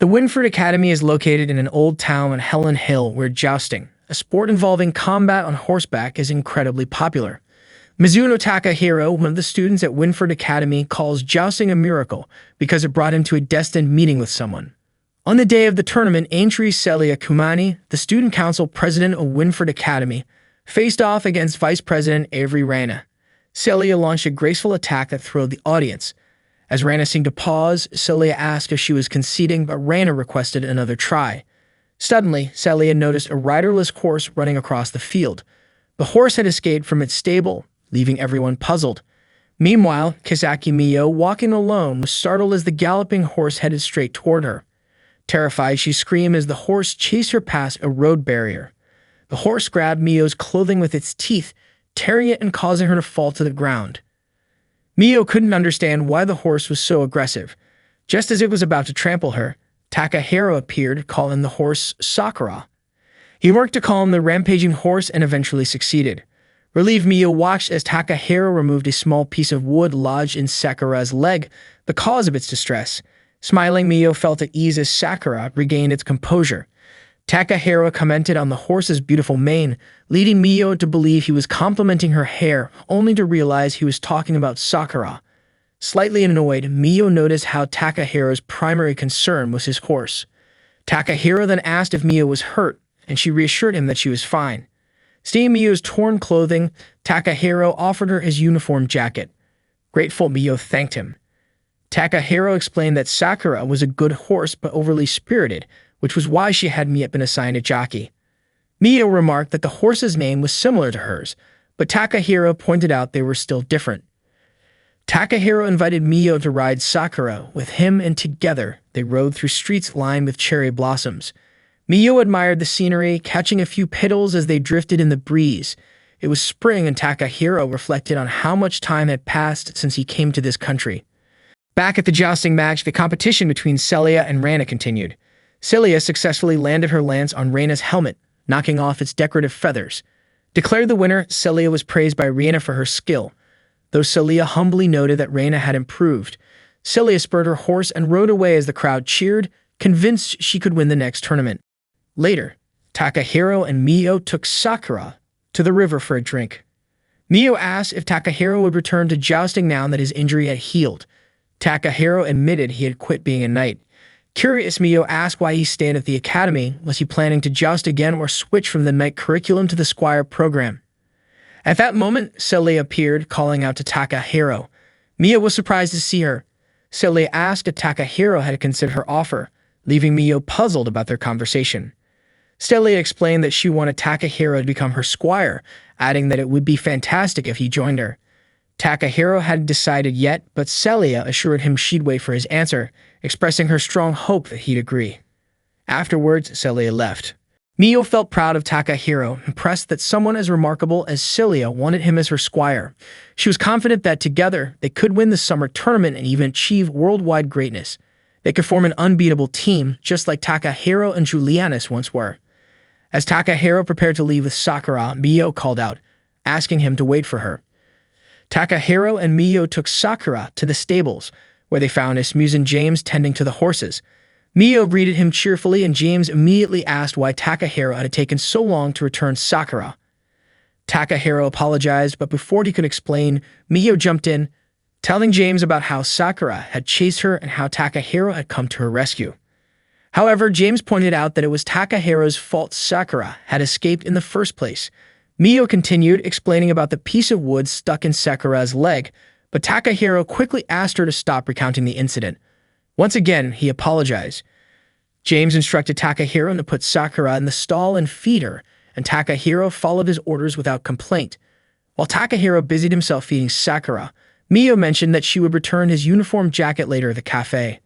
The Winford Academy is located in an old town on Helen Hill where jousting, a sport involving combat on horseback, is incredibly popular. Mizuno Takahiro, one of the students at Winford Academy, calls jousting a miracle because it brought him to a destined meeting with someone. On the day of the tournament, Aintree Celia Kumani, the student council president of Winford Academy, faced off against Vice President Avery Rana. Celia launched a graceful attack that thrilled the audience. As Rana seemed to pause, Celia asked if she was conceding, but Rana requested another try. Suddenly, Celia noticed a riderless horse running across the field. The horse had escaped from its stable, leaving everyone puzzled. Meanwhile, Kisaki Miyo, walking alone, was startled as the galloping horse headed straight toward her. Terrified, she screamed as the horse chased her past a road barrier. The horse grabbed Miyo's clothing with its teeth, tearing it and causing her to fall to the ground. Miyo couldn't understand why the horse was so aggressive. Just as it was about to trample her, Takahiro appeared, calling the horse Sakura. He worked to calm the rampaging horse and eventually succeeded. Relieved, Miyo watched as Takahiro removed a small piece of wood lodged in Sakura's leg, the cause of its distress. Smiling, Miyo felt at ease as Sakura regained its composure. Takahiro commented on the horse's beautiful mane, leading Miyo to believe he was complimenting her hair, only to realize he was talking about Sakura. Slightly annoyed, Miyo noticed how Takahiro's primary concern was his horse. Takahiro then asked if Miyo was hurt, and she reassured him that she was fine. Seeing Miyo's torn clothing, Takahiro offered her his uniform jacket. Grateful, Miyo thanked him. Takahiro explained that Sakura was a good horse but overly spirited, which was why she hadn't yet been assigned a jockey. Miyo remarked that the horse's name was similar to hers, but Takahiro pointed out they were still different. Takahiro invited Miyo to ride Sakura with him, and together they rode through streets lined with cherry blossoms. Miyo admired the scenery, catching a few petals as they drifted in the breeze. It was spring, and Takahiro reflected on how much time had passed since he came to this country. Back at the jousting match, the competition between Celia and Rana continued. Celia successfully landed her lance on Rana's helmet, knocking off its decorative feathers. Declared the winner, Celia was praised by Rana for her skill, though Celia humbly noted that Rana had improved. Celia spurred her horse and rode away as the crowd cheered, convinced she could win the next tournament. Later, Takahiro and Miyo took Sakura to the river for a drink. Miyo asked if Takahiro would return to jousting now that his injury had healed. Takahiro admitted he had quit being a knight. Curious, Miyo asked why he stayed at the academy. Was he planning to joust again or switch from the knight curriculum to the squire program? At that moment, Celia appeared, calling out to Takahiro. Miyo was surprised to see her. Celia asked if Takahiro had considered her offer, leaving Miyo puzzled about their conversation. Celia explained that she wanted Takahiro to become her squire, adding that it would be fantastic if he joined her. Takahiro hadn't decided yet, but Celia assured him she'd wait for his answer, expressing her strong hope that he'd agree. Afterwards, Celia left. Miyo felt proud of Takahiro, impressed that someone as remarkable as Celia wanted him as her squire. She was confident that together they could win the summer tournament and even achieve worldwide greatness. They could form an unbeatable team, just like Takahiro and Julianus once were. As Takahiro prepared to leave with Sakura, Miyo called out, asking him to wait for her. Takahiro and Miyo took Sakura to the stables, where they found Asmussen James tending to the horses. Miyo greeted him cheerfully, and James immediately asked why Takahiro had taken so long to return Sakura. Takahiro apologized, but before he could explain, Miyo jumped in, telling James about how Sakura had chased her and how Takahiro had come to her rescue. However, James pointed out that it was Takahiro's fault Sakura had escaped in the first place. Miyo continued, explaining about the piece of wood stuck in Sakura's leg, but Takahiro quickly asked her to stop recounting the incident. Once again, he apologized. James instructed Takahiro to put Sakura in the stall and feed her, and Takahiro followed his orders without complaint. While Takahiro busied himself feeding Sakura, Miyo mentioned that she would return his uniform jacket later at the cafe.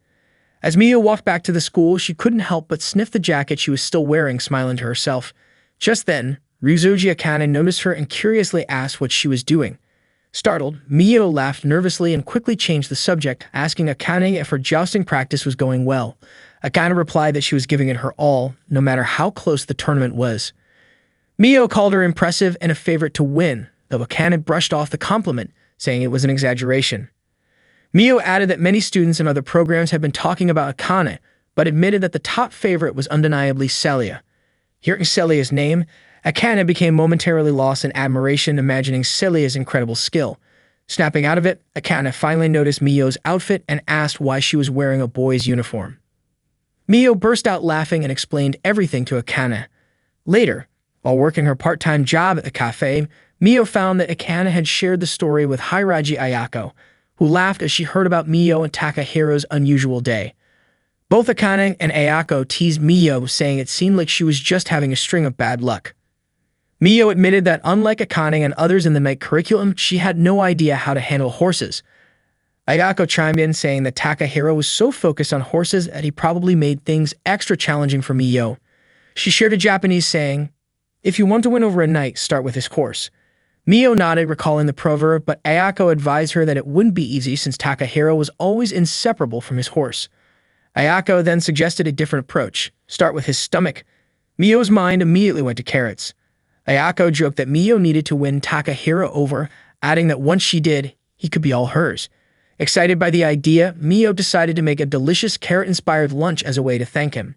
As Miyo walked back to the school, she couldn't help but sniff the jacket she was still wearing, smiling to herself. Just then, Ryuzoji Akane noticed her and curiously asked what she was doing. Startled, Miyo laughed nervously and quickly changed the subject, asking Akane if her jousting practice was going well. Akane replied that she was giving it her all, no matter how close the tournament was. Miyo called her impressive and a favorite to win, though Akane brushed off the compliment, saying it was an exaggeration. Miyo added that many students in other programs had been talking about Akane, but admitted that the top favorite was undeniably Celia. Hearing Celia's name, Akane became momentarily lost in admiration, imagining Celia's incredible skill. Snapping out of it, Akane finally noticed Mio's outfit and asked why she was wearing a boy's uniform. Mio burst out laughing and explained everything to Akane. Later, while working her part-time job at the cafe, Mio found that Akane had shared the story with Hiraji Ayako, who laughed as she heard about Mio and Takahiro's unusual day. Both Akane and Ayako teased Mio, saying it seemed like she was just having a string of bad luck. Mio admitted that unlike Akane and others in the night curriculum, she had no idea how to handle horses. Ayako chimed in, saying that Takahiro was so focused on horses that he probably made things extra challenging for Mio. She shared a Japanese saying, "If you want to win over a knight, start with his horse." Mio nodded, recalling the proverb, but Ayako advised her that it wouldn't be easy since Takahiro was always inseparable from his horse. Ayako then suggested a different approach, start with his stomach. Mio's mind immediately went to carrots. Ayako joked that Mio needed to win Takahiro over, adding that once she did, he could be all hers. Excited by the idea, Mio decided to make a delicious carrot-inspired lunch as a way to thank him.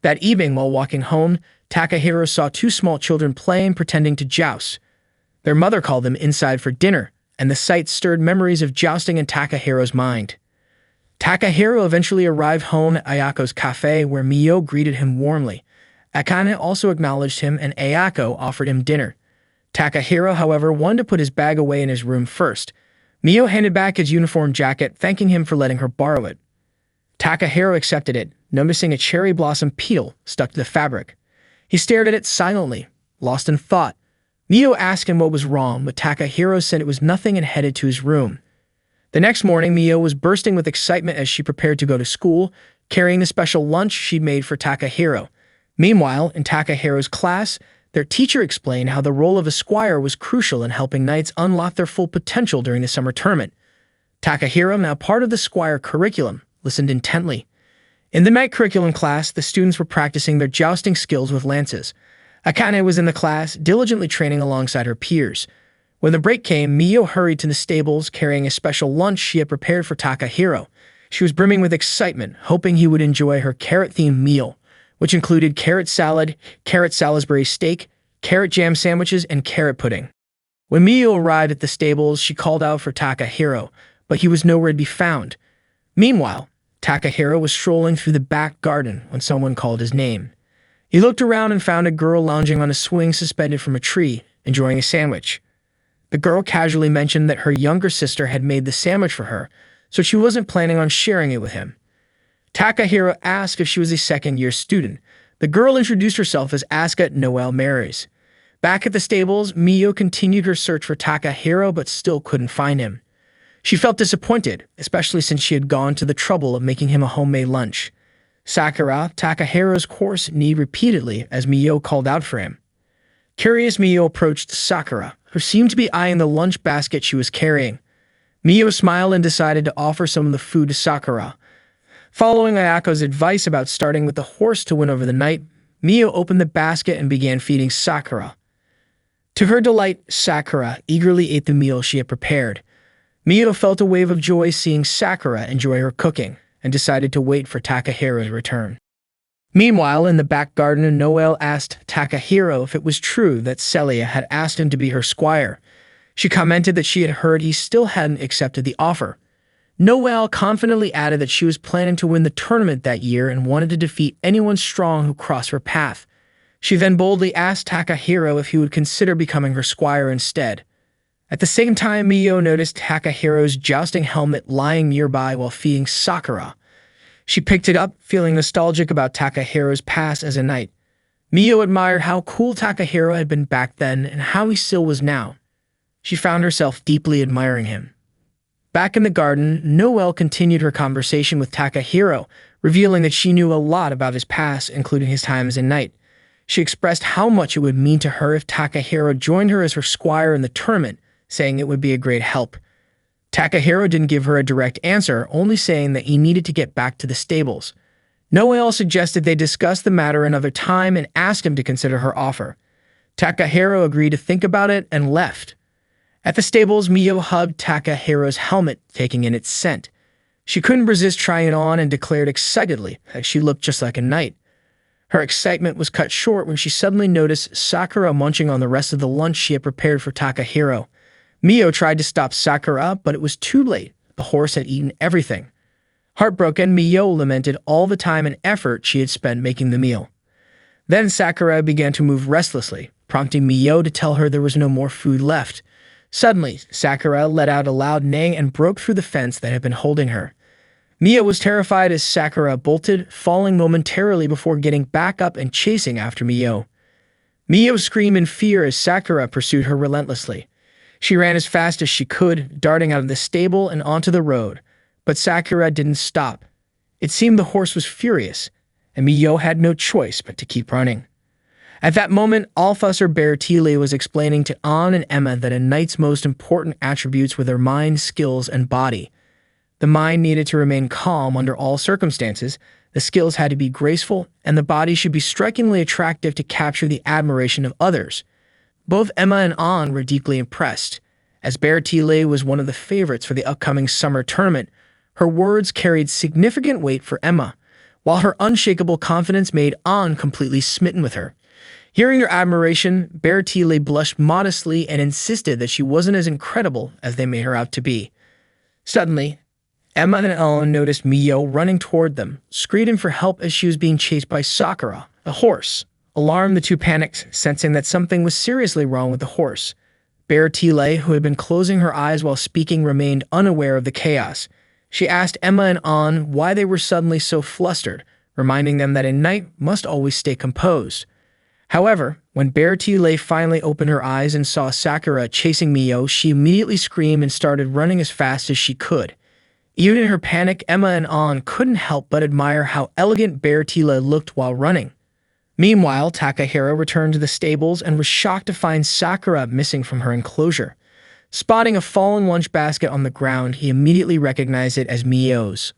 That evening, while walking home, Takahiro saw two small children playing, pretending to joust. Their mother called them inside for dinner, and the sight stirred memories of jousting in Takahiro's mind. Takahiro eventually arrived home at Ayako's cafe, where Mio greeted him warmly. Akane also acknowledged him, and Ayako offered him dinner. Takahiro, however, wanted to put his bag away in his room first. Mio handed back his uniform jacket, thanking him for letting her borrow it. Takahiro accepted it, noticing a cherry blossom petal stuck to the fabric. He stared at it silently, lost in thought. Mio asked him what was wrong, but Takahiro said it was nothing and headed to his room. The next morning, Mio was bursting with excitement as she prepared to go to school, carrying the special lunch she'd made for Takahiro. Meanwhile, in Takahiro's class, their teacher explained how the role of a squire was crucial in helping knights unlock their full potential during the summer tournament. Takahiro, now part of the squire curriculum, listened intently. In the night curriculum class, the students were practicing their jousting skills with lances. Akane was in the class, diligently training alongside her peers. When the break came, Mio hurried to the stables, carrying a special lunch she had prepared for Takahiro. She was brimming with excitement, hoping he would enjoy her carrot-themed meal, which included carrot salad, carrot Salisbury steak, carrot jam sandwiches, and carrot pudding. When Mio arrived at the stables, she called out for Takahiro, but he was nowhere to be found. Meanwhile, Takahiro was strolling through the back garden when someone called his name. He looked around and found a girl lounging on a swing suspended from a tree, enjoying a sandwich. The girl casually mentioned that her younger sister had made the sandwich for her, so she wasn't planning on sharing it with him. Takahiro asked if she was a second-year student. The girl introduced herself as Asuka Noelle Marys. Back at the stables, Mio continued her search for Takahiro but still couldn't find him. She felt disappointed, especially since she had gone to the trouble of making him a homemade lunch. Sakura, Takahiro's course, kneed repeatedly as Mio called out for him. Curious, Mio approached Sakura, who seemed to be eyeing the lunch basket she was carrying. Mio smiled and decided to offer some of the food to Sakura. Following Ayako's advice about starting with the horse to win over the knight, Mio opened the basket and began feeding Sakura. To her delight, Sakura eagerly ate the meal she had prepared. Mio felt a wave of joy seeing Sakura enjoy her cooking and decided to wait for Takahiro's return. Meanwhile, in the back garden, Noelle asked Takahiro if it was true that Celia had asked him to be her squire. She commented that she had heard he still hadn't accepted the offer. Noelle confidently added that she was planning to win the tournament that year and wanted to defeat anyone strong who crossed her path. She then boldly asked Takahiro if he would consider becoming her squire instead. At the same time, Mio noticed Takahiro's jousting helmet lying nearby while feeding Sakura. She picked it up, feeling nostalgic about Takahiro's past as a knight. Mio admired how cool Takahiro had been back then and how he still was now. She found herself deeply admiring him. Back in the garden, Noelle continued her conversation with Takahiro, revealing that she knew a lot about his past, including his time as a knight. She expressed how much it would mean to her if Takahiro joined her as her squire in the tournament, saying it would be a great help. Takahiro didn't give her a direct answer, only saying that he needed to get back to the stables. Noelle suggested they discuss the matter another time and asked him to consider her offer. Takahiro agreed to think about it and left. At the stables, Mio hugged Takahiro's helmet, taking in its scent. She couldn't resist trying it on and declared excitedly that she looked just like a knight. Her excitement was cut short when she suddenly noticed Sakura munching on the rest of the lunch she had prepared for Takahiro. Mio tried to stop Sakura, but it was too late. The horse had eaten everything. Heartbroken, Mio lamented all the time and effort she had spent making the meal. Then Sakura began to move restlessly, prompting Mio to tell her there was no more food left. Suddenly, Sakura let out a loud neigh and broke through the fence that had been holding her. Mio was terrified as Sakura bolted, falling momentarily before getting back up and chasing after Mio. Mio screamed in fear as Sakura pursued her relentlessly. She ran as fast as she could, darting out of the stable and onto the road, but Sakura didn't stop. It seemed the horse was furious, and Mio had no choice but to keep running. At that moment, Officer Bertile was explaining to Ann and Emma that a knight's most important attributes were their mind, skills, and body. The mind needed to remain calm under all circumstances, the skills had to be graceful, and the body should be strikingly attractive to capture the admiration of others. Both Emma and Ann were deeply impressed. As Bertile was one of the favorites for the upcoming summer tournament, her words carried significant weight for Emma, while her unshakable confidence made Ann completely smitten with her. Hearing their admiration, Bertile blushed modestly and insisted that she wasn't as incredible as they made her out to be. Suddenly, Emma and Ellen noticed Mio running toward them, screaming for help as she was being chased by Sakura, the horse. Alarmed, the two panicked, sensing that something was seriously wrong with the horse. Bertile, who had been closing her eyes while speaking, remained unaware of the chaos. She asked Emma and Ann why they were suddenly so flustered, reminding them that a knight must always stay composed. However, when Bertile finally opened her eyes and saw Sakura chasing Mio, she immediately screamed and started running as fast as she could. Even in her panic, Emma and Ann couldn't help but admire how elegant Bertile looked while running. Meanwhile, Takahiro returned to the stables and was shocked to find Sakura missing from her enclosure. Spotting a fallen lunch basket on the ground, he immediately recognized it as Mio's.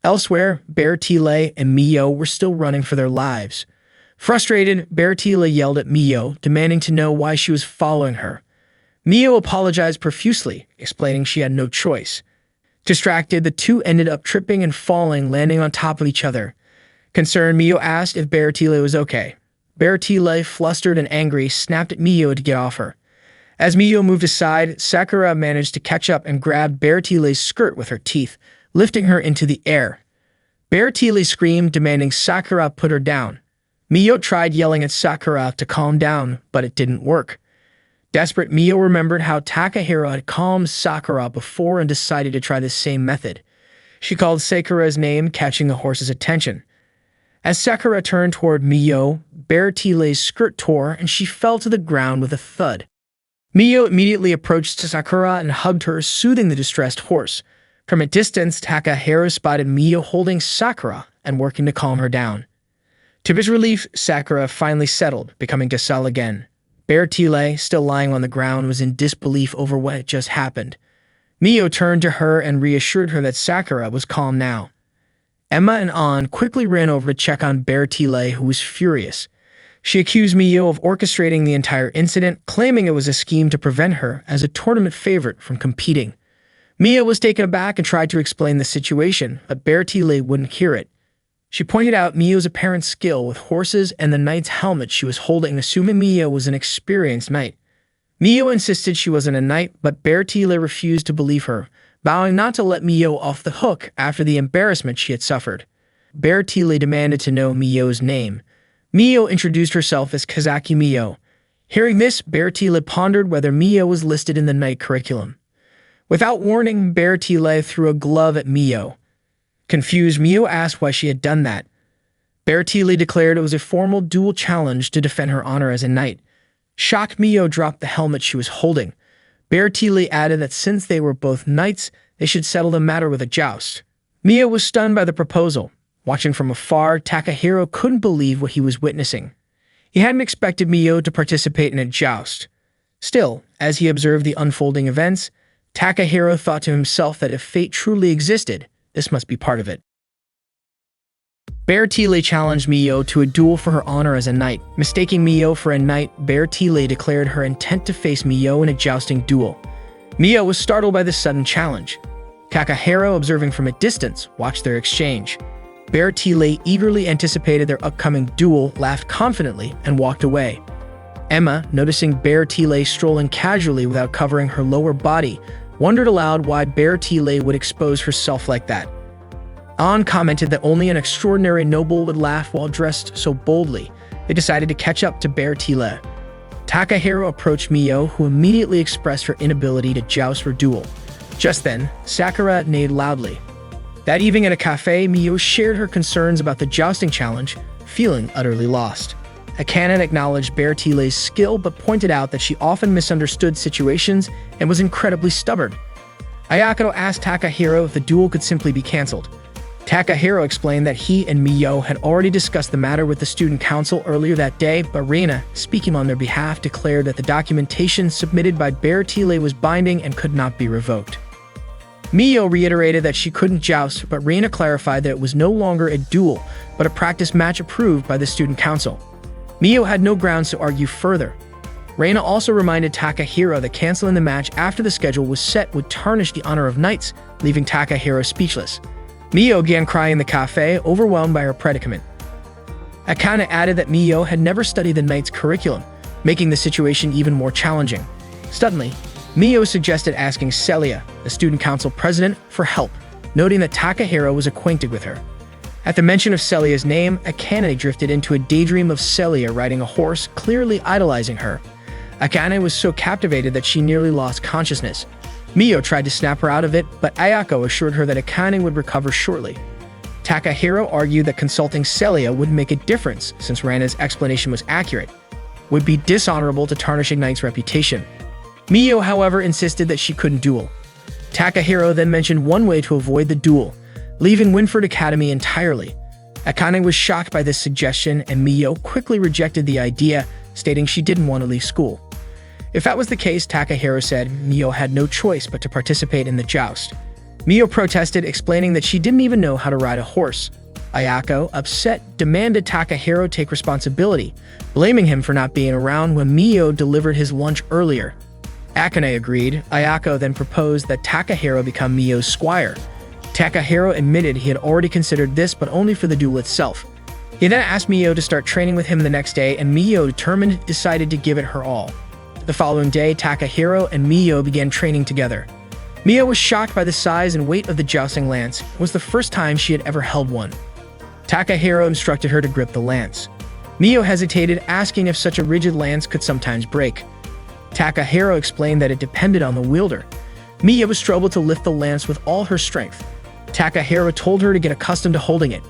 Elsewhere, Bertile and Mio were still running for their lives. Frustrated, Bertile yelled at Mio, demanding to know why she was following her. Mio apologized profusely, explaining she had no choice. Distracted, the two ended up tripping and falling, landing on top of each other. Concerned, Mio asked if Bertile was okay. Bertile, flustered and angry, snapped at Mio to get off her. As Mio moved aside, Sakura managed to catch up and grabbed Bertile's skirt with her teeth, lifting her into the air. Bertile screamed, demanding Sakura put her down. Mio tried yelling at Sakura to calm down, but it didn't work. Desperate, Mio remembered how Takahiro had calmed Sakura before and decided to try the same method. She called Sakura's name, catching the horse's attention. As Sakura turned toward Mio, Bertile's skirt tore and she fell to the ground with a thud. Mio immediately approached Sakura and hugged her, soothing the distressed horse. From a distance, Takahiro spotted Mio holding Sakura and working to calm her down. To his relief, Sakura finally settled, becoming docile again. Bertile, still lying on the ground, was in disbelief over what had just happened. Mio turned to her and reassured her that Sakura was calm now. Emma and Ann quickly ran over to check on Bertile, who was furious. She accused Mio of orchestrating the entire incident, claiming it was a scheme to prevent her, as a tournament favorite, from competing. Mio was taken aback and tried to explain the situation, but Bertile wouldn't hear it. She pointed out Mio's apparent skill with horses and the knight's helmet she was holding, assuming Mio was an experienced knight. Mio insisted she wasn't a knight, but Bertile refused to believe her, vowing not to let Mio off the hook after the embarrassment she had suffered. Bertile demanded to know Mio's name. Mio introduced herself as Kazaki Mio. Hearing this, Bertile pondered whether Mio was listed in the knight curriculum. Without warning, Bertile threw a glove at Mio. Confused, Mio asked why she had done that. Bertile declared it was a formal duel challenge to defend her honor as a knight. Shocked, Mio dropped the helmet she was holding. Bertile added that since they were both knights, they should settle the matter with a joust. Mio was stunned by the proposal. Watching from afar, Takahiro couldn't believe what he was witnessing. He hadn't expected Mio to participate in a joust. Still, as he observed the unfolding events, Takahiro thought to himself that if fate truly existed, this must be part of it. Bertile challenged Mio to a duel for her honor as a knight. Mistaking Mio for a knight, Bertile declared her intent to face Mio in a jousting duel. Mio was startled by this sudden challenge. Takahiro, observing from a distance, watched their exchange. Beartile eagerly anticipated their upcoming duel, laughed confidently, and walked away. Emma, noticing Beartile strolling casually without covering her lower body, wondered aloud why Beartile would expose herself like that. An commented that only an extraordinary noble would laugh while dressed so boldly. They decided to catch up to Beartile. Takahiro approached Mio, who immediately expressed her inability to joust or duel. Just then, Sakura neighed loudly. That evening at a cafe, Mio shared her concerns about the jousting challenge, feeling utterly lost. Akane acknowledged Beartile's skill but pointed out that she often misunderstood situations and was incredibly stubborn. Ayako asked Takahiro if the duel could simply be cancelled. Takahiro explained that he and Mio had already discussed the matter with the student council earlier that day, but Reina, speaking on their behalf, declared that the documentation submitted by Beartile was binding and could not be revoked. Mio reiterated that she couldn't joust, but Reina clarified that it was no longer a duel, but a practice match approved by the student council. Mio had no grounds to argue further. Reina also reminded Takahiro that canceling the match after the schedule was set would tarnish the honor of knights, leaving Takahiro speechless. Mio began crying in the cafe, overwhelmed by her predicament. Akane added that Mio had never studied the knight's curriculum, making the situation even more challenging. Suddenly, Mio suggested asking Celia, the student council president, for help, noting that Takahiro was acquainted with her. At the mention of Celia's name, Akane drifted into a daydream of Celia riding a horse, clearly idolizing her. Akane was so captivated that she nearly lost consciousness. Mio tried to snap her out of it, but Ayako assured her that Akane would recover shortly. Takahiro argued that consulting Celia wouldn't make a difference since Reina's explanation was accurate. Would be dishonorable to tarnish Ignite's reputation. Mio, however, insisted that she couldn't duel. Takahiro then mentioned one way to avoid the duel, leaving Winford Academy entirely. Akane was shocked by this suggestion, and Mio quickly rejected the idea, stating she didn't want to leave school. If that was the case, Takahiro said, Mio had no choice but to participate in the joust. Mio protested, explaining that she didn't even know how to ride a horse. Ayako, upset, demanded Takahiro take responsibility, blaming him for not being around when Mio delivered his lunch earlier. Akane agreed. Ayako then proposed that Takahiro become Mio's squire. Takahiro admitted he had already considered this, but only for the duel itself. He then asked Mio to start training with him the next day, and Mio, determined, decided to give it her all. The following day, Takahiro and Mio began training together. Mio was shocked by the size and weight of the jousting lance. It was the first time she had ever held one. Takahiro instructed her to grip the lance. Mio hesitated, asking if such a rigid lance could sometimes break. Takahiro explained that it depended on the wielder. Mio struggled to lift the lance with all her strength. Takahiro told her to get accustomed to holding it.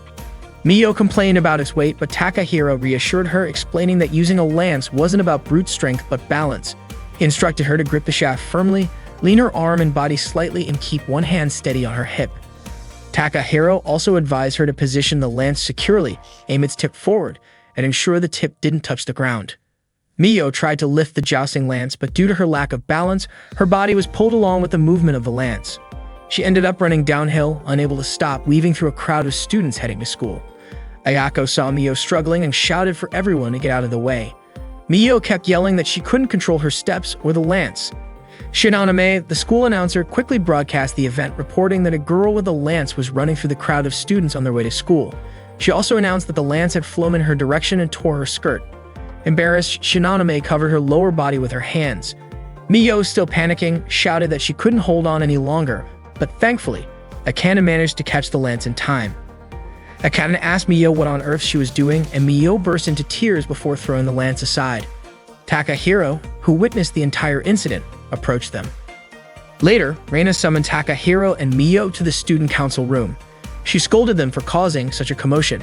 Mio complained about its weight, but Takahiro reassured her, explaining that using a lance wasn't about brute strength but balance. He instructed her to grip the shaft firmly, lean her arm and body slightly, and keep one hand steady on her hip. Takahiro also advised her to position the lance securely, aim its tip forward, and ensure the tip didn't touch the ground. Mio tried to lift the jousting lance, but due to her lack of balance, her body was pulled along with the movement of the lance. She ended up running downhill, unable to stop, weaving through a crowd of students heading to school. Ayako saw Mio struggling and shouted for everyone to get out of the way. Mio kept yelling that she couldn't control her steps or the lance. Shinoname, the school announcer, quickly broadcast the event, reporting that a girl with a lance was running through the crowd of students on their way to school. She also announced that the lance had flown in her direction and tore her skirt. Embarrassed, Shinoname covered her lower body with her hands. Mio, still panicking, shouted that she couldn't hold on any longer, but thankfully, Akane managed to catch the lance in time. Akane asked Mio what on earth she was doing, and Mio burst into tears before throwing the lance aside. Takahiro, who witnessed the entire incident, approached them. Later, Reina summoned Takahiro and Mio to the student council room. She scolded them for causing such a commotion.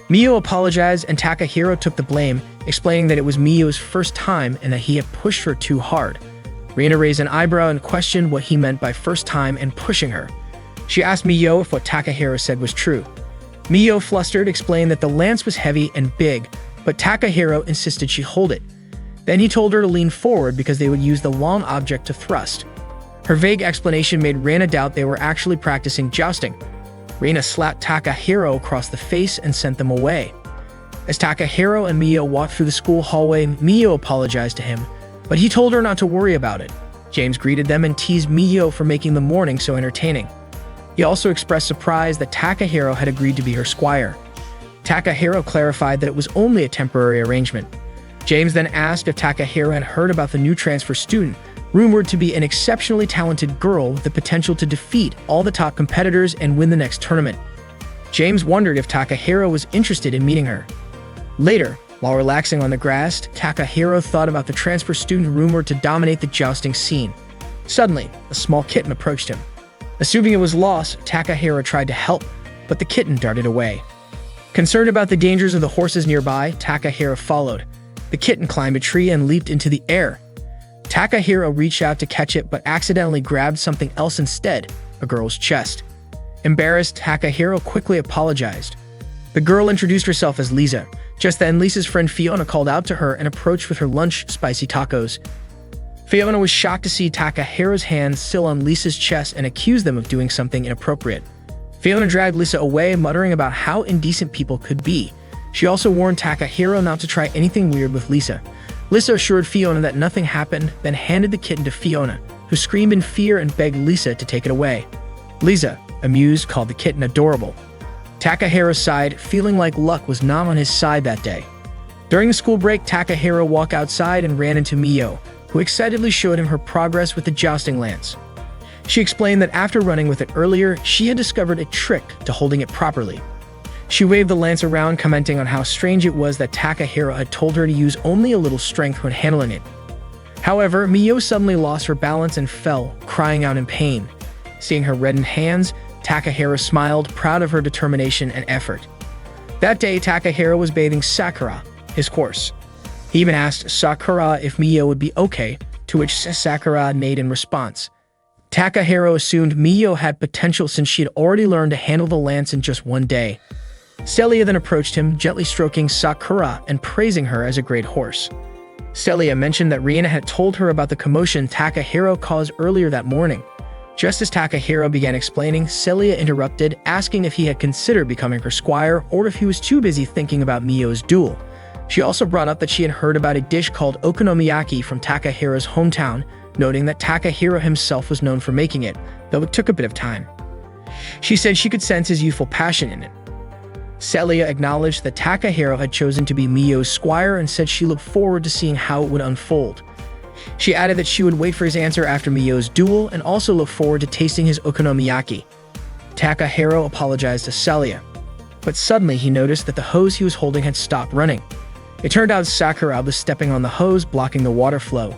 Mio apologized and Takahiro took the blame, explaining that it was Mio's first time and that he had pushed her too hard. Reina raised an eyebrow and questioned what he meant by first time and pushing her. She asked Mio if what Takahiro said was true. Mio, flustered, explained that the lance was heavy and big, but Takahiro insisted she hold it. Then he told her to lean forward because they would use the long object to thrust. Her vague explanation made Reina doubt they were actually practicing jousting. Reina slapped Takahiro across the face and sent them away. As Takahiro and Mio walked through the school hallway, Mio apologized to him, but he told her not to worry about it. James greeted them and teased Mio for making the morning so entertaining. He also expressed surprise that Takahiro had agreed to be her squire. Takahiro clarified that it was only a temporary arrangement. James then asked if Takahiro had heard about the new transfer student, rumored to be an exceptionally talented girl with the potential to defeat all the top competitors and win the next tournament. James wondered if Takahiro was interested in meeting her. Later, while relaxing on the grass, Takahiro thought about the transfer student rumored to dominate the jousting scene. Suddenly, a small kitten approached him. Assuming it was lost, Takahiro tried to help, but the kitten darted away. Concerned about the dangers of the horses nearby, Takahiro followed. The kitten climbed a tree and leaped into the air. Takahiro reached out to catch it but accidentally grabbed something else instead, a girl's chest. Embarrassed, Takahiro quickly apologized. The girl introduced herself as Lisa. Just then, Lisa's friend Fiona called out to her and approached with her lunch, spicy tacos. Fiona was shocked to see Takahiro's hands still on Lisa's chest and accused them of doing something inappropriate. Fiona dragged Lisa away, muttering about how indecent people could be. She also warned Takahiro not to try anything weird with Lisa. Lisa assured Fiona that nothing happened, then handed the kitten to Fiona, who screamed in fear and begged Lisa to take it away. Lisa, amused, called the kitten adorable. Takahiro sighed, feeling like luck was not on his side that day. During the school break, Takahiro walked outside and ran into Mio, who excitedly showed him her progress with the jousting lance. She explained that after running with it earlier, she had discovered a trick to holding it properly. She waved the lance around, commenting on how strange it was that Takahiro had told her to use only a little strength when handling it. However, Mio suddenly lost her balance and fell, crying out in pain. Seeing her reddened hands, Takahiro smiled, proud of her determination and effort. That day, Takahiro was bathing Sakura, his horse. He even asked Sakura if Mio would be okay, to which Sakura made in response. Takahiro assumed Mio had potential since she had already learned to handle the lance in just one day. Celia then approached him, gently stroking Sakura and praising her as a great horse. Celia mentioned that Riina had told her about the commotion Takahiro caused earlier that morning. Just as Takahiro began explaining, Celia interrupted, asking if he had considered becoming her squire or if he was too busy thinking about Mio's duel. She also brought up that she had heard about a dish called okonomiyaki from Takahiro's hometown, noting that Takahiro himself was known for making it, though it took a bit of time. She said she could sense his youthful passion in it. Celia acknowledged that Takahiro had chosen to be Mio's squire and said she looked forward to seeing how it would unfold. She added that she would wait for his answer after Mio's duel and also look forward to tasting his okonomiyaki. Takahiro apologized to Celia, but suddenly he noticed that the hose he was holding had stopped running. It turned out Sakura was stepping on the hose, blocking the water flow.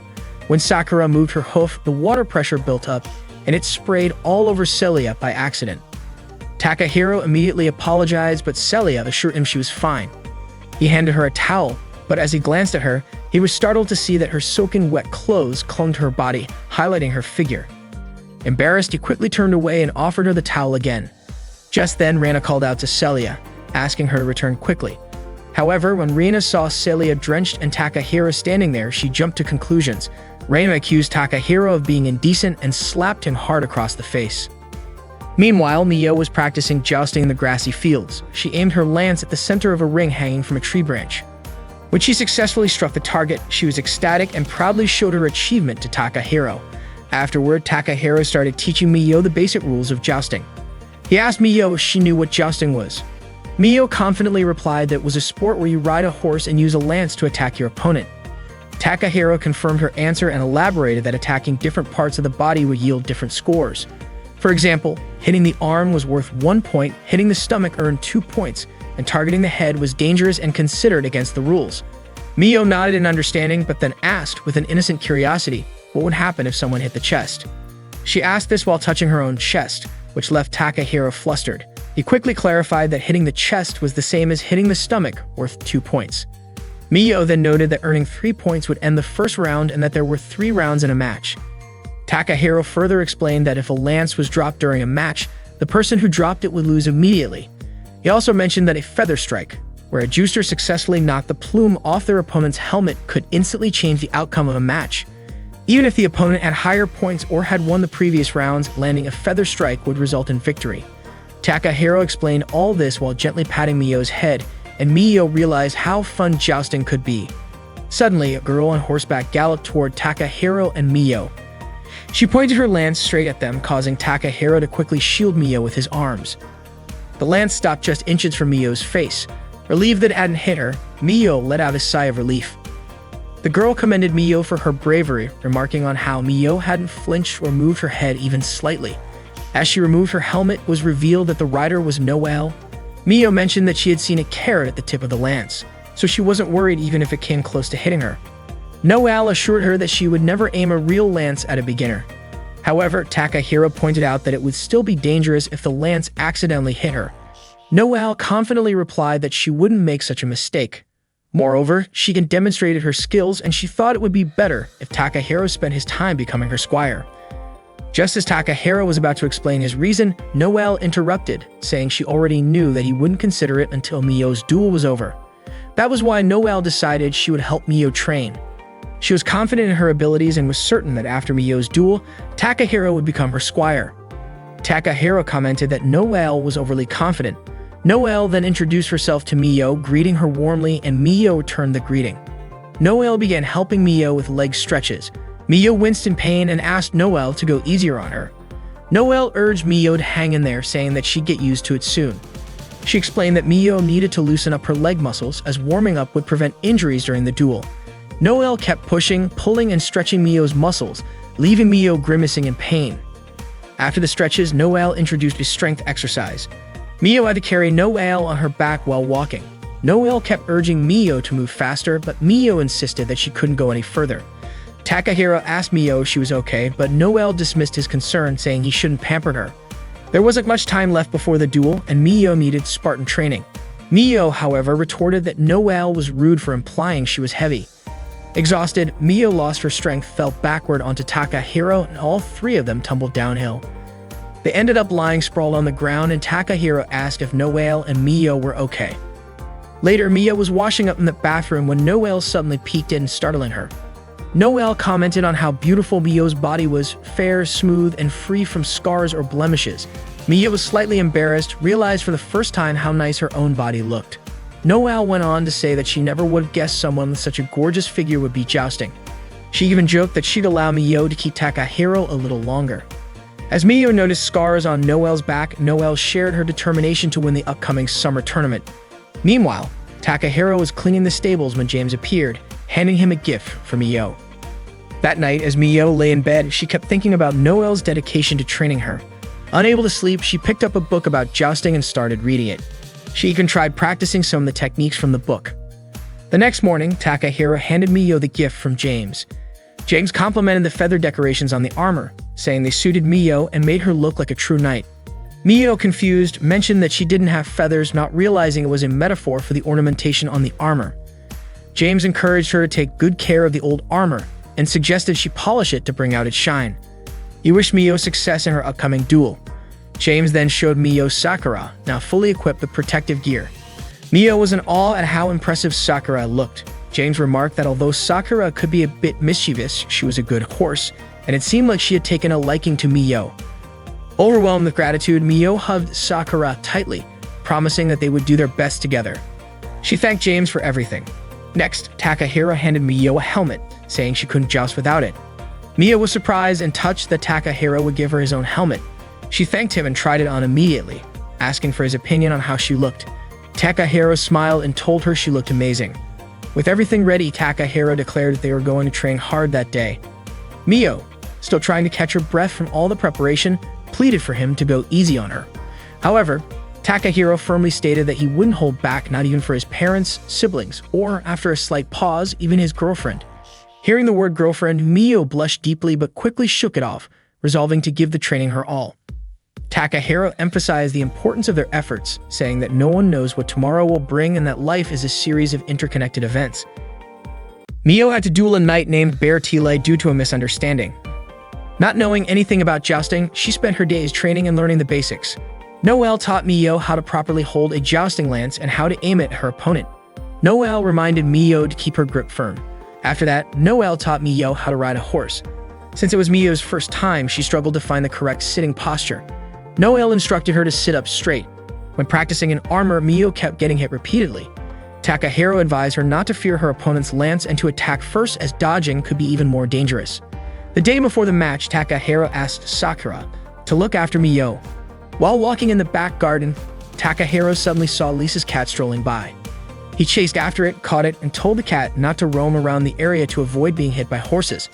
When Sakura moved her hoof, the water pressure built up, and it sprayed all over Celia by accident. Takahiro immediately apologized, but Celia assured him she was fine. He handed her a towel, but as he glanced at her, he was startled to see that her soaking wet clothes clung to her body, highlighting her figure. Embarrassed, he quickly turned away and offered her the towel again. Just then, Rana called out to Celia, asking her to return quickly. However, when Rina saw Celia drenched and Takahiro standing there, she jumped to conclusions. Rina accused Takahiro of being indecent and slapped him hard across the face. Meanwhile, Mio was practicing jousting in the grassy fields. She aimed her lance at the center of a ring hanging from a tree branch. When she successfully struck the target, she was ecstatic and proudly showed her achievement to Takahiro. Afterward, Takahiro started teaching Mio the basic rules of jousting. He asked Mio if she knew what jousting was. Mio confidently replied that it was a sport where you ride a horse and use a lance to attack your opponent. Takahiro confirmed her answer and elaborated that attacking different parts of the body would yield different scores. For example, hitting the arm was worth 1 point, hitting the stomach earned 2 points, and targeting the head was dangerous and considered against the rules. Mio nodded in understanding, but then asked with an innocent curiosity what would happen if someone hit the chest. She asked this while touching her own chest, which left Takahiro flustered. He quickly clarified that hitting the chest was the same as hitting the stomach, worth 2 points. Mio then noted that earning 3 points would end the first round and that there were 3 rounds in a match. Takahiro further explained that if a lance was dropped during a match, the person who dropped it would lose immediately. He also mentioned that a feather strike, where a juicer successfully knocked the plume off their opponent's helmet, could instantly change the outcome of a match. Even if the opponent had higher points or had won the previous rounds, landing a feather strike would result in victory. Takahiro explained all this while gently patting Mio's head, and Mio realized how fun jousting could be. Suddenly, a girl on horseback galloped toward Takahiro and Mio. She pointed her lance straight at them, causing Takahiro to quickly shield Mio with his arms. The lance stopped just inches from Mio's face. Relieved that it hadn't hit her, Mio let out a sigh of relief. The girl commended Mio for her bravery, remarking on how Mio hadn't flinched or moved her head even slightly. As she removed her helmet, it was revealed that the rider was Noelle. Mio mentioned that she had seen a carrot at the tip of the lance, so she wasn't worried even if it came close to hitting her. Noelle assured her that she would never aim a real lance at a beginner. However, Takahiro pointed out that it would still be dangerous if the lance accidentally hit her. Noelle confidently replied that she wouldn't make such a mistake. Moreover, she had demonstrated her skills and she thought it would be better if Takahiro spent his time becoming her squire. Just as Takahiro was about to explain his reason, Noelle interrupted, saying she already knew that he wouldn't consider it until Mio's duel was over. That was why Noelle decided she would help Mio train. She was confident in her abilities and was certain that after Mio's duel, Takahiro would become her squire. Takahiro commented that Noelle was overly confident. Noelle then introduced herself to Mio, greeting her warmly, and Mio returned the greeting. Noelle began helping Mio with leg stretches. Mio winced in pain and asked Noelle to go easier on her. Noelle urged Mio to hang in there, saying that she'd get used to it soon. She explained that Mio needed to loosen up her leg muscles as warming up would prevent injuries during the duel. Noelle kept pushing, pulling, and stretching Mio's muscles, leaving Mio grimacing in pain. After the stretches, Noelle introduced a strength exercise. Mio had to carry Noelle on her back while walking. Noelle kept urging Mio to move faster, but Mio insisted that she couldn't go any further. Takahiro asked Mio if she was okay, but Noelle dismissed his concern, saying he shouldn't pamper her. There wasn't much time left before the duel, and Mio needed Spartan training. Mio, however, retorted that Noelle was rude for implying she was heavy. Exhausted, Mio lost her strength, fell backward onto Takahiro, and all three of them tumbled downhill. They ended up lying sprawled on the ground, and Takahiro asked if Noelle and Mio were okay. Later, Mio was washing up in the bathroom when Noelle suddenly peeked in, startling her. Noelle commented on how beautiful Mio's body was, fair, smooth, and free from scars or blemishes. Mio was slightly embarrassed, realized for the first time how nice her own body looked. Noelle went on to say that she never would have guessed someone with such a gorgeous figure would be jousting. She even joked that she'd allow Mio to keep Takahiro a little longer. As Mio noticed scars on Noelle's back, Noelle shared her determination to win the upcoming summer tournament. Meanwhile, Takahiro was cleaning the stables when James appeared, handing him a gift for Mio. That night, as Mio lay in bed, she kept thinking about Noelle's dedication to training her. Unable to sleep, she picked up a book about jousting and started reading it. She even tried practicing some of the techniques from the book. The next morning, Takahiro handed Mio the gift from James. James complimented the feather decorations on the armor, saying they suited Mio and made her look like a true knight. Mio, confused, mentioned that she didn't have feathers, not realizing it was a metaphor for the ornamentation on the armor. James encouraged her to take good care of the old armor and suggested she polish it to bring out its shine. He wished Mio success in her upcoming duel. James then showed Mio Sakura, now fully equipped with protective gear. Mio was in awe at how impressive Sakura looked. James remarked that although Sakura could be a bit mischievous, she was a good horse, and it seemed like she had taken a liking to Mio. Overwhelmed with gratitude, Mio hugged Sakura tightly, promising that they would do their best together. She thanked James for everything. Next, Takahiro handed Mio a helmet, saying she couldn't joust without it. Mio was surprised and touched that Takahiro would give her his own helmet. She thanked him and tried it on immediately, asking for his opinion on how she looked. Takahiro smiled and told her she looked amazing. With everything ready, Takahiro declared that they were going to train hard that day. Mio, still trying to catch her breath from all the preparation, pleaded for him to go easy on her. However, Takahiro firmly stated that he wouldn't hold back, not even for his parents, siblings, or, after a slight pause, even his girlfriend. Hearing the word girlfriend, Mio blushed deeply but quickly shook it off, resolving to give the training her all. Takahiro emphasized the importance of their efforts, saying that no one knows what tomorrow will bring and that life is a series of interconnected events. Mio had to duel a knight named Bertile due to a misunderstanding. Not knowing anything about jousting, she spent her days training and learning the basics. Noelle taught Mio how to properly hold a jousting lance and how to aim it at her opponent. Noelle reminded Mio to keep her grip firm. After that, Noelle taught Mio how to ride a horse. Since it was Mio's first time, she struggled to find the correct sitting posture. Noelle instructed her to sit up straight. When practicing in armor, Mio kept getting hit repeatedly. Takahiro advised her not to fear her opponent's lance and to attack first, as dodging could be even more dangerous. The day before the match, Takahiro asked Sakura to look after Mio. While walking in the back garden, Takahiro suddenly saw Lisa's cat strolling by. He chased after it, caught it, and told the cat not to roam around the area to avoid being hit by horses.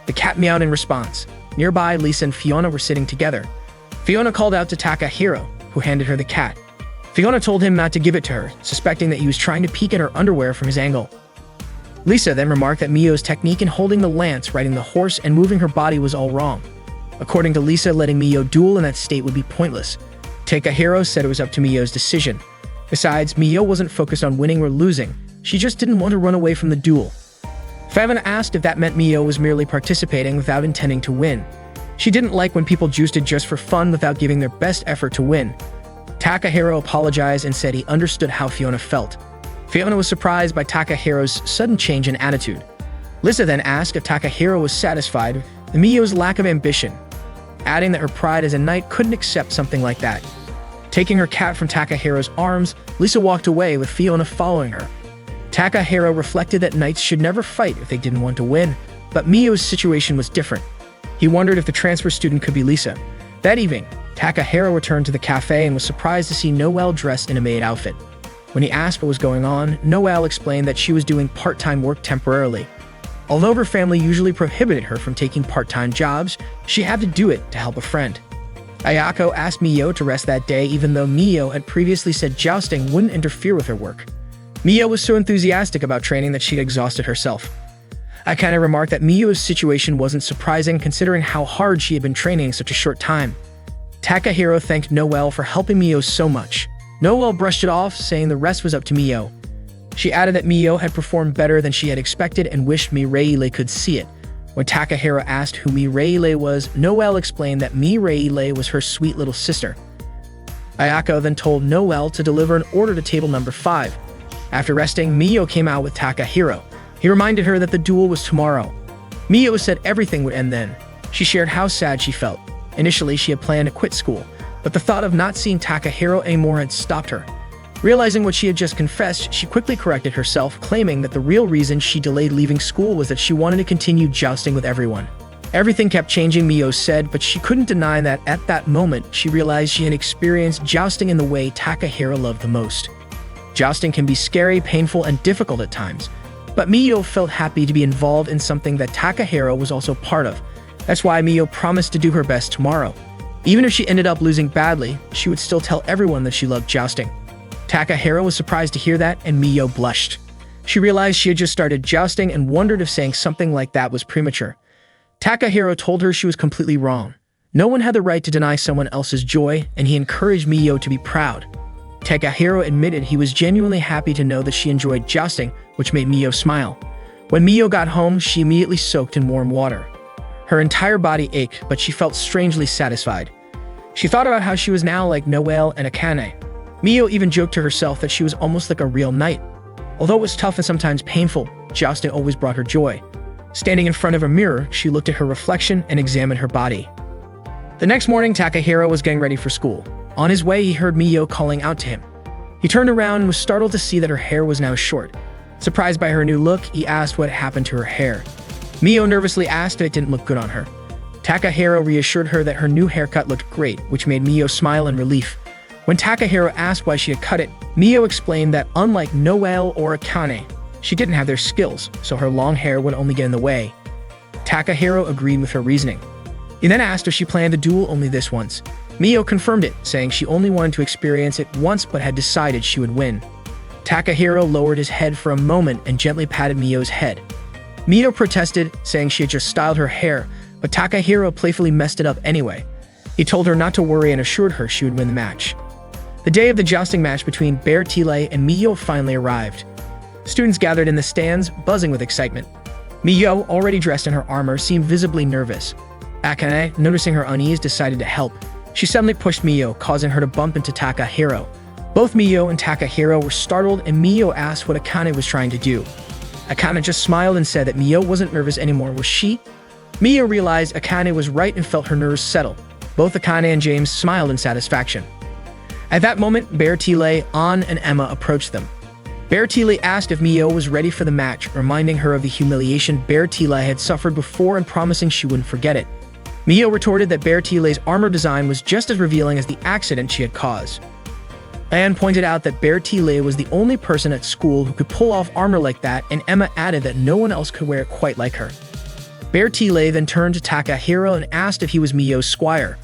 The cat meowed in response. Nearby, Lisa and Fiona were sitting together. Fiona called out to Takahiro, who handed her the cat. Fiona told him not to give it to her, suspecting that he was trying to peek at her underwear from his angle. Lisa then remarked that Mio's technique in holding the lance, riding the horse, and moving her body was all wrong. According to Lisa, letting Mio duel in that state would be pointless. Takahiro said it was up to Mio's decision. Besides, Mio wasn't focused on winning or losing. She just didn't want to run away from the duel. Fiona asked if that meant Mio was merely participating without intending to win. She didn't like when people juiced just for fun without giving their best effort to win. Takahiro apologized and said he understood how Fiona felt. Fiona was surprised by Takahiro's sudden change in attitude. Lisa then asked if Takahiro was satisfied with Mio's lack of ambition, adding that her pride as a knight couldn't accept something like that. Taking her cat from Takahiro's arms, Lisa walked away with Fiona following her. Takahiro reflected that knights should never fight if they didn't want to win, but Mio's situation was different. He wondered if the transfer student could be Lisa. That evening, Takahiro returned to the cafe and was surprised to see Noelle dressed in a maid outfit. When he asked what was going on, Noelle explained that she was doing part-time work temporarily. Although her family usually prohibited her from taking part-time jobs, she had to do it to help a friend. Ayako asked Mio to rest that day even though Mio had previously said jousting wouldn't interfere with her work. Mio was so enthusiastic about training that she'd exhausted herself. Akane remarked that Mio's situation wasn't surprising considering how hard she had been training in such a short time. Takahiro thanked Noelle for helping Mio so much. Noelle brushed it off, saying the rest was up to Mio. She added that Mio had performed better than she had expected and wished Mireille could see it. When Takahiro asked who Mireille was, Noelle explained that Mireille was her sweet little sister. Ayako then told Noelle to deliver an order to table number 5. After resting, Mio came out with Takahiro. He reminded her that the duel was tomorrow. Mio said everything would end then. She shared how sad she felt. Initially, she had planned to quit school, but the thought of not seeing Takahiro anymore had stopped her. Realizing what she had just confessed, she quickly corrected herself, claiming that the real reason she delayed leaving school was that she wanted to continue jousting with everyone. Everything kept changing, Mio said, but she couldn't deny that at that moment, she realized she had experienced jousting in the way Takahiro loved the most. Jousting can be scary, painful, and difficult at times, but Mio felt happy to be involved in something that Takahiro was also part of. That's why Mio promised to do her best tomorrow. Even if she ended up losing badly, she would still tell everyone that she loved jousting. Takahiro was surprised to hear that, and Mio blushed. She realized she had just started jousting and wondered if saying something like that was premature. Takahiro told her she was completely wrong. No one had the right to deny someone else's joy, and he encouraged Mio to be proud. Takahiro admitted he was genuinely happy to know that she enjoyed jousting, which made Mio smile. When Mio got home, she immediately soaked in warm water. Her entire body ached, but she felt strangely satisfied. She thought about how she was now like Noelle and Akane. Mio even joked to herself that she was almost like a real knight. Although it was tough and sometimes painful, jousting always brought her joy. Standing in front of a mirror, she looked at her reflection and examined her body. The next morning, Takahiro was getting ready for school. On his way, he heard Mio calling out to him. He turned around and was startled to see that her hair was now short. Surprised by her new look, he asked what had happened to her hair. Mio nervously asked if it didn't look good on her. Takahiro reassured her that her new haircut looked great, which made Mio smile in relief. When Takahiro asked why she had cut it, Mio explained that unlike Noelle or Akane, she didn't have their skills, so her long hair would only get in the way. Takahiro agreed with her reasoning. He then asked if she planned the duel only this once. Mio confirmed it, saying she only wanted to experience it once but had decided she would win. Takahiro lowered his head for a moment and gently patted Mio's head. Mio protested, saying she had just styled her hair, but Takahiro playfully messed it up anyway. He told her not to worry and assured her she would win the match. The day of the jousting match between Bertile and Mio finally arrived. Students gathered in the stands, buzzing with excitement. Mio, already dressed in her armor, seemed visibly nervous. Akane, noticing her unease, decided to help. She suddenly pushed Mio, causing her to bump into Takahiro. Both Mio and Takahiro were startled, and Mio asked what Akane was trying to do. Akane just smiled and said that Mio wasn't nervous anymore, was she? Mio realized Akane was right and felt her nerves settle. Both Akane and James smiled in satisfaction. At that moment, Bertile, An, and Emma approached them. Bertile asked if Mio was ready for the match, reminding her of the humiliation Bertile had suffered before and promising she wouldn't forget it. Mio retorted that Bertile's armor design was just as revealing as the accident she had caused. Anne pointed out that Bertile was the only person at school who could pull off armor like that, and Emma added that no one else could wear it quite like her. Bertile then turned to Takahiro and asked if he was Mio's squire.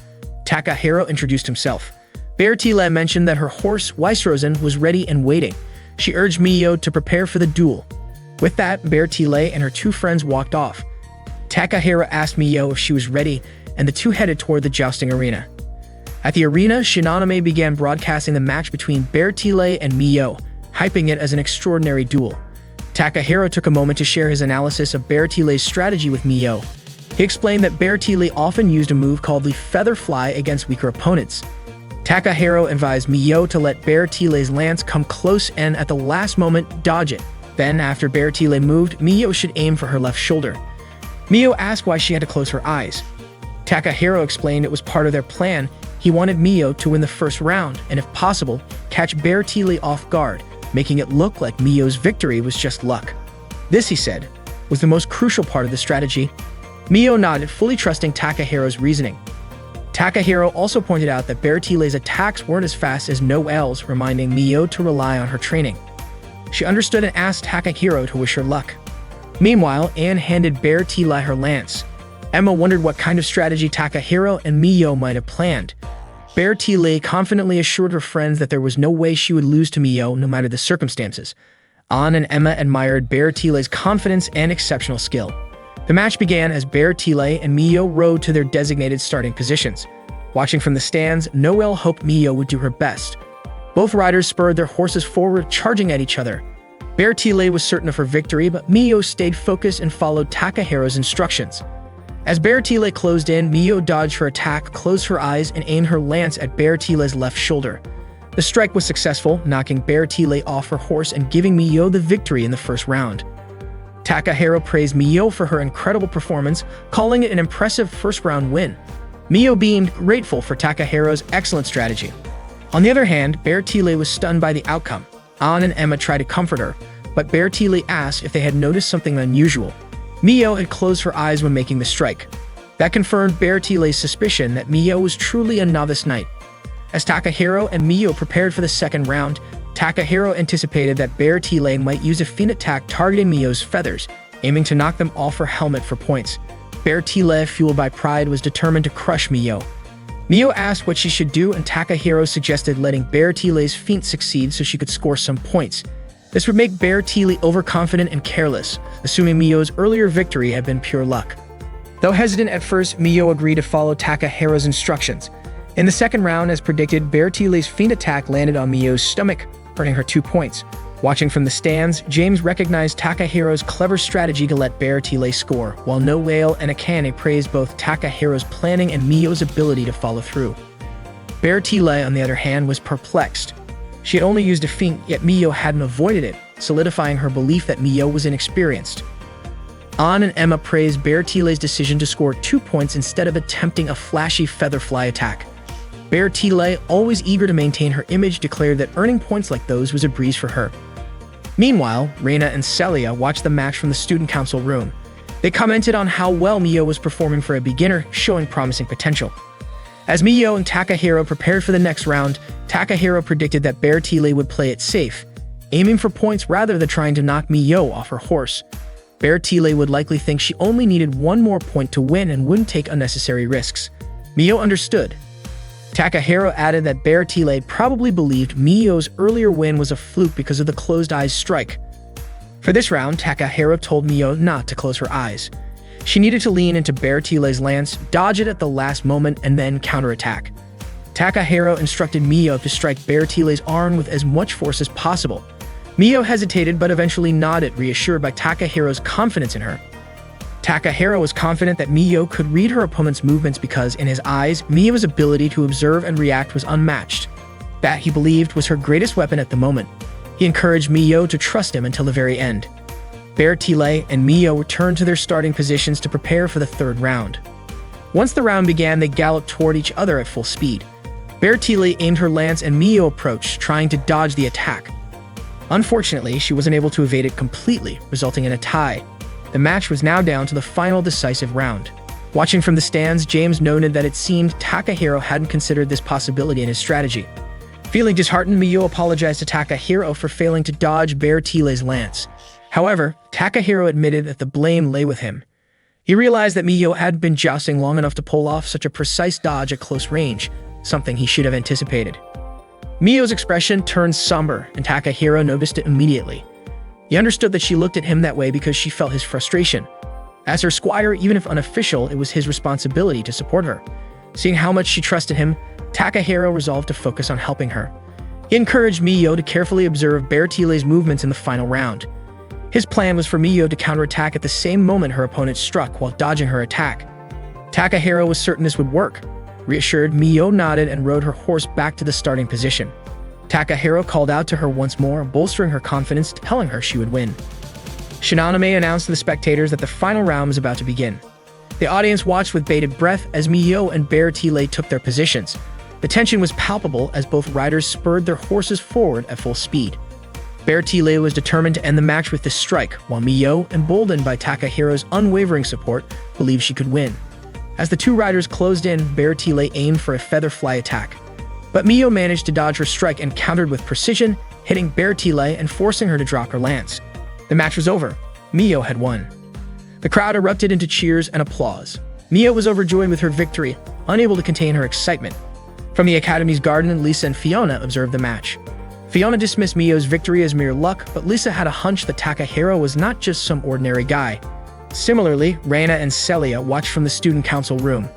Takahiro introduced himself. Bertile mentioned that her horse, Weissrosen, was ready and waiting. She urged Mio to prepare for the duel. With that, Bertile and her two friends walked off. Takahiro asked Mio if she was ready, and the two headed toward the jousting arena. At the arena, Shinonome began broadcasting the match between Bertile and Mio, hyping it as an extraordinary duel. Takahiro took a moment to share his analysis of Bertile's strategy with Mio. He explained that Bertile often used a move called the feather fly against weaker opponents. Takahiro advised Mio to let Bertile's lance come close and, at the last moment, dodge it. Then, after Bertile moved, Mio should aim for her left shoulder. Mio asked why she had to close her eyes. Takahiro explained it was part of their plan. He wanted Mio to win the first round and, if possible, catch Bertile off guard, making it look like Mio's victory was just luck. This, he said, was the most crucial part of the strategy. Mio nodded, fully trusting Takahiro's reasoning. Takahiro also pointed out that Bertile's attacks weren't as fast as Noelle's, reminding Mio to rely on her training. She understood and asked Takahiro to wish her luck. Meanwhile, Anne handed Bertile her lance. Emma wondered what kind of strategy Takahiro and Mio might have planned. Bertile confidently assured her friends that there was no way she would lose to Mio, no matter the circumstances. Anne and Emma admired Bertile's confidence and exceptional skill. The match began as Bertile and Mio rode to their designated starting positions. Watching from the stands, Noelle hoped Mio would do her best. Both riders spurred their horses forward, charging at each other. Bertile was certain of her victory, but Mio stayed focused and followed Takahiro's instructions. As Bertile closed in, Mio dodged her attack, closed her eyes, and aimed her lance at Bertile's left shoulder. The strike was successful, knocking Bertile off her horse and giving Mio the victory in the first round. Takahiro praised Mio for her incredible performance, calling it an impressive first-round win. Mio beamed, grateful for Takahiro's excellent strategy. On the other hand, Bertile was stunned by the outcome. Anne and Emma tried to comfort her, but Bertile asked if they had noticed something unusual. Mio had closed her eyes when making the strike. That confirmed Bertile's suspicion that Mio was truly a novice knight. As Takahiro and Mio prepared for the second round, Takahiro anticipated that Bertile might use a feint attack targeting Mio's feathers, aiming to knock them off her helmet for points. Bertile, fueled by pride, was determined to crush Mio. Mio asked what she should do, and Takahiro suggested letting Bertile's feint succeed so she could score some points. This would make Bertile overconfident and careless, assuming Mio's earlier victory had been pure luck. Though hesitant at first, Mio agreed to follow Takahiro's instructions. In the second round, as predicted, Bertile's feint attack landed on Mio's stomach, earning her 2 points. Watching from the stands, James recognized Takahiro's clever strategy to let Bertile score, while Noelle and Akane praised both Takahiro's planning and Mio's ability to follow through. Bertile, on the other hand, was perplexed. She had only used a feint, yet Mio hadn't avoided it, solidifying her belief that Mio was inexperienced. Anne and Emma praised Bertile's decision to score 2 points instead of attempting a flashy feather fly attack. Bertile, always eager to maintain her image, declared that earning points like those was a breeze for her. Meanwhile, Reina and Celia watched the match from the student council room. They commented on how well Mio was performing for a beginner, showing promising potential. As Mio and Takahiro prepared for the next round, Takahiro predicted that Bertile would play it safe, aiming for points rather than trying to knock Mio off her horse. Bertile would likely think she only needed 1 more point to win and wouldn't take unnecessary risks. Mio understood. Takahiro added that Bertile probably believed Mio's earlier win was a fluke because of the closed eyes strike. For this round, Takahiro told Mio not to close her eyes. She needed to lean into Bertile's lance, dodge it at the last moment, and then counterattack. Takahiro instructed Mio to strike Bertile's arm with as much force as possible. Mio hesitated but eventually nodded, reassured by Takahiro's confidence in her. Takahiro was confident that Mio could read her opponent's movements because, in his eyes, Mio's ability to observe and react was unmatched. That, he believed, was her greatest weapon at the moment. He encouraged Mio to trust him until the very end. Bertile and Mio returned to their starting positions to prepare for the third round. Once the round began, they galloped toward each other at full speed. Bertile aimed her lance and Mio approached, trying to dodge the attack. Unfortunately, she wasn't able to evade it completely, resulting in a tie. The match was now down to the final decisive round. Watching from the stands, James noted that it seemed Takahiro hadn't considered this possibility in his strategy. Feeling disheartened, Miyo apologized to Takahiro for failing to dodge Bear Tile's lance. However, Takahiro admitted that the blame lay with him. He realized that Miyo hadn't been jousting long enough to pull off such a precise dodge at close range, something he should have anticipated. Miyo's expression turned somber, and Takahiro noticed it immediately. He understood that she looked at him that way because she felt his frustration. As her squire, even if unofficial, it was his responsibility to support her. Seeing how much she trusted him, Takahiro resolved to focus on helping her. He encouraged Miyo to carefully observe Bear Tile's movements in the final round. His plan was for Miyo to counterattack at the same moment her opponent struck while dodging her attack. Takahiro was certain this would work. Reassured, Miyo nodded and rode her horse back to the starting position. Takahiro called out to her once more, bolstering her confidence, telling her she would win. Shinonome announced to the spectators that the final round was about to begin. The audience watched with bated breath as Miyo and Bear Tile took their positions. The tension was palpable as both riders spurred their horses forward at full speed. Bear Tile was determined to end the match with this strike, while Miyo, emboldened by Takahiro's unwavering support, believed she could win. As the two riders closed in, Bear Tile aimed for a feather fly attack. But Miyo managed to dodge her strike and countered with precision, hitting Bear Tile and forcing her to drop her lance. The match was over. Miyo had won. The crowd erupted into cheers and applause. Miyo was overjoyed with her victory, unable to contain her excitement. From the Academy's garden, Lisa and Fiona observed the match. Fiona dismissed Miyo's victory as mere luck, but Lisa had a hunch that Takahiro was not just some ordinary guy. Similarly, Reina and Celia watched from the student council room.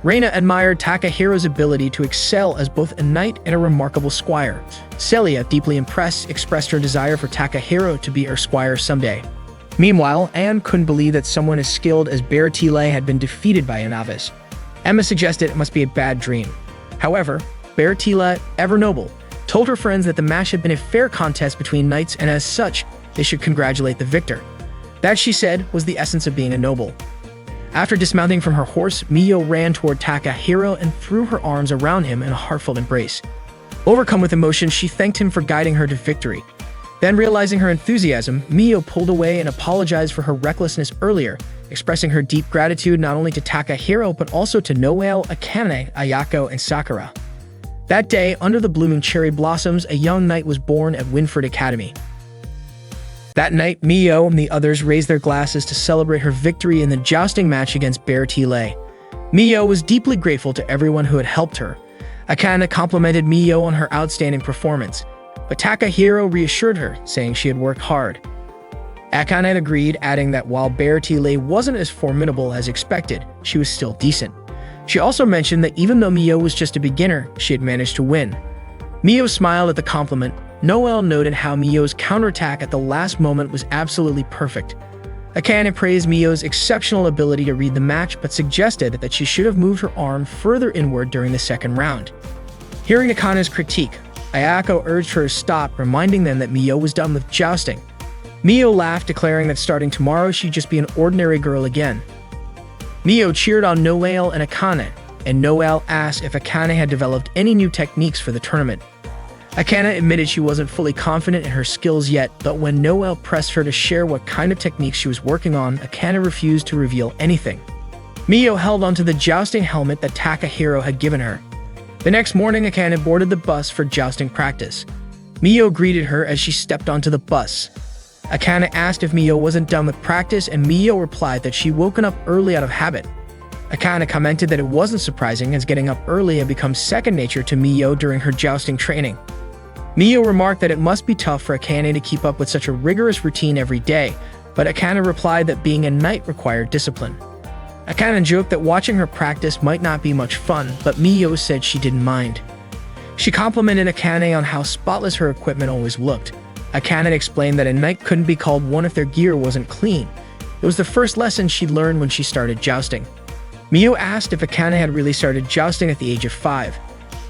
Reina admired Takahiro's ability to excel as both a knight and a remarkable squire. Celia, deeply impressed, expressed her desire for Takahiro to be her squire someday. Meanwhile, Anne couldn't believe that someone as skilled as Bear Tile had been defeated by a novice. Emma suggested it must be a bad dream. However, Bear Tile, ever noble, told her friends that the match had been a fair contest between knights and as such, they should congratulate the victor. That, she said, was the essence of being a noble. After dismounting from her horse, Miyo ran toward Takahiro and threw her arms around him in a heartfelt embrace. Overcome with emotion, she thanked him for guiding her to victory. Then, realizing her enthusiasm, Miyo pulled away and apologized for her recklessness earlier, expressing her deep gratitude not only to Takahiro but also to Noelle, Akane, Ayako, and Sakura. That day, under the blooming cherry blossoms, a young knight was born at Winford Academy. That night, Miyo and the others raised their glasses to celebrate her victory in the jousting match against Bear Tile. Miyo was deeply grateful to everyone who had helped her. Akane complimented Miyo on her outstanding performance, but Takahiro reassured her, saying she had worked hard. Akane agreed, adding that while Bear Tile wasn't as formidable as expected, she was still decent. She also mentioned that even though Miyo was just a beginner, she had managed to win. Miyo smiled at the compliment. Noelle noted how Miyo's counterattack at the last moment was absolutely perfect. Akane praised Miyo's exceptional ability to read the match, but suggested that she should have moved her arm further inward during the second round. Hearing Akane's critique, Ayako urged her to stop, reminding them that Miyo was done with jousting. Miyo laughed, declaring that starting tomorrow she'd just be an ordinary girl again. Miyo cheered on Noelle and Akane, and Noelle asked if Akane had developed any new techniques for the tournament. Akane admitted she wasn't fully confident in her skills yet, but when Noelle pressed her to share what kind of techniques she was working on, Akane refused to reveal anything. Miyo held onto the jousting helmet that Takahiro had given her. The next morning, Akane boarded the bus for jousting practice. Miyo greeted her as she stepped onto the bus. Akane asked if Miyo wasn't done with practice, and Miyo replied that she'd woken up early out of habit. Akane commented that it wasn't surprising, as getting up early had become second nature to Miyo during her jousting training. Miyo remarked that it must be tough for Akane to keep up with such a rigorous routine every day, but Akane replied that being a knight required discipline. Akane joked that watching her practice might not be much fun, but Miyo said she didn't mind. She complimented Akane on how spotless her equipment always looked. Akane explained that a knight couldn't be called one if their gear wasn't clean. It was the first lesson she'd learned when she started jousting. Miyo asked if Akane had really started jousting at the age of 5.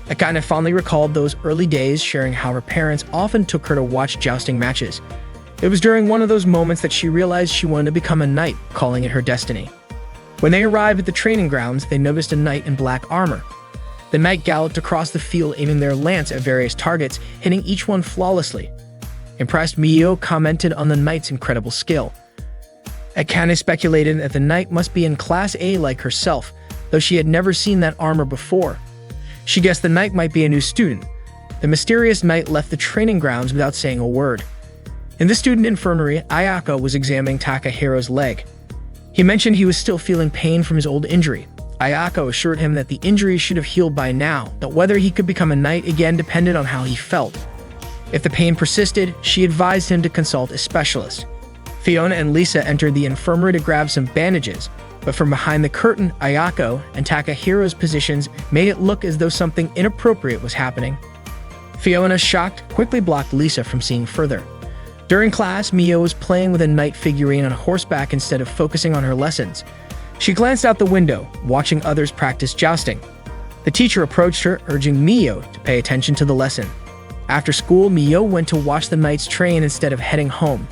Akane fondly recalled those early days, sharing how her parents often took her to watch jousting matches. It was during one of those moments that she realized she wanted to become a knight, calling it her destiny. When they arrived at the training grounds, they noticed a knight in black armor. The knight galloped across the field, aiming their lance at various targets, hitting each one flawlessly. Impressed, Mio commented on the knight's incredible skill. Akane speculated that the knight must be in Class A like herself, though she had never seen that armor before. She guessed the knight might be a new student. The mysterious knight left the training grounds without saying a word. In the student infirmary, Ayako was examining Takahiro's leg. He mentioned he was still feeling pain from his old injury. Ayako assured him that the injury should have healed by now, but whether he could become a knight again depended on how he felt. If the pain persisted, she advised him to consult a specialist. Fiona and Lisa entered the infirmary to grab some bandages, but from behind the curtain, Ayako and Takahiro's positions made it look as though something inappropriate was happening. Fiona, shocked, quickly blocked Lisa from seeing further. During class, Mio was playing with a knight figurine on horseback instead of focusing on her lessons. She glanced out the window, watching others practice jousting. The teacher approached her, urging Mio to pay attention to the lesson. After school, Mio went to watch the knights train instead of heading home.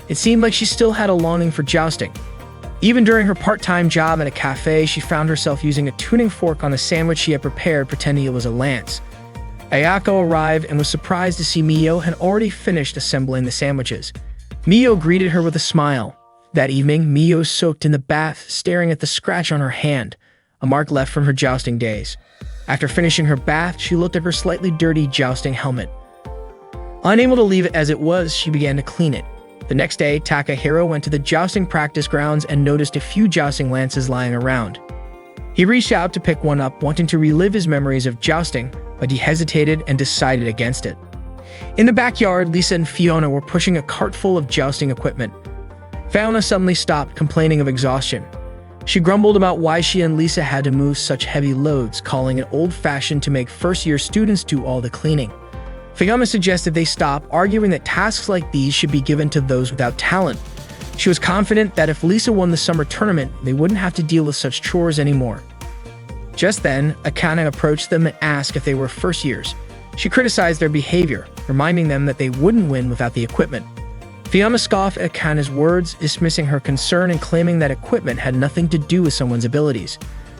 It seemed like she still had a longing for jousting. Even during her part-time job at a cafe, she found herself using a tuning fork on a sandwich she had prepared, pretending it was a lance. Ayako arrived and was surprised to see Mio had already finished assembling the sandwiches. Mio greeted her with a smile. That evening, Mio soaked in the bath, staring at the scratch on her hand, a mark left from her jousting days. After finishing her bath, she looked at her slightly dirty jousting helmet. Unable to leave it as it was, she began to clean it. The next day, Takahiro went to the jousting practice grounds and noticed a few jousting lances lying around. He reached out to pick one up, wanting to relive his memories of jousting, but he hesitated and decided against it. In the backyard, Lisa and Fiona were pushing a cart full of jousting equipment. Fiona suddenly stopped, complaining of exhaustion. She grumbled about why she and Lisa had to move such heavy loads, calling it old-fashioned to make first-year students do all the cleaning. Fiona suggested they stop, arguing that tasks like these should be given to those without talent. She was confident that if Lisa won the summer tournament, they wouldn't have to deal with such chores anymore. Just then, Akane approached them and asked if they were first years. She criticized their behavior, reminding them that they wouldn't win without the equipment. Fiona scoffed at Akane's words, dismissing her concern and claiming that equipment had nothing to do with someone's abilities.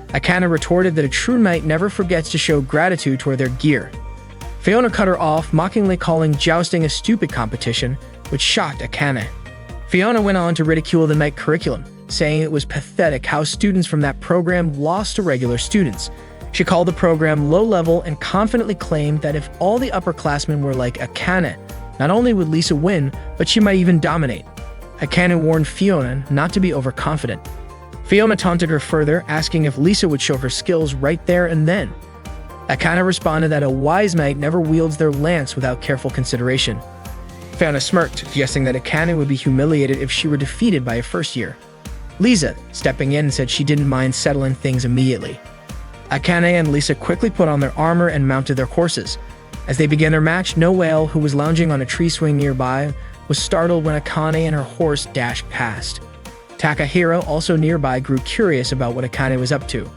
Akane retorted that a true knight never forgets to show gratitude toward their gear. Fiona cut her off, mockingly calling jousting a stupid competition, which shocked Akane. Fiona went on to ridicule the knight curriculum, saying it was pathetic how students from that program lost to regular students. She called the program low-level and confidently claimed that if all the upperclassmen were like Akane, not only would Lisa win, but she might even dominate. Akane warned Fiona not to be overconfident. Fiona taunted her further, asking if Lisa would show her skills right there and then. Akane responded that a wise knight never wields their lance without careful consideration. Fiona smirked, guessing that Akane would be humiliated if she were defeated by a first year. Lisa, stepping in, said she didn't mind settling things immediately. Akane and Lisa quickly put on their armor and mounted their horses. As they began their match, Noelle, who was lounging on a tree swing nearby, was startled when Akane and her horse dashed past. Takahiro, also nearby, grew curious about what Akane was up to.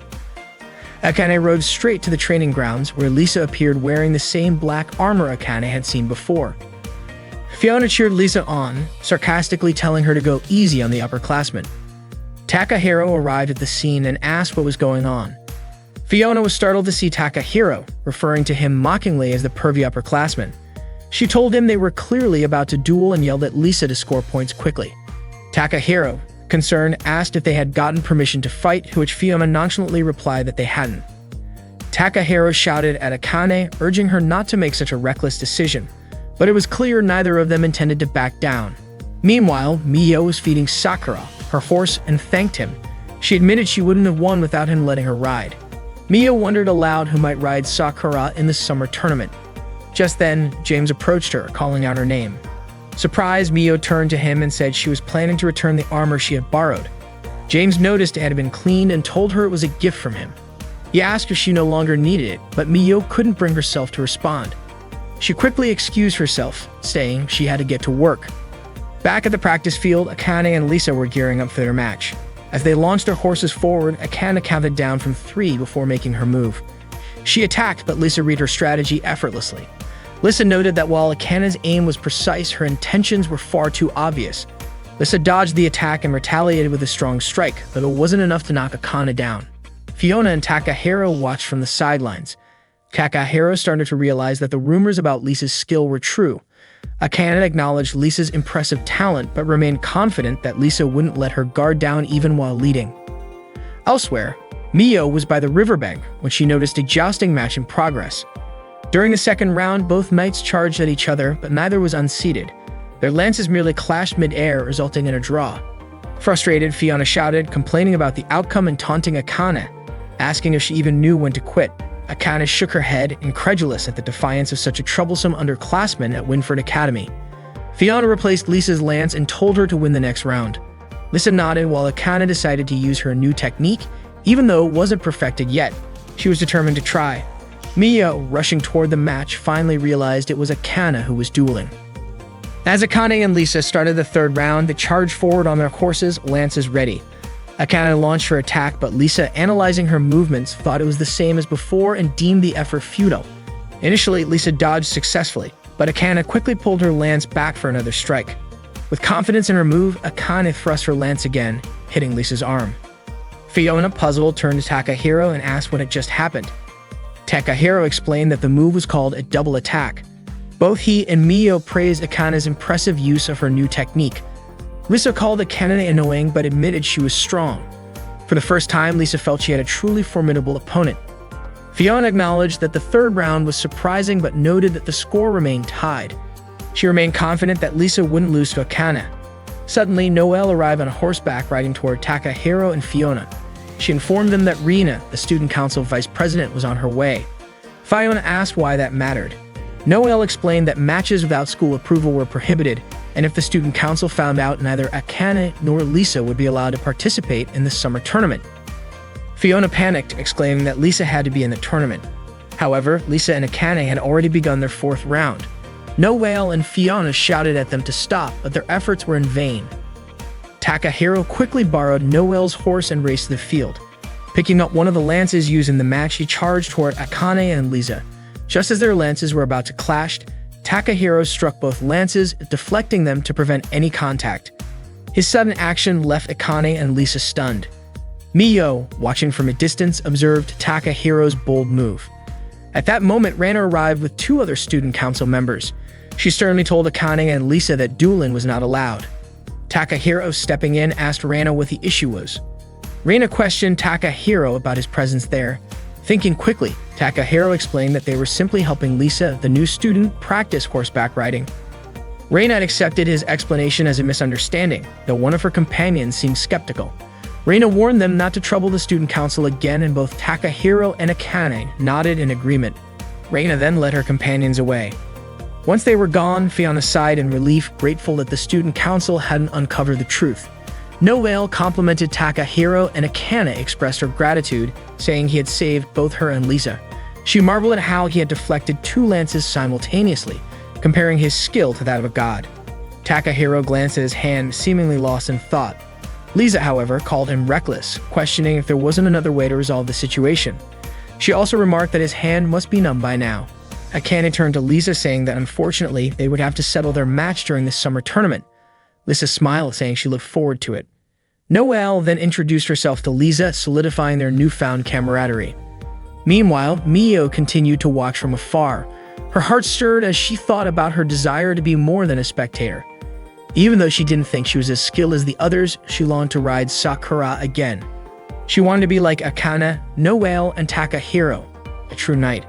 Akane rode straight to the training grounds, where Lisa appeared wearing the same black armor Akane had seen before. Fiona cheered Lisa on, sarcastically telling her to go easy on the upperclassmen. Takahiro arrived at the scene and asked what was going on. Fiona was startled to see Takahiro, referring to him mockingly as the pervy upperclassman. She told him they were clearly about to duel and yelled at Lisa to score points quickly. Takahiro, concerned, asked if they had gotten permission to fight, to which Fiona nonchalantly replied that they hadn't. Takahiro shouted at Akane, urging her not to make such a reckless decision, but it was clear neither of them intended to back down. Meanwhile, Mio was feeding Sakura, her horse, and thanked him. She admitted she wouldn't have won without him letting her ride. Mio wondered aloud who might ride Sakura in the summer tournament. Just then, James approached her, calling out her name. Surprised, Mio turned to him and said she was planning to return the armor she had borrowed. James noticed it had been cleaned and told her it was a gift from him. He asked if she no longer needed it, but Mio couldn't bring herself to respond. She quickly excused herself, saying she had to get to work. Back at the practice field, Akane and Lisa were gearing up for their match. As they launched their horses forward, Akane counted down from 3 before making her move. She attacked, but Lisa read her strategy effortlessly. Lisa noted that while Akane's aim was precise, her intentions were far too obvious. Lisa dodged the attack and retaliated with a strong strike, but it wasn't enough to knock Akane down. Fiona and Takahiro watched from the sidelines. Takahiro started to realize that the rumors about Lisa's skill were true. Akane acknowledged Lisa's impressive talent but remained confident that Lisa wouldn't let her guard down even while leading. Elsewhere, Mio was by the riverbank when she noticed a jousting match in progress. During the second round, both knights charged at each other, but neither was unseated. Their lances merely clashed mid-air, resulting in a draw. Frustrated, Fiona shouted, complaining about the outcome and taunting Akane, asking if she even knew when to quit. Akane shook her head, incredulous at the defiance of such a troublesome underclassman at Winford Academy. Fiona replaced Lisa's lance and told her to win the next round. Lisa nodded while Akane decided to use her new technique, even though it wasn't perfected yet. She was determined to try. Mio, rushing toward the match, finally realized it was Akane who was dueling. As Akane and Lisa started the third round, they charged forward on their horses, lances ready. Akane launched her attack, but Lisa, analyzing her movements, thought it was the same as before and deemed the effort futile. Initially, Lisa dodged successfully, but Akane quickly pulled her lance back for another strike. With confidence in her move, Akane thrust her lance again, hitting Lisa's arm. Fiona, puzzled, turned to Takahiro and asked what had just happened. Takahiro explained that the move was called a double attack. Both he and Mio praised Akane's impressive use of her new technique. Lisa called Akane annoying but admitted she was strong. For the first time, Lisa felt she had a truly formidable opponent. Fiona acknowledged that the third round was surprising but noted that the score remained tied. She remained confident that Lisa wouldn't lose to Akane. Suddenly, Noelle arrived on horseback riding toward Takahiro and Fiona. She informed them that Rina, the student council vice president, was on her way. Fiona asked why that mattered. Noelle explained that matches without school approval were prohibited, and if the student council found out, neither Akane nor Lisa would be allowed to participate in the summer tournament. Fiona panicked, exclaiming that Lisa had to be in the tournament. However, Lisa and Akane had already begun their fourth round. Noelle and Fiona shouted at them to stop, but their efforts were in vain. Takahiro quickly borrowed Noelle's horse and raced the field. Picking up one of the lances used in the match, he charged toward Akane and Lisa. Just as their lances were about to clash, Takahiro struck both lances, deflecting them to prevent any contact. His sudden action left Akane and Lisa stunned. Mio, watching from a distance, observed Takahiro's bold move. At that moment, Rana arrived with two other student council members. She sternly told Akane and Lisa that dueling was not allowed. Takahiro, stepping in, asked Rana what the issue was. Rana questioned Takahiro about his presence there. Thinking quickly, Takahiro explained that they were simply helping Lisa, the new student, practice horseback riding. Rana had accepted his explanation as a misunderstanding, though one of her companions seemed skeptical. Rana warned them not to trouble the student council again, and both Takahiro and Akane nodded in agreement. Rana then led her companions away. Once they were gone, Fiona sighed in relief, grateful that the student council hadn't uncovered the truth. Noelle complimented Takahiro, and Akane expressed her gratitude, saying he had saved both her and Lisa. She marveled at how he had deflected two lances simultaneously, comparing his skill to that of a god. Takahiro glanced at his hand, seemingly lost in thought. Lisa, however, called him reckless, questioning if there wasn't another way to resolve the situation. She also remarked that his hand must be numb by now. Akane turned to Lisa, saying that unfortunately they would have to settle their match during the summer tournament. Lisa smiled, saying she looked forward to it. Noelle then introduced herself to Lisa, solidifying their newfound camaraderie. Meanwhile, Mio continued to watch from afar. Her heart stirred as she thought about her desire to be more than a spectator. Even though she didn't think she was as skilled as the others, she longed to ride Sakura again. She wanted to be like Akane, Noelle, and Takahiro, a true knight.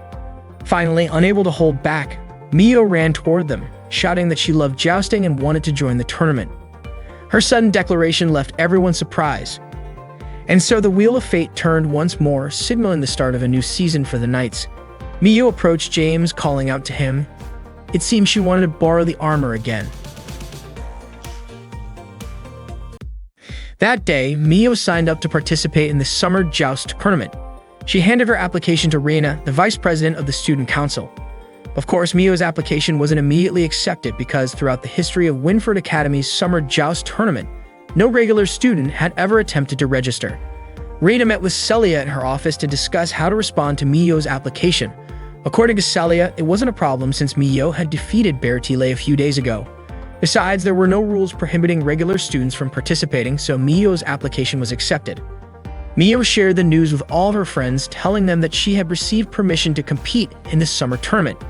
Finally, unable to hold back, Mio ran toward them, shouting that she loved jousting and wanted to join the tournament. Her sudden declaration left everyone surprised. And so the wheel of fate turned once more, signaling the start of a new season for the Knights. Mio approached James, calling out to him. It seemed she wanted to borrow the armor again. That day, Mio signed up to participate in the summer joust tournament. She handed her application to Rina, the vice president of the student council. Of course, Mio's application wasn't immediately accepted because throughout the history of Winford Academy's summer joust tournament, no regular student had ever attempted to register. Rina met with Celia in her office to discuss how to respond to Mio's application. According to Celia, it wasn't a problem since Mio had defeated Bertile a few days ago. Besides, there were no rules prohibiting regular students from participating, so Mio's application was accepted. Mio shared the news with all her friends, telling them that she had received permission to compete in the summer tournament.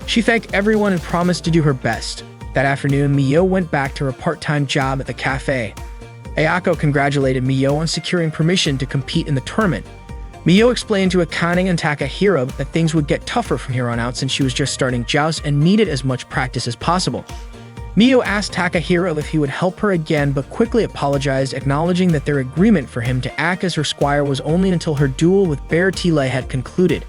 She thanked everyone and promised to do her best. That afternoon, Mio went back to her part-time job at the cafe. Ayako congratulated Mio on securing permission to compete in the tournament. Mio explained to Akane and Takahiro that things would get tougher from here on out since she was just starting joust and needed as much practice as possible. Mio asked Takahiro if he would help her again, but quickly apologized, acknowledging that their agreement for him to act as her squire was only until her duel with Bear Tile had concluded.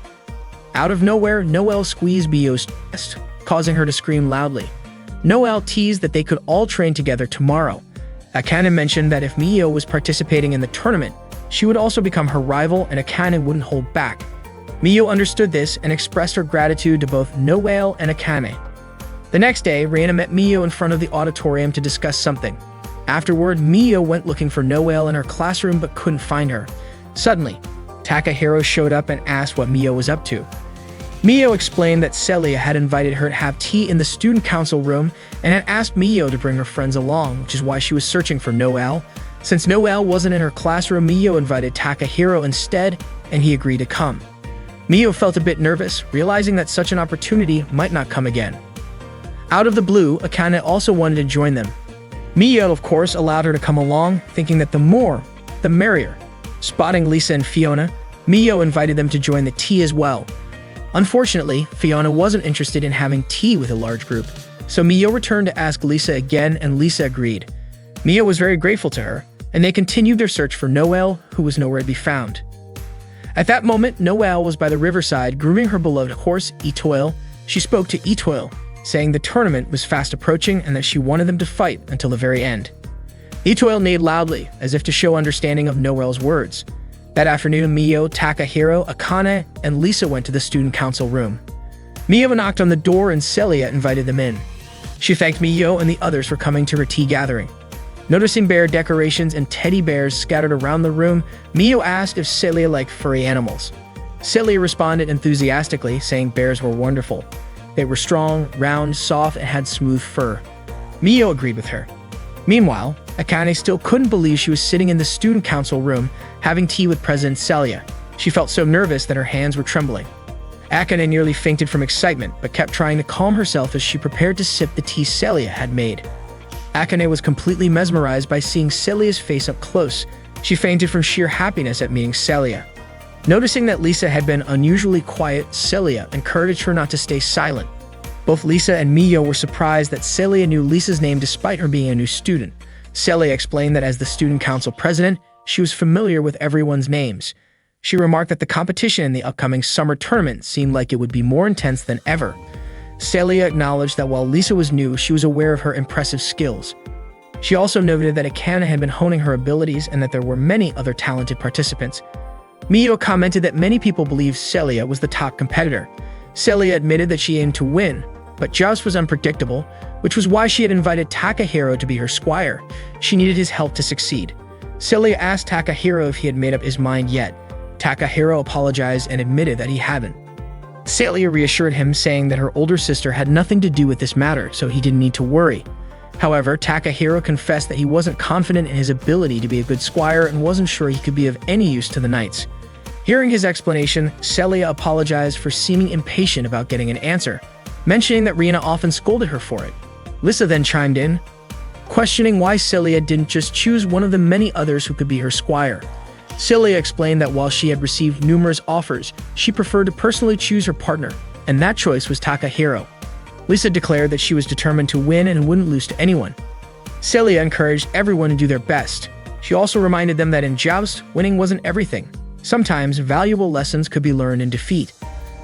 Out of nowhere, Noelle squeezed Mio's chest, causing her to scream loudly. Noelle teased that they could all train together tomorrow. Akane mentioned that if Mio was participating in the tournament, she would also become her rival and Akane wouldn't hold back. Mio understood this and expressed her gratitude to both Noelle and Akane. The next day, Reina met Mio in front of the auditorium to discuss something. Afterward, Mio went looking for Noelle in her classroom but couldn't find her. Suddenly, Takahiro showed up and asked what Mio was up to. Mio explained that Celia had invited her to have tea in the student council room and had asked Mio to bring her friends along, which is why she was searching for Noelle. Since Noelle wasn't in her classroom, Mio invited Takahiro instead, and he agreed to come. Mio felt a bit nervous, realizing that such an opportunity might not come again. Out of the blue, Akane also wanted to join them. Mio, of course, allowed her to come along, thinking that the more, the merrier. Spotting Lisa and Fiona, Mio invited them to join the tea as well. Unfortunately, Fiona wasn't interested in having tea with a large group, so Mio returned to ask Lisa again, and Lisa agreed. Mio was very grateful to her, and they continued their search for Noelle, who was nowhere to be found. At that moment, Noelle was by the riverside grooming her beloved horse, Etoile. She spoke to Etoile, saying the tournament was fast approaching and that she wanted them to fight until the very end. Etoile neighed loudly, as if to show understanding of Noelle's words. That afternoon, Mio, Takahiro, Akane, and Lisa went to the student council room. Mio knocked on the door and Celia invited them in. She thanked Mio and the others for coming to her tea gathering. Noticing bear decorations and teddy bears scattered around the room, Mio asked if Celia liked furry animals. Celia responded enthusiastically, saying bears were wonderful. They were strong, round, soft, and had smooth fur. Mio agreed with her. Meanwhile, Akane still couldn't believe she was sitting in the student council room, having tea with President Celia. She felt so nervous that her hands were trembling. Akane nearly fainted from excitement, but kept trying to calm herself as she prepared to sip the tea Celia had made. Akane was completely mesmerized by seeing Celia's face up close. She fainted from sheer happiness at meeting Celia. Noticing that Lisa had been unusually quiet, Celia encouraged her not to stay silent. Both Lisa and Mio were surprised that Celia knew Lisa's name despite her being a new student. Celia explained that as the student council president, she was familiar with everyone's names. She remarked that the competition in the upcoming summer tournament seemed like it would be more intense than ever. Celia acknowledged that while Lisa was new, she was aware of her impressive skills. She also noted that Akane had been honing her abilities and that there were many other talented participants. Mio commented that many people believed Celia was the top competitor. Celia admitted that she aimed to win, but joust was unpredictable, which was why she had invited Takahiro to be her squire. She needed his help to succeed. Celia asked Takahiro if he had made up his mind yet. Takahiro apologized and admitted that he hadn't. Celia reassured him, saying that her older sister had nothing to do with this matter, so he didn't need to worry. However, Takahiro confessed that he wasn't confident in his ability to be a good squire and wasn't sure he could be of any use to the knights. Hearing his explanation, Celia apologized for seeming impatient about getting an answer, mentioning that Rina often scolded her for it. Lisa then chimed in, questioning why Celia didn't just choose one of the many others who could be her squire. Celia explained that while she had received numerous offers, she preferred to personally choose her partner, and that choice was Takahiro. Lisa declared that she was determined to win and wouldn't lose to anyone. Celia encouraged everyone to do their best. She also reminded them that in joust, winning wasn't everything. Sometimes valuable lessons could be learned in defeat.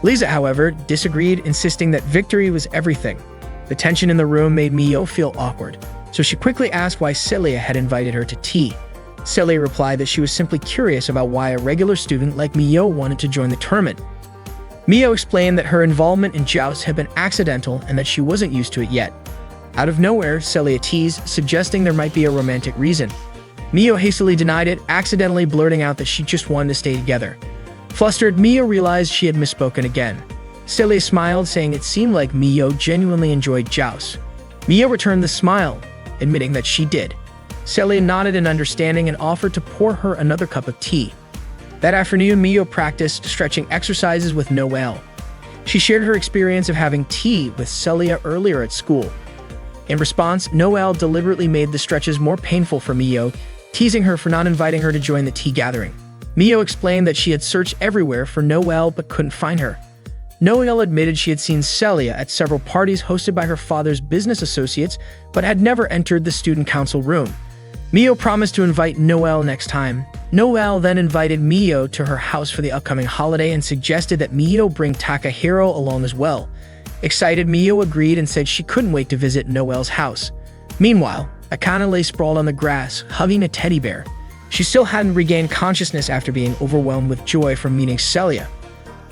Lisa, however, disagreed, insisting that victory was everything. The tension in the room made Mio feel awkward, so she quickly asked why Celia had invited her to tea. Celia replied that she was simply curious about why a regular student like Mio wanted to join the tournament. Mio explained that her involvement in joust had been accidental and that she wasn't used to it yet. Out of nowhere, Celia teased, suggesting there might be a romantic reason. Mio hastily denied it, accidentally blurting out that she just wanted to stay together. Flustered, Mio realized she had misspoken again. Celia smiled, saying it seemed like Mio genuinely enjoyed joust. Mio returned the smile, admitting that she did. Celia nodded in understanding and offered to pour her another cup of tea. That afternoon, Mio practiced stretching exercises with Noelle. She shared her experience of having tea with Celia earlier at school. In response, Noelle deliberately made the stretches more painful for Mio, teasing her for not inviting her to join the tea gathering. Mio explained that she had searched everywhere for Noelle but couldn't find her. Noelle admitted she had seen Celia at several parties hosted by her father's business associates but had never entered the student council room. Mio promised to invite Noelle next time. Noelle then invited Mio to her house for the upcoming holiday and suggested that Mio bring Takahiro along as well. Excited, Mio agreed and said she couldn't wait to visit Noelle's house. Meanwhile, Akane lay sprawled on the grass, hugging a teddy bear. She still hadn't regained consciousness after being overwhelmed with joy from meeting Celia.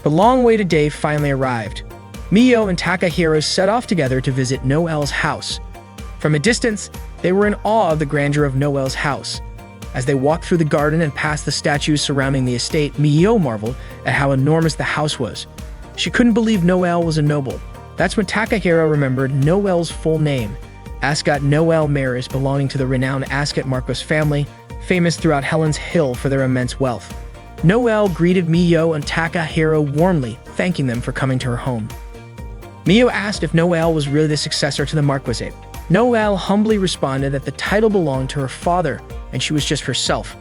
The long-awaited day finally arrived. Mio and Takahiro set off together to visit Noelle's house. From a distance, they were in awe of the grandeur of Noelle's house. As they walked through the garden and past the statues surrounding the estate, Mio marveled at how enormous the house was. She couldn't believe Noelle was a noble. That's when Takahiro remembered Noelle's full name, Ascot Noelle Maris, belonging to the renowned Ascot Marcos family, famous throughout Helen's Hill for their immense wealth. Noelle greeted Mio and Takahiro warmly, thanking them for coming to her home. Mio asked if Noelle was really the successor to the Marquisate. Noelle humbly responded that the title belonged to her father and she was just herself.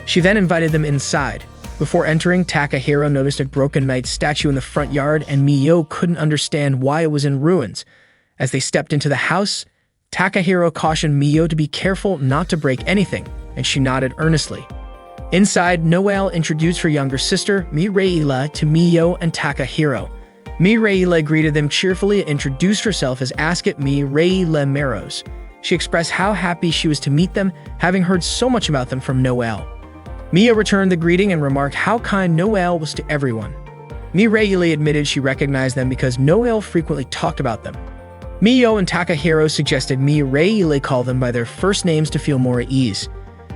She then invited them inside. Before entering, Takahiro noticed a broken knight statue in the front yard and Mio couldn't understand why it was in ruins. As they stepped into the house, Takahiro cautioned Mio to be careful not to break anything, and she nodded earnestly. Inside, Noelle introduced her younger sister, Mireille, to Mio and Takahiro. Mireille greeted them cheerfully and introduced herself as Ascot Mireille Maros. She expressed how happy she was to meet them, having heard so much about them from Noelle. Mio returned the greeting and remarked how kind Noelle was to everyone. Mireille admitted she recognized them because Noelle frequently talked about them. Mio and Takahiro suggested Mireille call them by their first names to feel more at ease.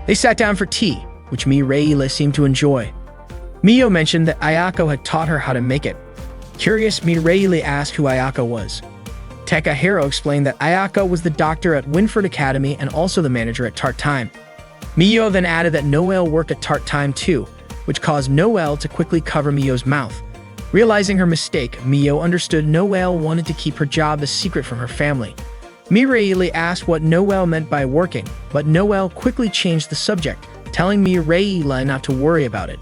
They sat down for tea, which Mireille seemed to enjoy. Mio mentioned that Ayako had taught her how to make it. Curious, Mireille asked who Ayako was. Takahiro explained that Ayako was the doctor at Winford Academy and also the manager at Tart Time. Mio then added that Noelle worked at Tart Time too, which caused Noelle to quickly cover Mio's mouth. Realizing her mistake, Mio understood Noelle wanted to keep her job a secret from her family. Mireille asked what Noelle meant by working, but Noelle quickly changed the subject, telling Mireille not to worry about it.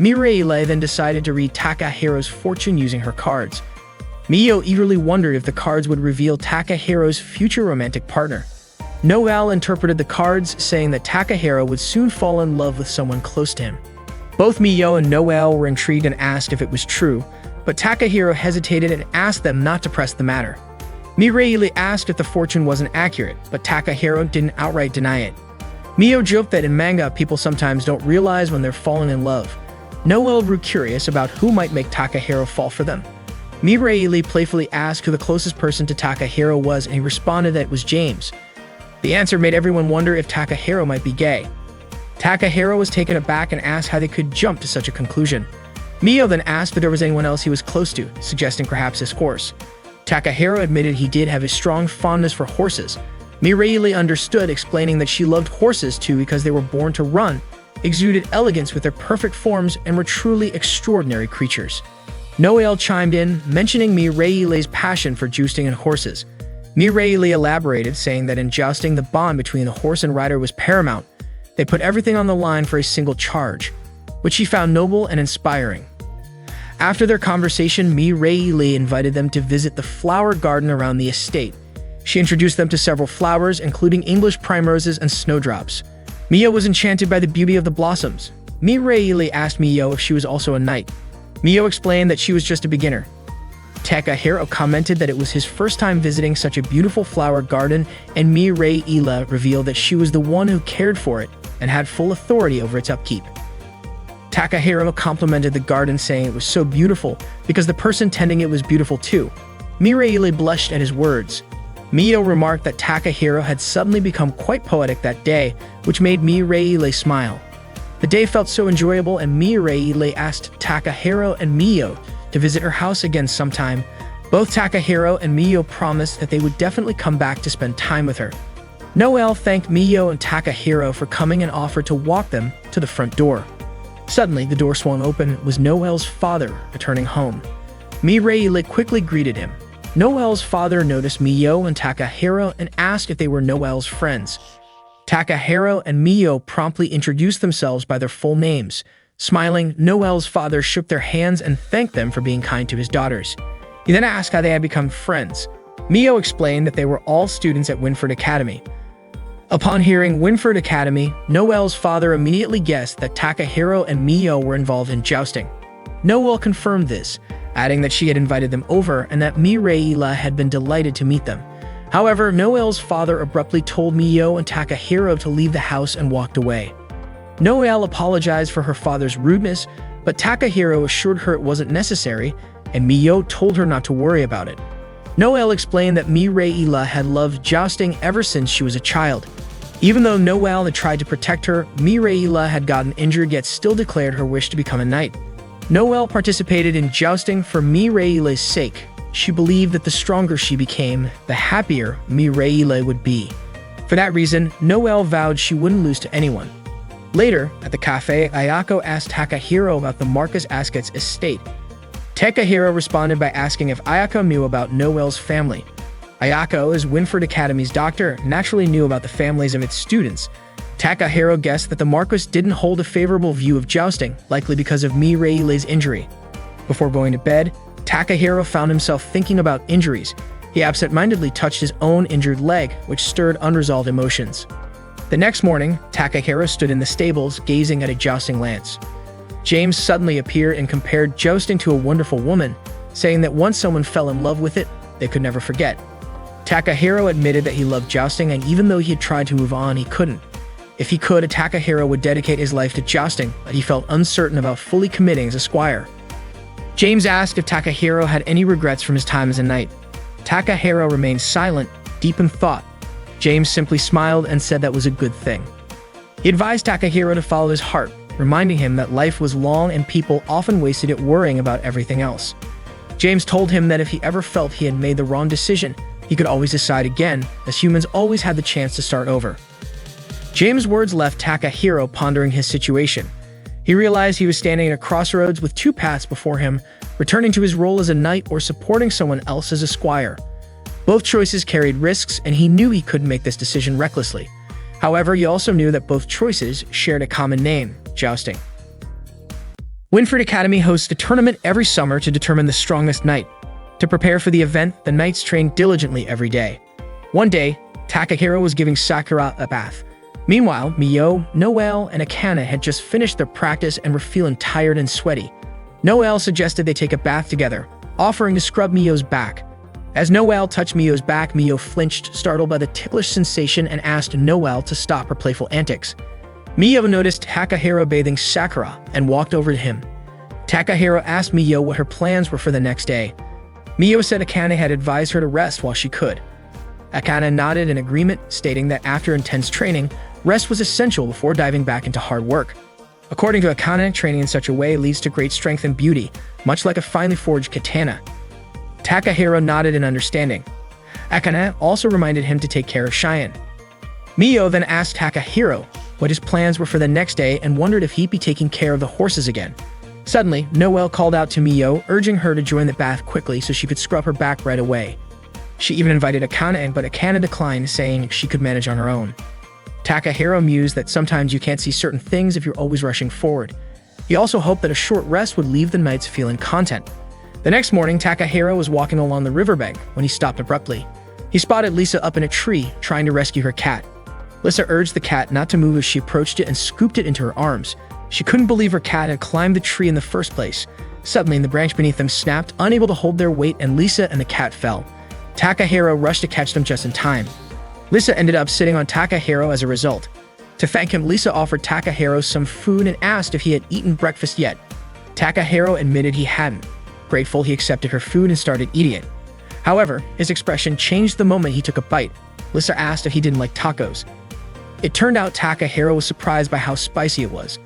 Mireille then decided to read Takahiro's fortune using her cards. Mio eagerly wondered if the cards would reveal Takahiro's future romantic partner. Noelle interpreted the cards, saying that Takahiro would soon fall in love with someone close to him. Both Mio and Noelle were intrigued and asked if it was true, but Takahiro hesitated and asked them not to press the matter. Mireille asked if the fortune wasn't accurate, but Takahiro didn't outright deny it. Mio joked that in manga, people sometimes don't realize when they're falling in love. Noelle grew curious about who might make Takahiro fall for them. Mireille playfully asked who the closest person to Takahiro was, and he responded that it was James. The answer made everyone wonder if Takahiro might be gay. Takahiro was taken aback and asked how they could jump to such a conclusion. Mio then asked if there was anyone else he was close to, suggesting perhaps his horse. Takahiro admitted he did have a strong fondness for horses. Mireille understood, explaining that she loved horses too because they were born to run, exuded elegance with their perfect forms, and were truly extraordinary creatures. Noelle chimed in, mentioning Mireille's passion for jousting and horses. Mireille elaborated, saying that in jousting, the bond between the horse and rider was paramount. They put everything on the line for a single charge, which she found noble and inspiring. After their conversation, Mireille invited them to visit the flower garden around the estate. She introduced them to several flowers, including English primroses and snowdrops. Mio was enchanted by the beauty of the blossoms. Mireille asked Mio if she was also a knight. Mio explained that she was just a beginner. Takahiro commented that it was his first time visiting such a beautiful flower garden, and Mireille revealed that she was the one who cared for it and had full authority over its upkeep. Takahiro complimented the garden, saying it was so beautiful because the person tending it was beautiful too. Mireille blushed at his words. Mio remarked that Takahiro had suddenly become quite poetic that day, which made Mireille smile. The day felt so enjoyable, and Mireille asked Takahiro and Mio to visit her house again sometime. Both Takahiro and Mio promised that they would definitely come back to spend time with her. Noelle thanked Mio and Takahiro for coming and offered to walk them to the front door. Suddenly, the door swung open. It was Noelle's father returning home. Mireille quickly greeted him. Noel's father noticed Mio and Takahiro and asked if they were Noel's friends. Takahiro and Mio promptly introduced themselves by their full names. Smiling, Noel's father shook their hands and thanked them for being kind to his daughters. He then asked how they had become friends. Mio explained that they were all students at Winford Academy. Upon hearing Winford Academy, Noel's father immediately guessed that Takahiro and Mio were involved in jousting. Noel confirmed this, adding that she had invited them over and that Mireille had been delighted to meet them. However, Noel's father abruptly told Mio and Takahiro to leave the house and walked away. Noel apologized for her father's rudeness, but Takahiro assured her it wasn't necessary, and Mio told her not to worry about it. Noel explained that Mireille had loved jousting ever since she was a child. Even though Noel had tried to protect her, Mireille had gotten injured yet still declared her wish to become a knight. Noel participated in jousting for Mireille's sake. She believed that the stronger she became, the happier Mireille would be. For that reason, Noel vowed she wouldn't lose to anyone. Later, at the cafe, Ayako asked Takahiro about the Marcus Ascot's estate. Takahiro responded by asking if Ayako knew about Noel's family. Ayako, as Winford Academy's doctor, naturally knew about the families of its students. Takahiro guessed that the Marcus didn't hold a favorable view of jousting, likely because of Mireille's injury. Before going to bed, Takahiro found himself thinking about injuries. He absent-mindedly touched his own injured leg, which stirred unresolved emotions. The next morning, Takahiro stood in the stables, gazing at a jousting lance. James suddenly appeared and compared jousting to a wonderful woman, saying that once someone fell in love with it, they could never forget. Takahiro admitted that he loved jousting, and even though he had tried to move on, he couldn't. If he could, Takahiro would dedicate his life to jousting, but he felt uncertain about fully committing as a squire. James asked if Takahiro had any regrets from his time as a knight. Takahiro remained silent, deep in thought. James simply smiled and said that was a good thing. He advised Takahiro to follow his heart, reminding him that life was long and people often wasted it worrying about everything else. James told him that if he ever felt he had made the wrong decision, he could always decide again, as humans always had the chance to start over. James' words left Takahiro pondering his situation. He realized he was standing at a crossroads with two paths before him, returning to his role as a knight or supporting someone else as a squire. Both choices carried risks, and he knew he couldn't make this decision recklessly. However, he also knew that both choices shared a common name: jousting. Winford Academy hosts a tournament every summer to determine the strongest knight. To prepare for the event, the knights trained diligently every day. One day, Takahiro was giving Sakura a bath. Meanwhile, Mio, Noel, and Akane had just finished their practice and were feeling tired and sweaty. Noel suggested they take a bath together, offering to scrub Mio's back. As Noel touched Mio's back, Mio flinched, startled by the ticklish sensation, and asked Noel to stop her playful antics. Mio noticed Takahiro bathing Sakura and walked over to him. Takahiro asked Mio what her plans were for the next day. Mio said Akane had advised her to rest while she could. Akane nodded in agreement, stating that after intense training, rest was essential before diving back into hard work. According to Akane, training in such a way leads to great strength and beauty, much like a finely forged katana. Takahiro nodded in understanding. Akane also reminded him to take care of Cheyenne. Mio then asked Takahiro what his plans were for the next day and wondered if he'd be taking care of the horses again. Suddenly, Noel called out to Mio, urging her to join the bath quickly so she could scrub her back right away. She even invited Akane, but Akane declined, saying she could manage on her own. Takahiro mused that sometimes you can't see certain things if you're always rushing forward. He also hoped that a short rest would leave the knights feeling content. The next morning, Takahiro was walking along the riverbank when he stopped abruptly. He spotted Lisa up in a tree, trying to rescue her cat. Lisa urged the cat not to move as she approached it and scooped it into her arms. She couldn't believe her cat had climbed the tree in the first place. Suddenly, the branch beneath them snapped, unable to hold their weight, and Lisa and the cat fell. Takahiro rushed to catch them just in time. Lisa ended up sitting on Takahiro as a result. To thank him, Lisa offered Takahiro some food and asked if he had eaten breakfast yet. Takahiro admitted he hadn't. Grateful, he accepted her food and started eating it. However, his expression changed the moment he took a bite. Lisa asked if he didn't like tacos. It turned out Takahiro was surprised by how spicy it was.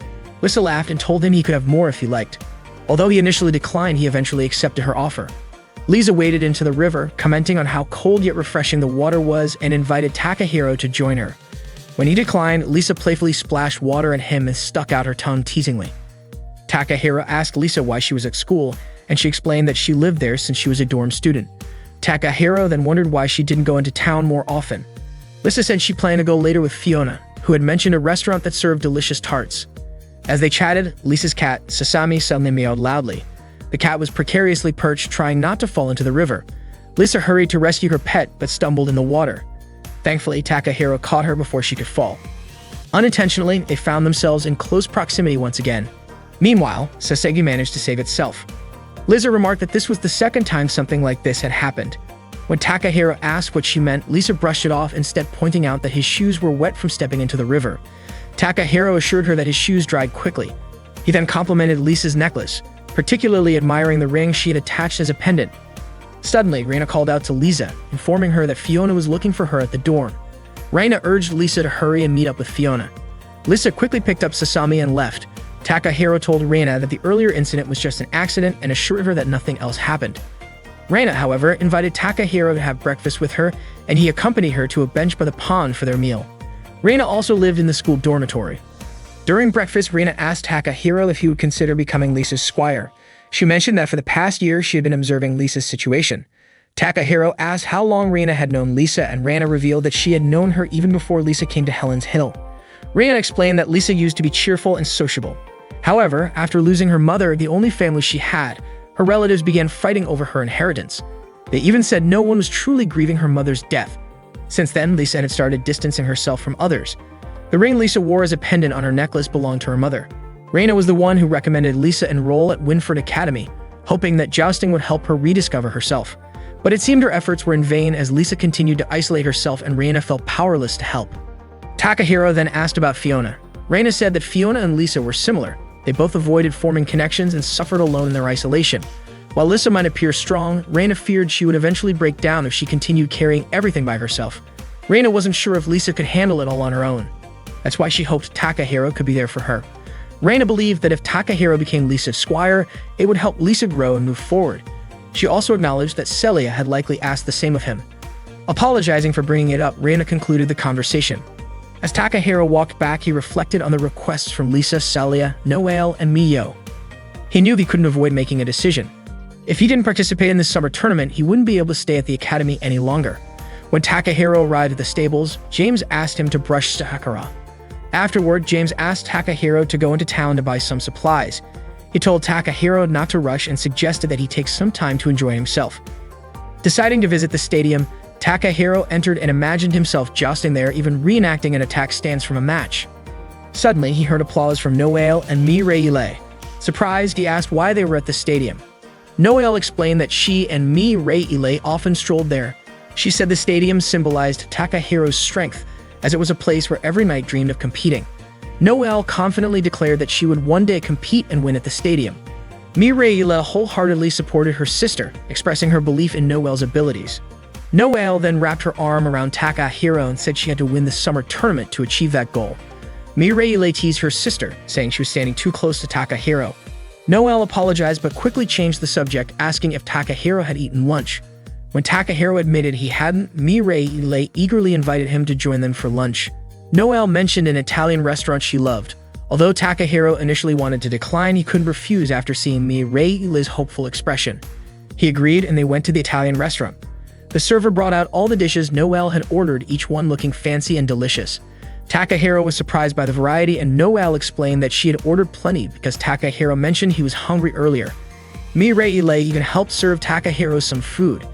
Lisa laughed and told him he could have more if he liked. Although he initially declined, he eventually accepted her offer. Lisa waded into the river, commenting on how cold yet refreshing the water was, and invited Takahiro to join her. When he declined, Lisa playfully splashed water at him and stuck out her tongue teasingly. Takahiro asked Lisa why she was at school, and she explained that she lived there since she was a dorm student. Takahiro then wondered why she didn't go into town more often. Lisa said she planned to go later with Fiona, who had mentioned a restaurant that served delicious tarts. As they chatted, Lisa's cat, Sasami, suddenly meowed loudly. The cat was precariously perched, trying not to fall into the river. Lisa hurried to rescue her pet, but stumbled in the water. Thankfully, Takahiro caught her before she could fall. Unintentionally, they found themselves in close proximity once again. Meanwhile, Sasegi managed to save itself. Lisa remarked that this was the second time something like this had happened. When Takahiro asked what she meant, Lisa brushed it off, instead pointing out that his shoes were wet from stepping into the river. Takahiro assured her that his shoes dried quickly. He then complimented Lisa's necklace, particularly admiring the ring she had attached as a pendant. Suddenly, Reina called out to Lisa, informing her that Fiona was looking for her at the dorm. Reina urged Lisa to hurry and meet up with Fiona. Lisa quickly picked up Sasami and left. Takahiro told Reina that the earlier incident was just an accident and assured her that nothing else happened. Reina, however, invited Takahiro to have breakfast with her, and he accompanied her to a bench by the pond for their meal. Reina also lived in the school dormitory. During breakfast, Reina asked Takahiro if he would consider becoming Lisa's squire. She mentioned that for the past year, she had been observing Lisa's situation. Takahiro asked how long Reina had known Lisa, and Reina revealed that she had known her even before Lisa came to Helen's Hill. Reina explained that Lisa used to be cheerful and sociable. However, after losing her mother, the only family she had, her relatives began fighting over her inheritance. They even said no one was truly grieving her mother's death. Since then, Lisa had started distancing herself from others. The ring Lisa wore as a pendant on her necklace belonged to her mother. Reina was the one who recommended Lisa enroll at Winford Academy, hoping that jousting would help her rediscover herself. But it seemed her efforts were in vain, as Lisa continued to isolate herself and Reina felt powerless to help. Takahiro then asked about Fiona. Reina said that Fiona and Lisa were similar. They both avoided forming connections and suffered alone in their isolation. While Lisa might appear strong, Reina feared she would eventually break down if she continued carrying everything by herself. Reina wasn't sure if Lisa could handle it all on her own. That's why she hoped Takahiro could be there for her. Reina believed that if Takahiro became Lisa's squire, it would help Lisa grow and move forward. She also acknowledged that Celia had likely asked the same of him. Apologizing for bringing it up, Reina concluded the conversation. As Takahiro walked back, he reflected on the requests from Lisa, Celia, Noelle, and Miyo. He knew he couldn't avoid making a decision. If he didn't participate in this summer tournament, he wouldn't be able to stay at the academy any longer. When Takahiro arrived at the stables, James asked him to brush Sakura. Afterward, James asked Takahiro to go into town to buy some supplies. He told Takahiro not to rush and suggested that he take some time to enjoy himself. Deciding to visit the stadium, Takahiro entered and imagined himself jousting there, even reenacting an attack stance from a match. Suddenly, he heard applause from Noelle and Mireille. Surprised, he asked why they were at the stadium. Noelle explained that she and Mireille often strolled there. She said the stadium symbolized Takahiro's strength, as it was a place where every knight dreamed of competing. Noelle confidently declared that she would one day compete and win at the stadium. Mireille wholeheartedly supported her sister, expressing her belief in Noelle's abilities. Noelle then wrapped her arm around Takahiro and said she had to win the summer tournament to achieve that goal. Mireille teased her sister, saying she was standing too close to Takahiro. Noelle apologized but quickly changed the subject, asking if Takahiro had eaten lunch. When Takahiro admitted he hadn't, Mireille eagerly invited him to join them for lunch. Noelle mentioned an Italian restaurant she loved. Although Takahiro initially wanted to decline, he couldn't refuse after seeing Mireille's hopeful expression. He agreed and they went to the Italian restaurant. The server brought out all the dishes Noelle had ordered, each one looking fancy and delicious. Takahiro was surprised by the variety, and Noelle explained that she had ordered plenty because Takahiro mentioned he was hungry earlier. Mireille even helped serve Takahiro some food.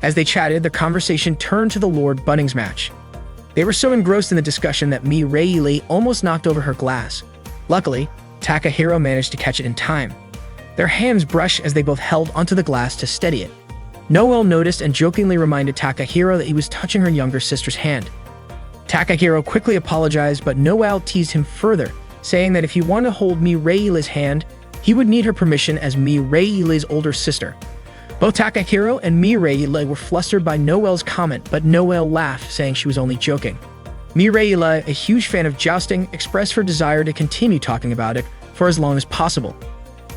As they chatted, the conversation turned to the Lord Bunnings match. They were so engrossed in the discussion that Mireille almost knocked over her glass. Luckily, Takahiro managed to catch it in time. Their hands brushed as they both held onto the glass to steady it. Noelle noticed and jokingly reminded Takahiro that he was touching her younger sister's hand. Takahiro quickly apologized, but Noelle teased him further, saying that if he wanted to hold Mireille's hand, he would need her permission as Mireille's older sister. Both Takahiro and Mireille were flustered by Noelle's comment, but Noelle laughed, saying she was only joking. Mireille, a huge fan of jousting, expressed her desire to continue talking about it for as long as possible.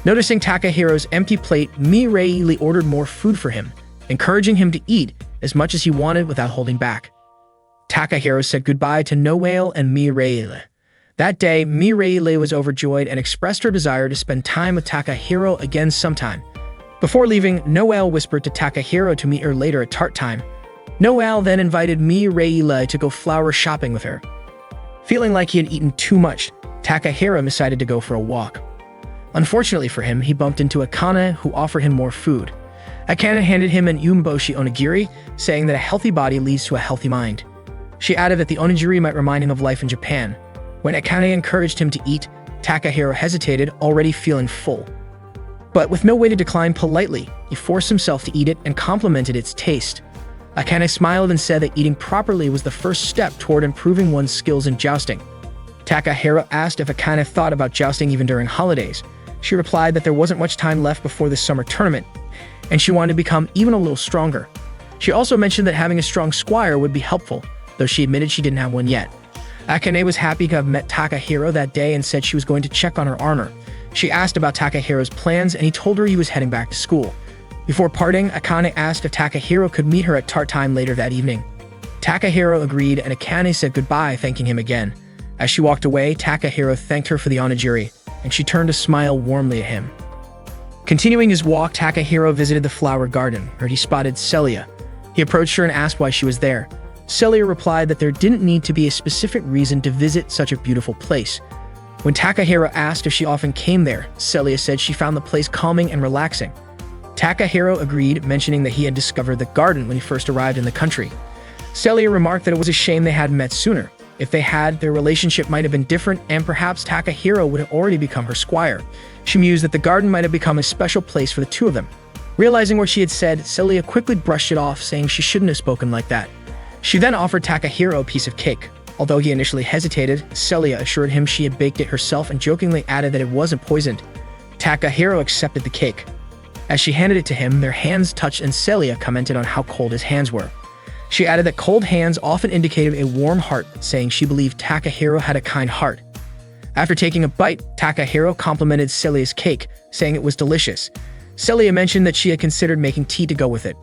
Noticing Takahiro's empty plate, Mireille ordered more food for him, encouraging him to eat as much as he wanted without holding back. Takahiro said goodbye to Noelle and Mireille. That day, Mireille was overjoyed and expressed her desire to spend time with Takahiro again sometime. Before leaving, Noelle whispered to Takahiro to meet her later at tart time. Noelle then invited Mireille to go flower shopping with her. Feeling like he had eaten too much, Takahiro decided to go for a walk. Unfortunately for him, he bumped into Akane, who offered him more food. Akane handed him an umeboshi onigiri, saying that a healthy body leads to a healthy mind. She added that the onigiri might remind him of life in Japan. When Akane encouraged him to eat, Takahiro hesitated, already feeling full. But with no way to decline politely, he forced himself to eat it and complimented its taste. Akane smiled and said that eating properly was the first step toward improving one's skills in jousting. Takahiro asked if Akane thought about jousting even during holidays. She replied that there wasn't much time left before the summer tournament, and she wanted to become even a little stronger. She also mentioned that having a strong squire would be helpful, though she admitted she didn't have one yet. Akane was happy to have met Takahiro that day and said she was going to check on her armor. She asked about Takahiro's plans, and he told her he was heading back to school. Before parting, Akane asked if Takahiro could meet her at tart time later that evening. Takahiro agreed, and Akane said goodbye, thanking him again. As she walked away, Takahiro thanked her for the onigiri, and she turned to smile warmly at him. Continuing his walk, Takahiro visited the flower garden, where he spotted Celia. He approached her and asked why she was there. Celia replied that there didn't need to be a specific reason to visit such a beautiful place. When Takahiro asked if she often came there, Celia said she found the place calming and relaxing. Takahiro agreed, mentioning that he had discovered the garden when he first arrived in the country. Celia remarked that it was a shame they hadn't met sooner. If they had, their relationship might have been different, and perhaps Takahiro would have already become her squire. She mused that the garden might have become a special place for the two of them. Realizing what she had said, Celia quickly brushed it off, saying she shouldn't have spoken like that. She then offered Takahiro a piece of cake. Although he initially hesitated, Celia assured him she had baked it herself and jokingly added that it wasn't poisoned. Takahiro accepted the cake. As she handed it to him, their hands touched, and Celia commented on how cold his hands were. She added that cold hands often indicated a warm heart, saying she believed Takahiro had a kind heart. After taking a bite, Takahiro complimented Celia's cake, saying it was delicious. Celia mentioned that she had considered making tea to go with it.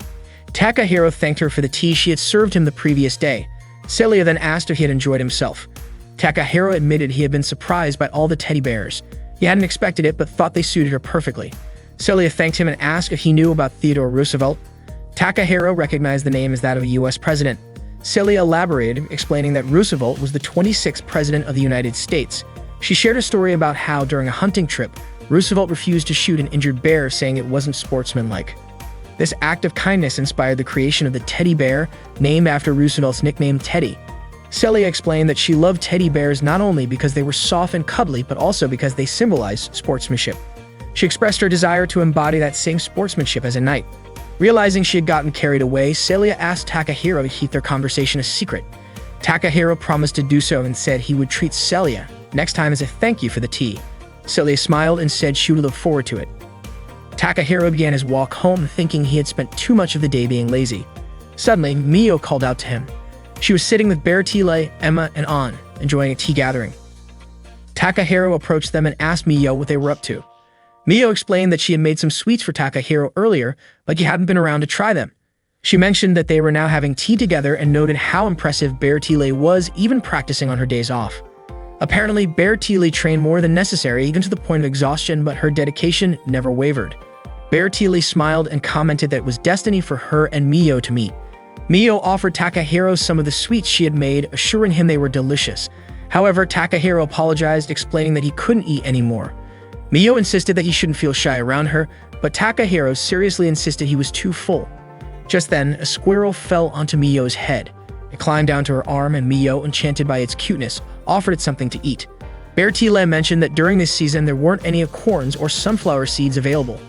Takahiro thanked her for the tea she had served him the previous day. Celia then asked if he had enjoyed himself. Takahiro admitted he had been surprised by all the teddy bears. He hadn't expected it, but thought they suited her perfectly. Celia thanked him and asked if he knew about Theodore Roosevelt. Takahiro recognized the name as that of a U.S. president. Celia elaborated, explaining that Roosevelt was the 26th president of the United States. She shared a story about how, during a hunting trip, Roosevelt refused to shoot an injured bear, saying it wasn't sportsmanlike. This act of kindness inspired the creation of the teddy bear, named after Roosevelt's nickname Teddy. Celia explained that she loved teddy bears not only because they were soft and cuddly, but also because they symbolized sportsmanship. She expressed her desire to embody that same sportsmanship as a knight. Realizing she had gotten carried away, Celia asked Takahiro to keep their conversation a secret. Takahiro promised to do so and said he would treat Celia next time as a thank you for the tea. Celia smiled and said she would look forward to it. Takahiro began his walk home, thinking he had spent too much of the day being lazy. Suddenly, Mio called out to him. She was sitting with Bertile, Emma, and An, enjoying a tea gathering. Takahiro approached them and asked Mio what they were up to. Mio explained that she had made some sweets for Takahiro earlier, but he hadn't been around to try them. She mentioned that they were now having tea together and noted how impressive Bertile was, even practicing on her days off. Apparently, Bertile trained more than necessary, even to the point of exhaustion, but her dedication never wavered. Bertile smiled and commented that it was destiny for her and Mio to meet. Mio offered Takahiro some of the sweets she had made, assuring him they were delicious. However, Takahiro apologized, explaining that he couldn't eat anymore. Mio insisted that he shouldn't feel shy around her, but Takahiro seriously insisted he was too full. Just then, a squirrel fell onto Mio's head. It climbed down to her arm, and Mio, enchanted by its cuteness, offered it something to eat. Bertile mentioned that during this season there weren't any acorns or sunflower seeds available.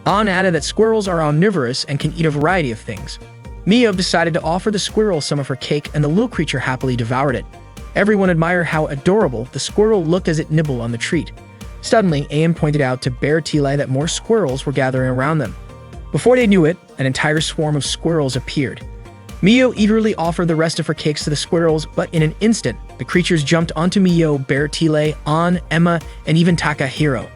An added that squirrels are omnivorous and can eat a variety of things. Mio decided to offer the squirrel some of her cake, and the little creature happily devoured it. Everyone admired how adorable the squirrel looked as it nibbled on the treat. Suddenly, Aim pointed out to Bertile that more squirrels were gathering around them. Before they knew it, an entire swarm of squirrels appeared. Mio eagerly offered the rest of her cakes to the squirrels, but in an instant, the creatures jumped onto Mio, Bertile, An, Emma, and even Takahiro.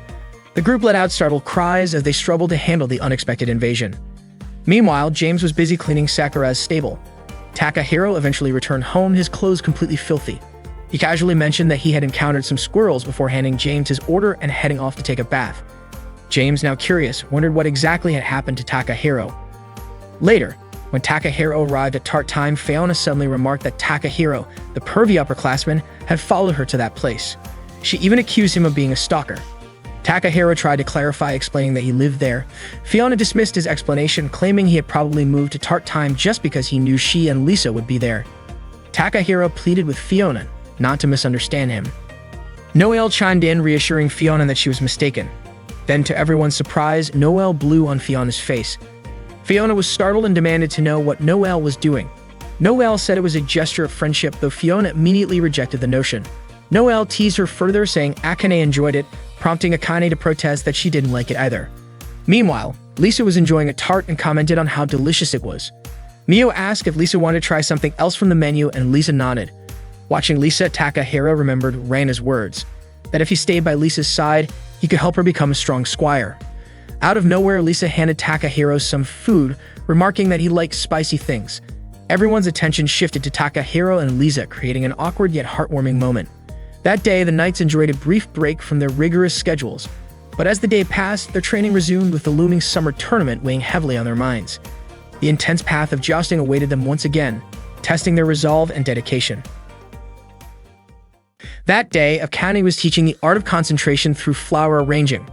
The group let out startled cries as they struggled to handle the unexpected invasion. Meanwhile, James was busy cleaning Sakura's stable. Takahiro eventually returned home, his clothes completely filthy. He casually mentioned that he had encountered some squirrels before handing James his order and heading off to take a bath. James, now curious, wondered what exactly had happened to Takahiro. Later, when Takahiro arrived at tart time, Fiona suddenly remarked that Takahiro, the pervy upperclassman, had followed her to that place. She even accused him of being a stalker. Takahiro tried to clarify, explaining that he lived there. Fiona dismissed his explanation, claiming he had probably moved to tart time just because he knew she and Lisa would be there. Takahiro pleaded with Fiona not to misunderstand him. Noelle chimed in, reassuring Fiona that she was mistaken. Then, to everyone's surprise, Noelle blew on Fiona's face. Fiona was startled and demanded to know what Noelle was doing. Noelle said it was a gesture of friendship, though Fiona immediately rejected the notion. Noelle teased her further, saying Akane enjoyed it, prompting Akane to protest that she didn't like it either. Meanwhile, Lisa was enjoying a tart and commented on how delicious it was. Mio asked if Lisa wanted to try something else from the menu, and Lisa nodded. Watching Lisa, Takahiro remembered Reina's words, that if he stayed by Lisa's side, he could help her become a strong squire. Out of nowhere, Lisa handed Takahiro some food, remarking that he liked spicy things. Everyone's attention shifted to Takahiro and Lisa, creating an awkward yet heartwarming moment. That day, the knights enjoyed a brief break from their rigorous schedules. But as the day passed, their training resumed, with the looming summer tournament weighing heavily on their minds. The intense path of jousting awaited them once again, testing their resolve and dedication. That day, Akane was teaching the art of concentration through flower arranging.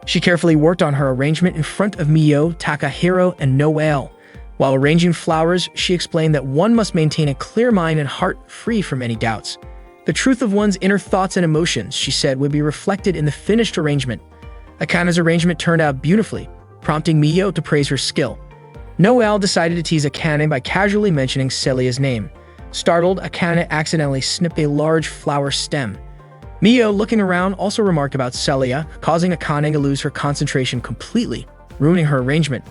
She carefully worked on her arrangement in front of Mio, Takahiro, and Noelle. While arranging flowers, she explained that one must maintain a clear mind and heart, free from any doubts. The truth of one's inner thoughts and emotions, she said, would be reflected in the finished arrangement. Akane's arrangement turned out beautifully, prompting Mio to praise her skill. Noelle decided to tease Akane by casually mentioning Celia's name. Startled, Akane accidentally snipped a large flower stem. Mio, looking around, also remarked about Celia, causing Akane to lose her concentration completely, ruining her arrangement.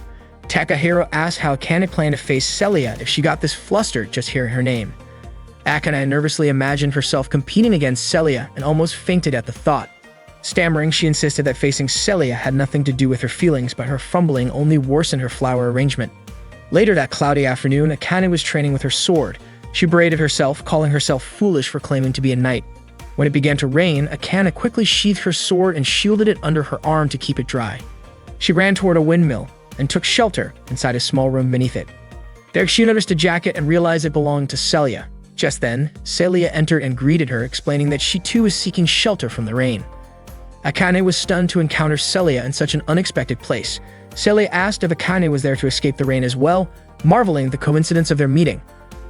Takahiro asked how Akane planned to face Celia if she got this flustered just hearing her name. Akane nervously imagined herself competing against Celia and almost fainted at the thought. Stammering, she insisted that facing Celia had nothing to do with her feelings, but her fumbling only worsened her flower arrangement. Later that cloudy afternoon, Akane was training with her sword. She berated herself, calling herself foolish for claiming to be a knight. When it began to rain, Akane quickly sheathed her sword and shielded it under her arm to keep it dry. She ran toward a windmill and took shelter inside a small room beneath it. There she noticed a jacket and realized it belonged to Celia. Just then, Celia entered and greeted her, explaining that she too was seeking shelter from the rain. Akane was stunned to encounter Celia in such an unexpected place. Celia asked if Akane was there to escape the rain as well, marveling at the coincidence of their meeting.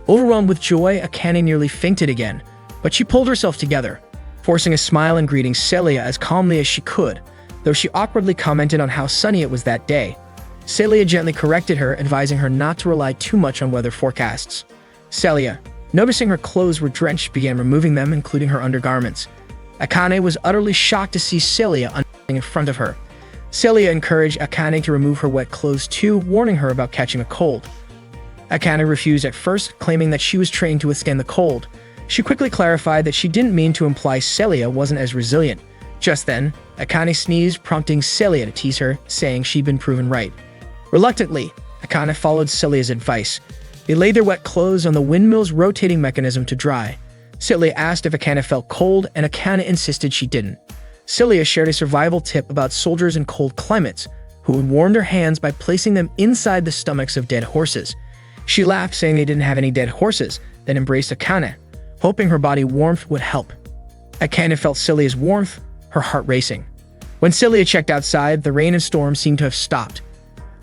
Overwhelmed with joy, Akane nearly fainted again, but she pulled herself together, forcing a smile and greeting Celia as calmly as she could, though she awkwardly commented on how sunny it was that day. Celia gently corrected her, advising her not to rely too much on weather forecasts. Celia, noticing her clothes were drenched, began removing them, including her undergarments. Akane was utterly shocked to see Celia in front of her. Celia encouraged Akane to remove her wet clothes too, warning her about catching a cold. Akane refused at first, claiming that she was trained to withstand the cold. She quickly clarified that she didn't mean to imply Celia wasn't as resilient. Just then, Akane sneezed, prompting Celia to tease her, saying she'd been proven right. Reluctantly, Akane followed Celia's advice. They laid their wet clothes on the windmill's rotating mechanism to dry. Celia asked if Akane felt cold, and Akane insisted she didn't. Celia shared a survival tip about soldiers in cold climates, who would warm their hands by placing them inside the stomachs of dead horses. She laughed, saying they didn't have any dead horses, then embraced Akane, hoping her body warmth would help. Akane felt Celia's warmth, her heart racing. When Celia checked outside, the rain and storm seemed to have stopped.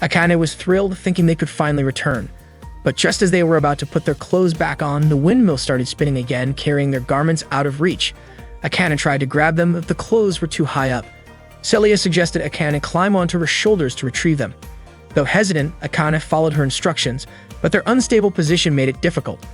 Akane was thrilled, thinking they could finally return. But just as they were about to put their clothes back on, the windmill started spinning again, carrying their garments out of reach. Akane tried to grab them, but the clothes were too high up. Celia suggested Akane climb onto her shoulders to retrieve them. Though hesitant, Akane followed her instructions, but their unstable position made it difficult.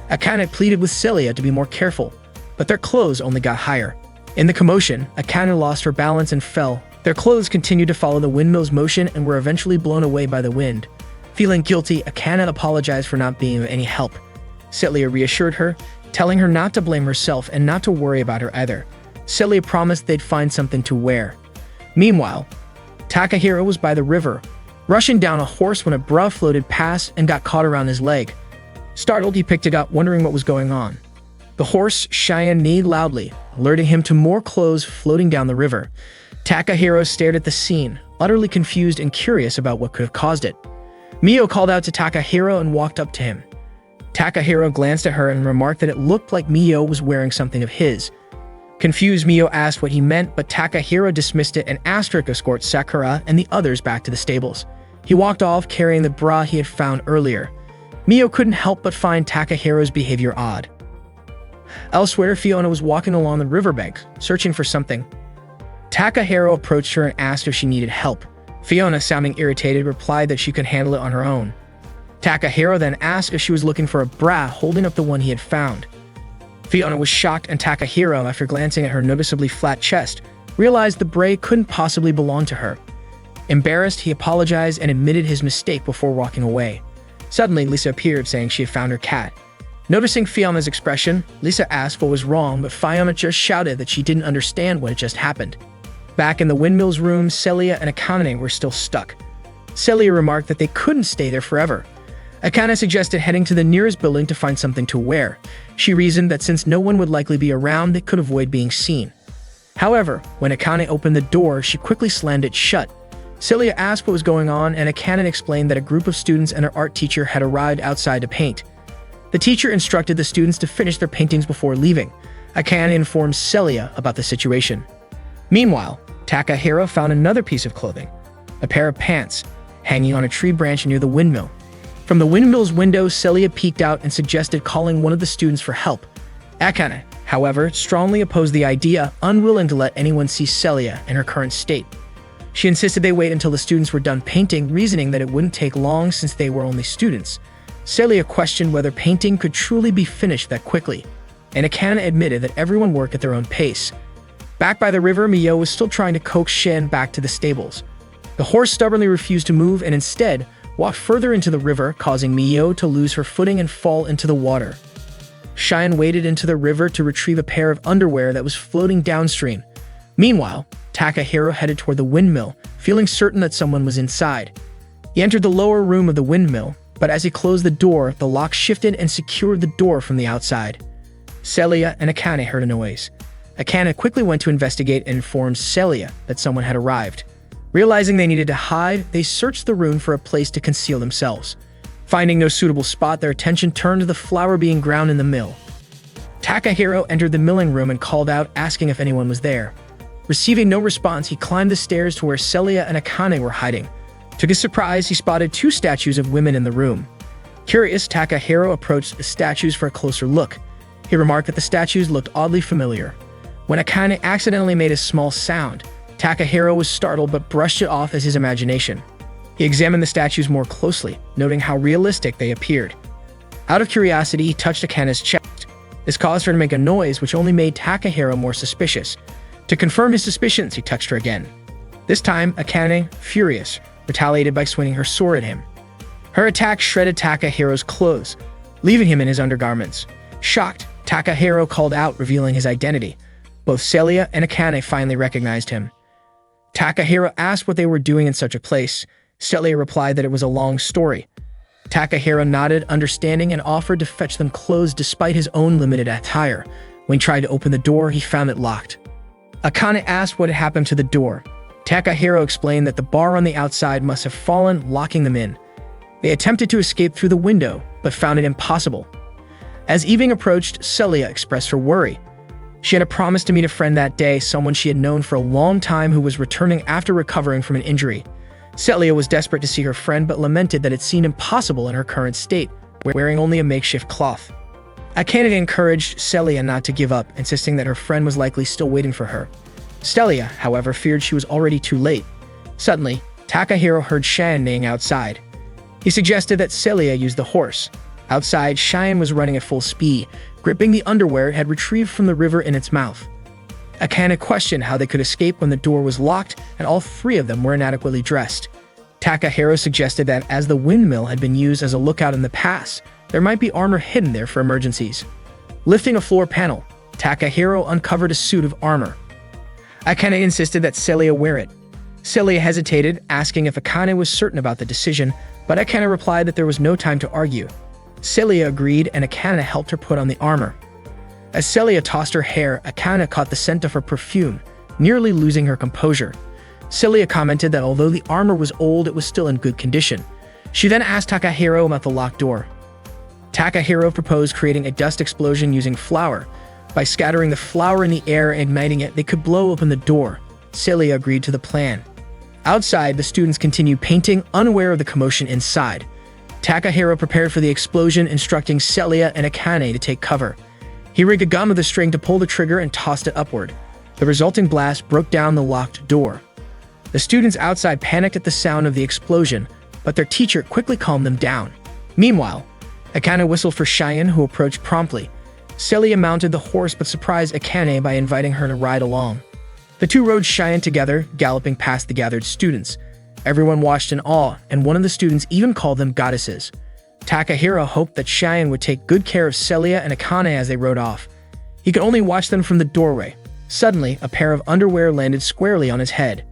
Akane pleaded with Celia to be more careful, but their clothes only got higher. In the commotion, Akane lost her balance and fell. Their clothes continued to follow the windmill's motion and were eventually blown away by the wind. Feeling guilty, Akane apologized for not being of any help. Celia reassured her, telling her not to blame herself and not to worry about her either. Celia promised they'd find something to wear. Meanwhile, Takahiro was by the river, rushing down a horse when a bra floated past and got caught around his leg. Startled, he picked it up, wondering what was going on. The horse, Cheyenne, neighed loudly, alerting him to more clothes floating down the river. Takahiro stared at the scene, utterly confused and curious about what could have caused it. Mio called out to Takahiro and walked up to him. Takahiro glanced at her and remarked that it looked like Mio was wearing something of his. Confused, Mio asked what he meant, but Takahiro dismissed it and asked her to escort Sakura and the others back to the stables. He walked off carrying the bra he had found earlier. Mio couldn't help but find Takahiro's behavior odd. Elsewhere, Fiona was walking along the riverbank, searching for something. Takahiro approached her and asked if she needed help. Fiona, sounding irritated, replied that she could handle it on her own. Takahiro then asked if she was looking for a bra, holding up the one he had found. Fiona was shocked, and Takahiro, after glancing at her noticeably flat chest, realized the bra couldn't possibly belong to her. Embarrassed, he apologized and admitted his mistake before walking away. Suddenly, Lisa appeared, saying she had found her cat. Noticing Fiona's expression, Lisa asked what was wrong, but Fiona just shouted that she didn't understand what had just happened. Back in the windmill's room, Celia and Akane were still stuck. Celia remarked that they couldn't stay there forever. Akane suggested heading to the nearest building to find something to wear. She reasoned that since no one would likely be around, they could avoid being seen. However, when Akane opened the door, she quickly slammed it shut. Celia asked what was going on, and Akane explained that a group of students and their art teacher had arrived outside to paint. The teacher instructed the students to finish their paintings before leaving. Akane informed Celia about the situation. Meanwhile, Takahiro found another piece of clothing, a pair of pants, hanging on a tree branch near the windmill. From the windmill's window, Celia peeked out and suggested calling one of the students for help. Akane, however, strongly opposed the idea, unwilling to let anyone see Celia in her current state. She insisted they wait until the students were done painting, reasoning that it wouldn't take long since they were only students. Celia questioned whether painting could truly be finished that quickly, and Akane admitted that everyone worked at their own pace. Back by the river, Mio was still trying to coax Shen back to the stables. The horse stubbornly refused to move and instead walked further into the river, causing Mio to lose her footing and fall into the water. Cheyenne waded into the river to retrieve a pair of underwear that was floating downstream. Meanwhile, Takahiro headed toward the windmill, feeling certain that someone was inside. He entered the lower room of the windmill, but as he closed the door, the lock shifted and secured the door from the outside. Celia and Akane heard a noise. Akane quickly went to investigate and informed Celia that someone had arrived. Realizing they needed to hide, they searched the room for a place to conceal themselves. Finding no suitable spot, their attention turned to the flour being ground in the mill. Takahiro entered the milling room and called out, asking if anyone was there. Receiving no response, he climbed the stairs to where Celia and Akane were hiding. To his surprise, he spotted two statues of women in the room. Curious, Takahiro approached the statues for a closer look. He remarked that the statues looked oddly familiar. When Akane accidentally made a small sound, Takahiro was startled but brushed it off as his imagination. He examined the statues more closely, noting how realistic they appeared. Out of curiosity, he touched Akane's chest. This caused her to make a noise, which only made Takahiro more suspicious. To confirm his suspicions, he touched her again. This time, Akane, furious, retaliated by swinging her sword at him. Her attack shredded Takahiro's clothes, leaving him in his undergarments. Shocked, Takahiro called out, revealing his identity. Both Celia and Akane finally recognized him. Takahiro asked what they were doing in such a place. Celia replied that it was a long story. Takahiro nodded, understanding, and offered to fetch them clothes despite his own limited attire. When he tried to open the door, he found it locked. Akane asked what had happened to the door. Takahiro explained that the bar on the outside must have fallen, locking them in. They attempted to escape through the window, but found it impossible. As evening approached, Celia expressed her worry. She had a promise to meet a friend that day, someone she had known for a long time who was returning after recovering from an injury. Celia was desperate to see her friend, but lamented that it seemed impossible in her current state, wearing only a makeshift cloth. Akane encouraged Celia not to give up, insisting that her friend was likely still waiting for her. Celia, however, feared she was already too late. Suddenly, Takahiro heard Cheyenne neighing outside. He suggested that Celia use the horse. Outside, Cheyenne was running at full speed, gripping the underwear it had retrieved from the river in its mouth. Akane questioned how they could escape when the door was locked and all three of them were inadequately dressed. Takahiro suggested that as the windmill had been used as a lookout in the past, there might be armor hidden there for emergencies. Lifting a floor panel, Takahiro uncovered a suit of armor. Akane insisted that Celia wear it. Celia hesitated, asking if Akane was certain about the decision, but Akane replied that there was no time to argue. Celia agreed, and Akane helped her put on the armor. As Celia tossed her hair, Akane caught the scent of her perfume, nearly losing her composure. Celia commented that although the armor was old, it was still in good condition. She then asked Takahiro about the locked door. Takahiro proposed creating a dust explosion using flour. By scattering the flour in the air and igniting it, they could blow open the door. Celia agreed to the plan. Outside, the students continued painting, unaware of the commotion inside. Takahiro prepared for the explosion, instructing Celia and Akane to take cover. He rigged a gun with a string to pull the trigger and tossed it upward. The resulting blast broke down the locked door. The students outside panicked at the sound of the explosion, but their teacher quickly calmed them down. Meanwhile, Akane whistled for Cheyenne, who approached promptly. Celia mounted the horse but surprised Akane by inviting her to ride along. The two rode Cheyenne together, galloping past the gathered students. Everyone watched in awe, and one of the students even called them goddesses. Takahiro hoped that Cheyenne would take good care of Celia and Akane as they rode off. He could only watch them from the doorway. Suddenly, a pair of underwear landed squarely on his head.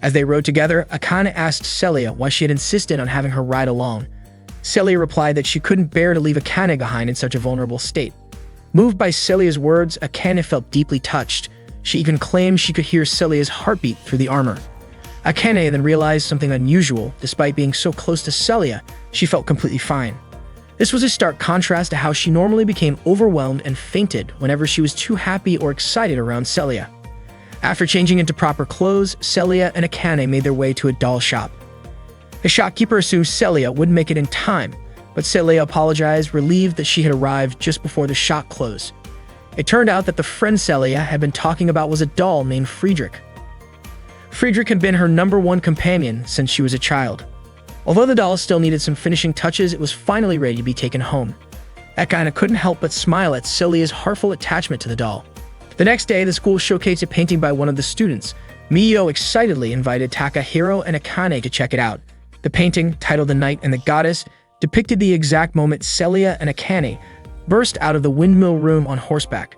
As they rode together, Akane asked Celia why she had insisted on having her ride along. Celia replied that she couldn't bear to leave Akane behind in such a vulnerable state. Moved by Celia's words, Akane felt deeply touched. She even claimed she could hear Celia's heartbeat through the armor. Akane then realized something unusual. Despite being so close to Celia, she felt completely fine. This was a stark contrast to how she normally became overwhelmed and fainted whenever she was too happy or excited around Celia. After changing into proper clothes, Celia and Akane made their way to a doll shop. The shopkeeper assumed Celia wouldn't make it in time, but Celia apologized, relieved that she had arrived just before the shop closed. It turned out that the friend Celia had been talking about was a doll named Friedrich. Friedrich had been her #1 companion since she was a child. Although the doll still needed some finishing touches, it was finally ready to be taken home. Akane couldn't help but smile at Celia's heartful attachment to the doll. The next day, the school showcased a painting by one of the students. Miyo excitedly invited Takahiro and Akane to check it out. The painting, titled The Knight and the Goddess, depicted the exact moment Celia and Akane burst out of the windmill room on horseback.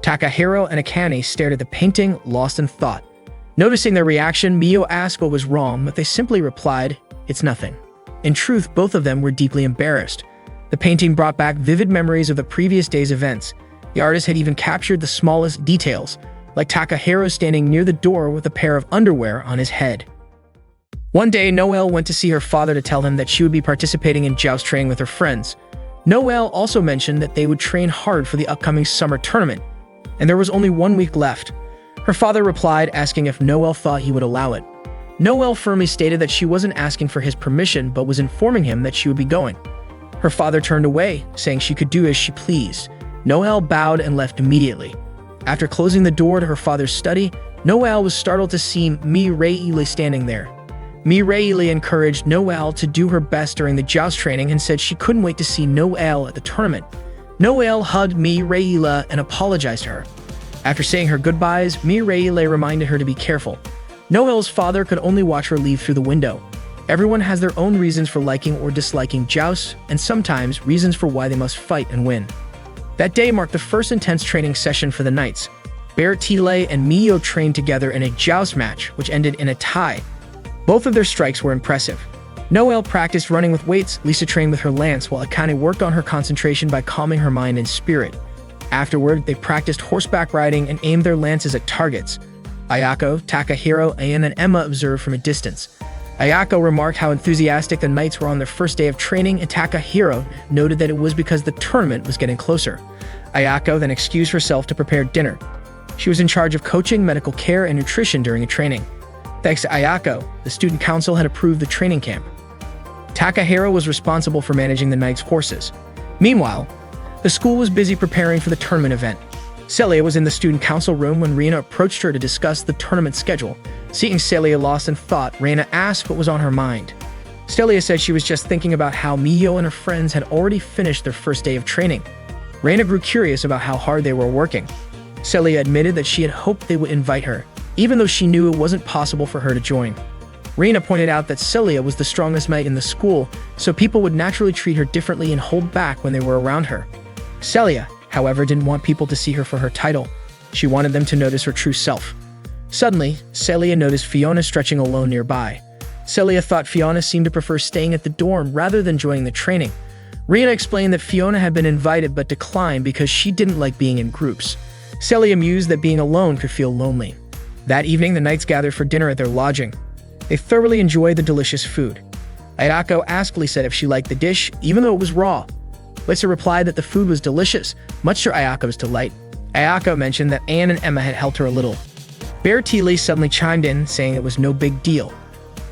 Takahiro and Akane stared at the painting, lost in thought. Noticing their reaction, Miyo asked what was wrong, but they simply replied, "It's nothing." In truth, both of them were deeply embarrassed. The painting brought back vivid memories of the previous day's events. The artist had even captured the smallest details, like Takahiro standing near the door with a pair of underwear on his head. One day, Noelle went to see her father to tell him that she would be participating in joust training with her friends. Noelle also mentioned that they would train hard for the upcoming summer tournament, and there was only 1 week left. Her father replied, asking if Noelle thought he would allow it. Noelle firmly stated that she wasn't asking for his permission, but was informing him that she would be going. Her father turned away, saying she could do as she pleased. Noelle bowed and left immediately. After closing the door to her father's study, Noelle was startled to see Mireille standing there. Mireille encouraged Noelle to do her best during the joust training and said she couldn't wait to see Noelle at the tournament. Noelle hugged Mireille and apologized to her. After saying her goodbyes, Mireille reminded her to be careful. Noelle's father could only watch her leave through the window. Everyone has their own reasons for liking or disliking jousts, and sometimes reasons for why they must fight and win. That day marked the first intense training session for the Knights. Bertile and Miyo trained together in a joust match, which ended in a tie. Both of their strikes were impressive. Noelle practiced running with weights, Lisa trained with her lance, while Akane worked on her concentration by calming her mind and spirit. Afterward, they practiced horseback riding and aimed their lances at targets. Ayako, Takahiro, and Emma observed from a distance. Ayako remarked how enthusiastic the Knights were on their first day of training, and Takahiro noted that it was because the tournament was getting closer. Ayako then excused herself to prepare dinner. She was in charge of coaching, medical care, and nutrition during a training. Thanks to Ayako, the student council had approved the training camp. Takahiro was responsible for managing the Knights' horses. Meanwhile, the school was busy preparing for the tournament event. Celia was in the student council room when Reina approached her to discuss the tournament schedule. Seeing Celia lost in thought, Reina asked what was on her mind. Celia said she was just thinking about how Miyo and her friends had already finished their first day of training. Reina grew curious about how hard they were working. Celia admitted that she had hoped they would invite her, even though she knew it wasn't possible for her to join. Reina pointed out that Celia was the strongest knight in the school, so people would naturally treat her differently and hold back when they were around her. Celia, however, didn't want people to see her for her title. She wanted them to notice her true self. Suddenly, Celia noticed Fiona stretching alone nearby. Celia thought Fiona seemed to prefer staying at the dorm rather than joining the training. Reina explained that Fiona had been invited but declined because she didn't like being in groups. Celia mused that being alone could feel lonely. That evening, the knights gathered for dinner at their lodging. They thoroughly enjoyed the delicious food. Ayako asked Lisa if she liked the dish, even though it was raw. Lisa replied that the food was delicious, much to Ayako's delight. Ayako mentioned that Anne and Emma had helped her a little. Bear Lee suddenly chimed in, saying it was no big deal.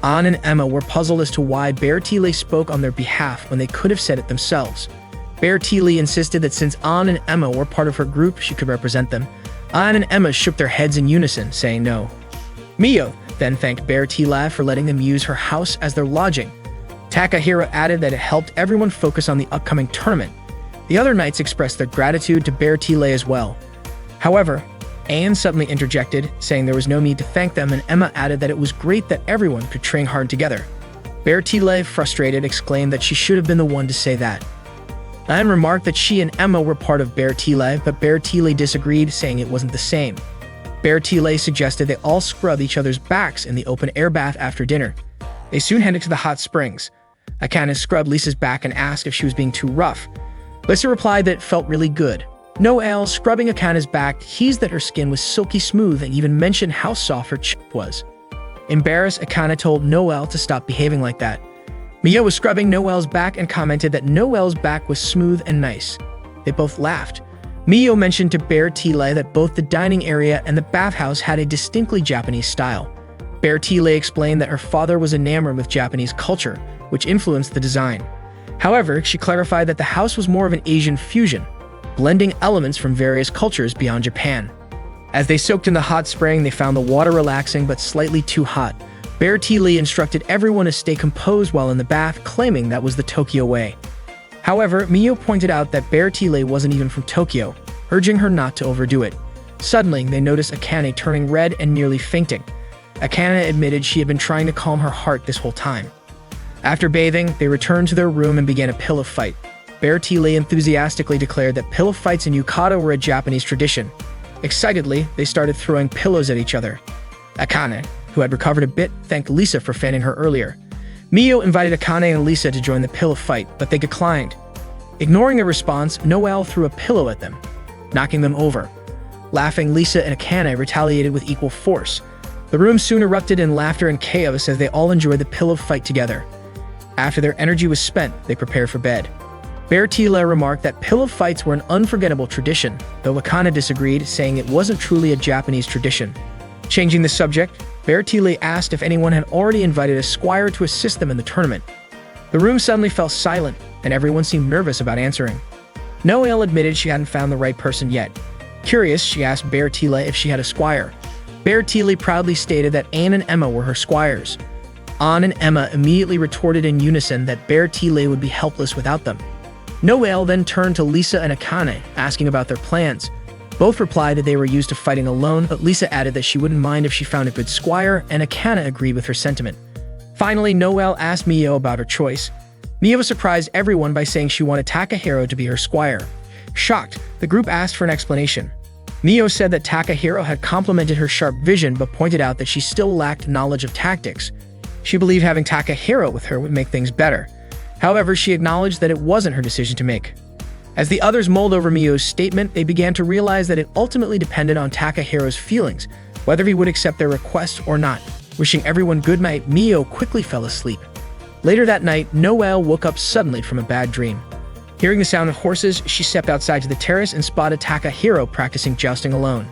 Anne and Emma were puzzled as to why Bear Lee spoke on their behalf when they could have said it themselves. Bear Lee insisted that since Anne and Emma were part of her group, she could represent them. Anne and Emma shook their heads in unison, saying no. Mio then thanked Bear Lee for letting them use her house as their lodging. Takahiro added that it helped everyone focus on the upcoming tournament. The other knights expressed their gratitude to Bear Lee as well. However, Anne suddenly interjected, saying there was no need to thank them, and Emma added that it was great that everyone could train hard together. Bear Lee, frustrated, exclaimed that she should have been the one to say that. Anne remarked that she and Emma were part of Bear Lee, but Bear Lee disagreed, saying it wasn't the same. Bear Lee suggested they all scrub each other's backs in the open air bath after dinner. They soon headed to the hot springs. Akane scrubbed Lisa's back and asked if she was being too rough. Lisa replied that it felt really good. Noelle, scrubbing Akane's back, teased that her skin was silky smooth and even mentioned how soft her chip was. Embarrassed, Akane told Noelle to stop behaving like that. Mia was scrubbing Noelle's back and commented that Noelle's back was smooth and nice. They both laughed. Mio mentioned to Bear Lee that both the dining area and the bathhouse had a distinctly Japanese style. Bear Lee explained that her father was enamored with Japanese culture, which influenced the design. However, she clarified that the house was more of an Asian fusion, blending elements from various cultures beyond Japan. As they soaked in the hot spring, they found the water relaxing but slightly too hot. Bear Lee instructed everyone to stay composed while in the bath, claiming that was the Tokyo way. However, Mio pointed out that Bear Lee wasn't even from Tokyo, urging her not to overdo it. Suddenly, they noticed Akane turning red and nearly fainting. Akane admitted she had been trying to calm her heart this whole time. After bathing, they returned to their room and began a pillow fight. Bear Lee enthusiastically declared that pillow fights in yukata were a Japanese tradition. Excitedly, they started throwing pillows at each other. Akane, who had recovered a bit, thanked Lisa for fanning her earlier. Mio invited Akane and Lisa to join the pillow fight, but they declined. Ignoring their response, Noelle threw a pillow at them, knocking them over. Laughing, Lisa and Akane retaliated with equal force. The room soon erupted in laughter and chaos as they all enjoyed the pillow fight together. After their energy was spent, they prepared for bed. Bear Lee remarked that pillow fights were an unforgettable tradition, though Akane disagreed, saying it wasn't truly a Japanese tradition. Changing the subject, Bear Lee asked if anyone had already invited a squire to assist them in the tournament. The room suddenly fell silent, and everyone seemed nervous about answering. Noelle admitted she hadn't found the right person yet. Curious, she asked Bear Lee if she had a squire. Bear Lee proudly stated that Anne and Emma were her squires. Anne and Emma immediately retorted in unison that Bear Lee would be helpless without them. Noelle then turned to Lisa and Akane, asking about their plans. Both replied that they were used to fighting alone, but Lisa added that she wouldn't mind if she found a good squire, and Akane agreed with her sentiment. Finally, Noelle asked Mio about her choice. Mio surprised everyone by saying she wanted Takahiro to be her squire. Shocked, the group asked for an explanation. Mio said that Takahiro had complimented her sharp vision but pointed out that she still lacked knowledge of tactics. She believed having Takahiro with her would make things better. However, she acknowledged that it wasn't her decision to make. As the others mulled over Mio's statement, they began to realize that it ultimately depended on Takahiro's feelings, whether he would accept their request or not. Wishing everyone good night, Mio quickly fell asleep. Later that night, Noelle woke up suddenly from a bad dream. Hearing the sound of horses, she stepped outside to the terrace and spotted Takahiro practicing jousting alone.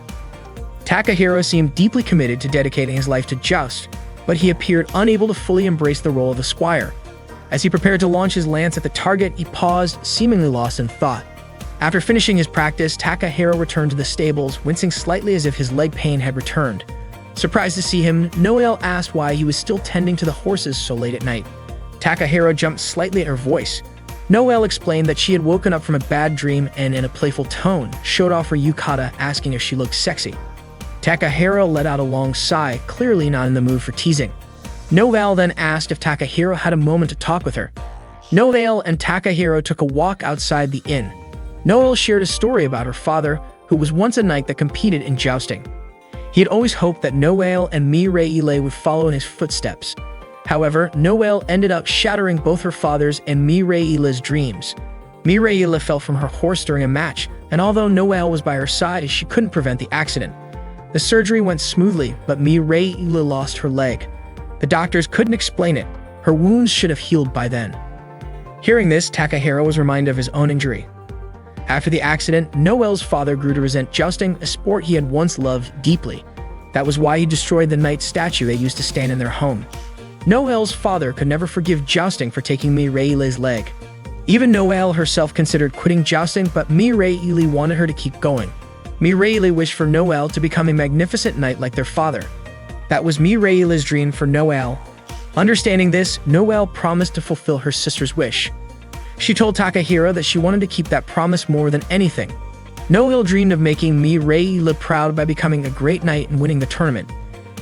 Takahiro seemed deeply committed to dedicating his life to joust, but he appeared unable to fully embrace the role of a squire. As he prepared to launch his lance at the target, he paused, seemingly lost in thought. After finishing his practice, Takahiro returned to the stables, wincing slightly as if his leg pain had returned. Surprised to see him, Noelle asked why he was still tending to the horses so late at night. Takahiro jumped slightly at her voice. Noelle explained that she had woken up from a bad dream and, in a playful tone, showed off her yukata, asking if she looked sexy. Takahiro let out a long sigh, clearly not in the mood for teasing. Noelle then asked if Takahiro had a moment to talk with her. Noelle and Takahiro took a walk outside the inn. Noelle shared a story about her father, who was once a knight that competed in jousting. He had always hoped that Noelle and Mireille would follow in his footsteps. However, Noelle ended up shattering both her father's and Mireille's dreams. Mireille fell from her horse during a match, and although Noelle was by her side, she couldn't prevent the accident. The surgery went smoothly, but Mireille lost her leg. The doctors couldn't explain it. Her wounds should have healed by then. Hearing this, Takahiro was reminded of his own injury. After the accident, Noelle's father grew to resent jousting, a sport he had once loved deeply. That was why he destroyed the knight statue that used to stand in their home. Noelle's father could never forgive jousting for taking Mireille's leg. Even Noelle herself considered quitting jousting, but Mireille wanted her to keep going. Mireille wished for Noelle to become a magnificent knight like their father. That was Mireille's dream for Noelle. Understanding this, Noelle promised to fulfill her sister's wish. She told Takahiro that she wanted to keep that promise more than anything. Noelle dreamed of making Mireille proud by becoming a great knight and winning the tournament.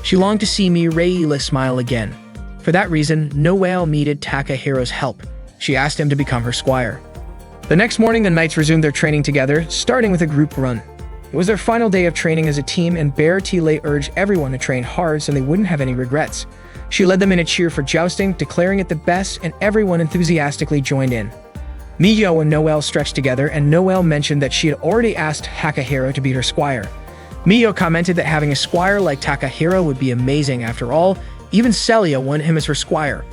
She longed to see Mireille smile again. For that reason, Noelle needed Takahiro's help. She asked him to become her squire. The next morning, the knights resumed their training together, starting with a group run. It was their final day of training as a team, and Bertile urged everyone to train hard so they wouldn't have any regrets. She led them in a cheer for jousting, declaring it the best, and everyone enthusiastically joined in. Miyo and Noelle stretched together, and Noelle mentioned that she had already asked Takahiro to be her squire. Miyo commented that having a squire like Takahiro would be amazing. After all, even Celia wanted him as her squire.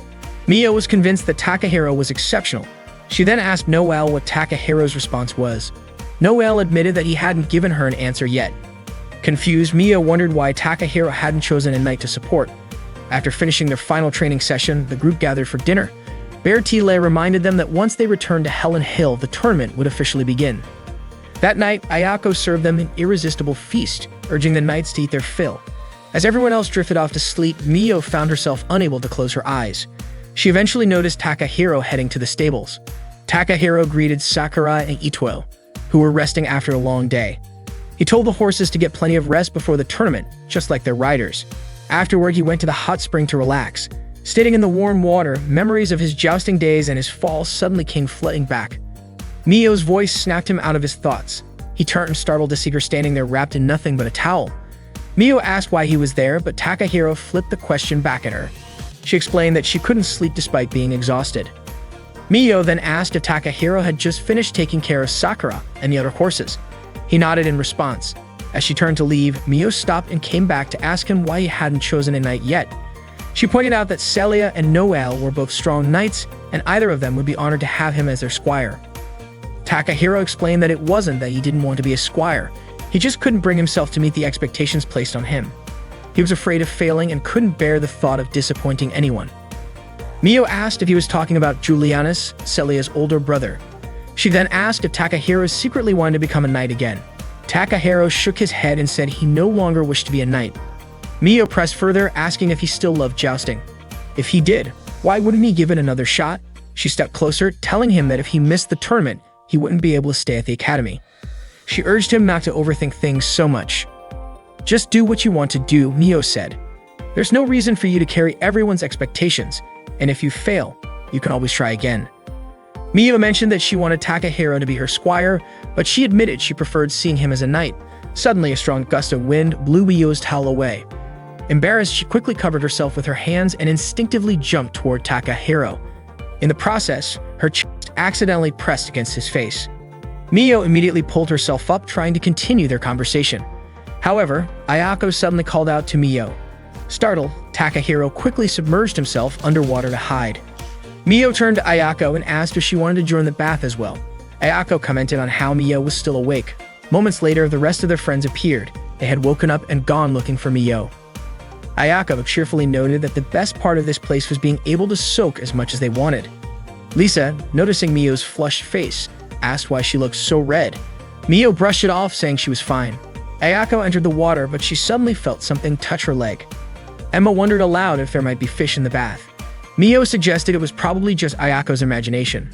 Miyo was convinced that Takahiro was exceptional. She then asked Noelle what Takahiro's response was. Noelle admitted that he hadn't given her an answer yet. Confused, Miyo wondered why Takahiro hadn't chosen a knight to support. After finishing their final training session, the group gathered for dinner. Bertile reminded them that once they returned to Helen Hill, the tournament would officially begin. That night, Ayako served them an irresistible feast, urging the knights to eat their fill. As everyone else drifted off to sleep, Miyo found herself unable to close her eyes. She eventually noticed Takahiro heading to the stables. Takahiro greeted Sakura and Itoe, who were resting after a long day. He told the horses to get plenty of rest before the tournament, just like their riders. Afterward, he went to the hot spring to relax. Standing in the warm water, memories of his jousting days and his fall suddenly came flooding back. Miyo's voice snapped him out of his thoughts. He turned startled to see her standing there wrapped in nothing but a towel. Miyo asked why he was there, but Takahiro flipped the question back at her. She explained that she couldn't sleep despite being exhausted. Miyo then asked if Takahiro had just finished taking care of Sakura and the other horses. He nodded in response. As she turned to leave, Miyo stopped and came back to ask him why he hadn't chosen a knight yet. She pointed out that Celia and Noelle were both strong knights, and either of them would be honored to have him as their squire. Takahiro explained that it wasn't that he didn't want to be a squire. He just couldn't bring himself to meet the expectations placed on him. He was afraid of failing and couldn't bear the thought of disappointing anyone. Miyo asked if he was talking about Julianus, Celia's older brother. She then asked if Takahiro secretly wanted to become a knight again. Takahiro shook his head and said he no longer wished to be a knight. Miyo pressed further, asking if he still loved jousting. If he did, why wouldn't he give it another shot? She stepped closer, telling him that if he missed the tournament, he wouldn't be able to stay at the academy. She urged him not to overthink things so much. Just do what you want to do, Miyo said. There's no reason for you to carry everyone's expectations, and if you fail, you can always try again. Miyo mentioned that she wanted Takahiro to be her squire, but she admitted she preferred seeing him as a knight. Suddenly, a strong gust of wind blew Miyo's towel away. Embarrassed, she quickly covered herself with her hands and instinctively jumped toward Takahiro. In the process, her chest accidentally pressed against his face. Miyo immediately pulled herself up, trying to continue their conversation. However, Ayako suddenly called out to Miyo. Startled, Takahiro quickly submerged himself underwater to hide. Miyo turned to Ayako and asked if she wanted to join the bath as well. Ayako commented on how Miyo was still awake. Moments later, the rest of their friends appeared. They had woken up and gone looking for Miyo. Ayako cheerfully noted that the best part of this place was being able to soak as much as they wanted. Lisa, noticing Miyo's flushed face, asked why she looked so red. Miyo brushed it off, saying she was fine. Ayako entered the water, but she suddenly felt something touch her leg. Emma wondered aloud if there might be fish in the bath. Miyo suggested it was probably just Ayako's imagination.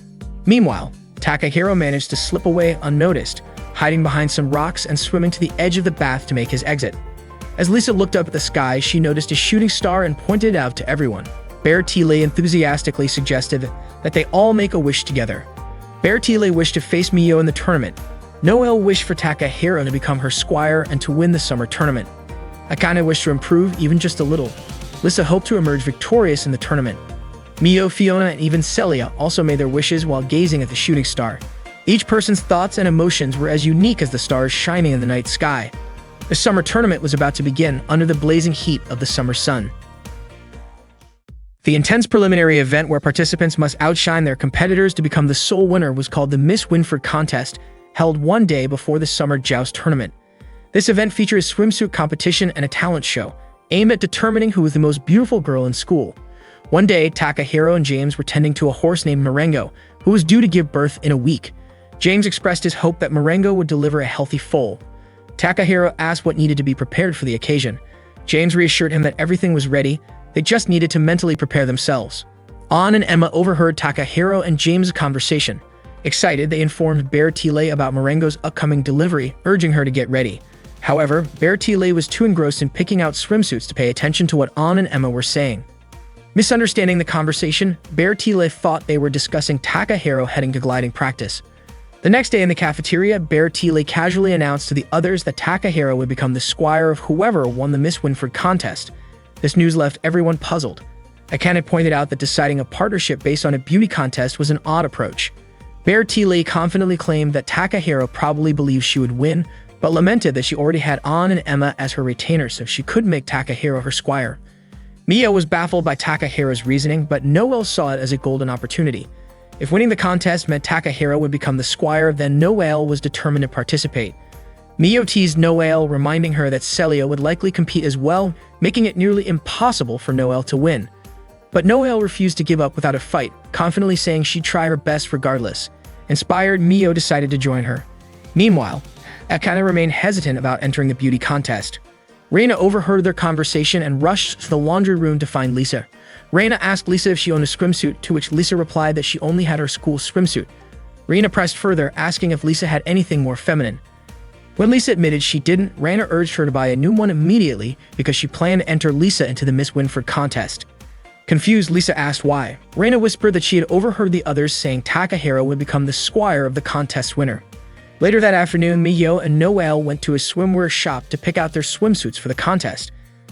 Meanwhile, Takahiro managed to slip away unnoticed, hiding behind some rocks and swimming to the edge of the bath to make his exit. As Lisa looked up at the sky, she noticed a shooting star and pointed it out to everyone. Bertile enthusiastically suggested that they all make a wish together. Bertile wished to face Miyo in the tournament. Noelle wished for Takahiro to become her squire and to win the summer tournament. Akane wished to improve even just a little. Lisa hoped to emerge victorious in the tournament. Miyo, Fiona, and even Celia also made their wishes while gazing at the shooting star. Each person's thoughts and emotions were as unique as the stars shining in the night sky. The summer tournament was about to begin under the blazing heat of the summer sun. The intense preliminary event where participants must outshine their competitors to become the sole winner was called the Miss Winford contest, held one day before the summer joust tournament. This event featured a swimsuit competition and a talent show, aimed at determining who was the most beautiful girl in school. One day, Takahiro and James were tending to a horse named Marengo, who was due to give birth in a week. James expressed his hope that Marengo would deliver a healthy foal. Takahiro asked what needed to be prepared for the occasion. James reassured him that everything was ready, they just needed to mentally prepare themselves. An and Emma overheard Takahiro and James' conversation. Excited, they informed Bertile about Marengo's upcoming delivery, urging her to get ready. However, Bertile was too engrossed in picking out swimsuits to pay attention to what An and Emma were saying. Misunderstanding the conversation, Bertile thought they were discussing Takahiro heading to gliding practice. The next day in the cafeteria, Bertile casually announced to the others that Takahiro would become the squire of whoever won the Miss Winford contest. This news left everyone puzzled. Akane pointed out that deciding a partnership based on a beauty contest was an odd approach. Bertile confidently claimed that Takahiro probably believed she would win, but lamented that she already had An and Emma as her retainers, so she couldn't make Takahiro her squire. Mio was baffled by Takahiro's reasoning, but Noelle saw it as a golden opportunity. If winning the contest meant Takahiro would become the squire, then Noelle was determined to participate. Mio teased Noelle, reminding her that Celio would likely compete as well, making it nearly impossible for Noelle to win. But Noelle refused to give up without a fight, confidently saying she'd try her best regardless. Inspired, Mio decided to join her. Meanwhile, Akane remained hesitant about entering the beauty contest. Reina overheard their conversation and rushed to the laundry room to find Lisa. Reina asked Lisa if she owned a swimsuit, to which Lisa replied that she only had her school swimsuit. Reina pressed further, asking if Lisa had anything more feminine. When Lisa admitted she didn't, Reina urged her to buy a new one immediately because she planned to enter Lisa into the Miss Winford contest. Confused, Lisa asked why. Reina whispered that she had overheard the others saying Takahiro would become the squire of the contest winner. Later that afternoon, Mio and Noelle went to a swimwear shop to pick out their swimsuits for the contest.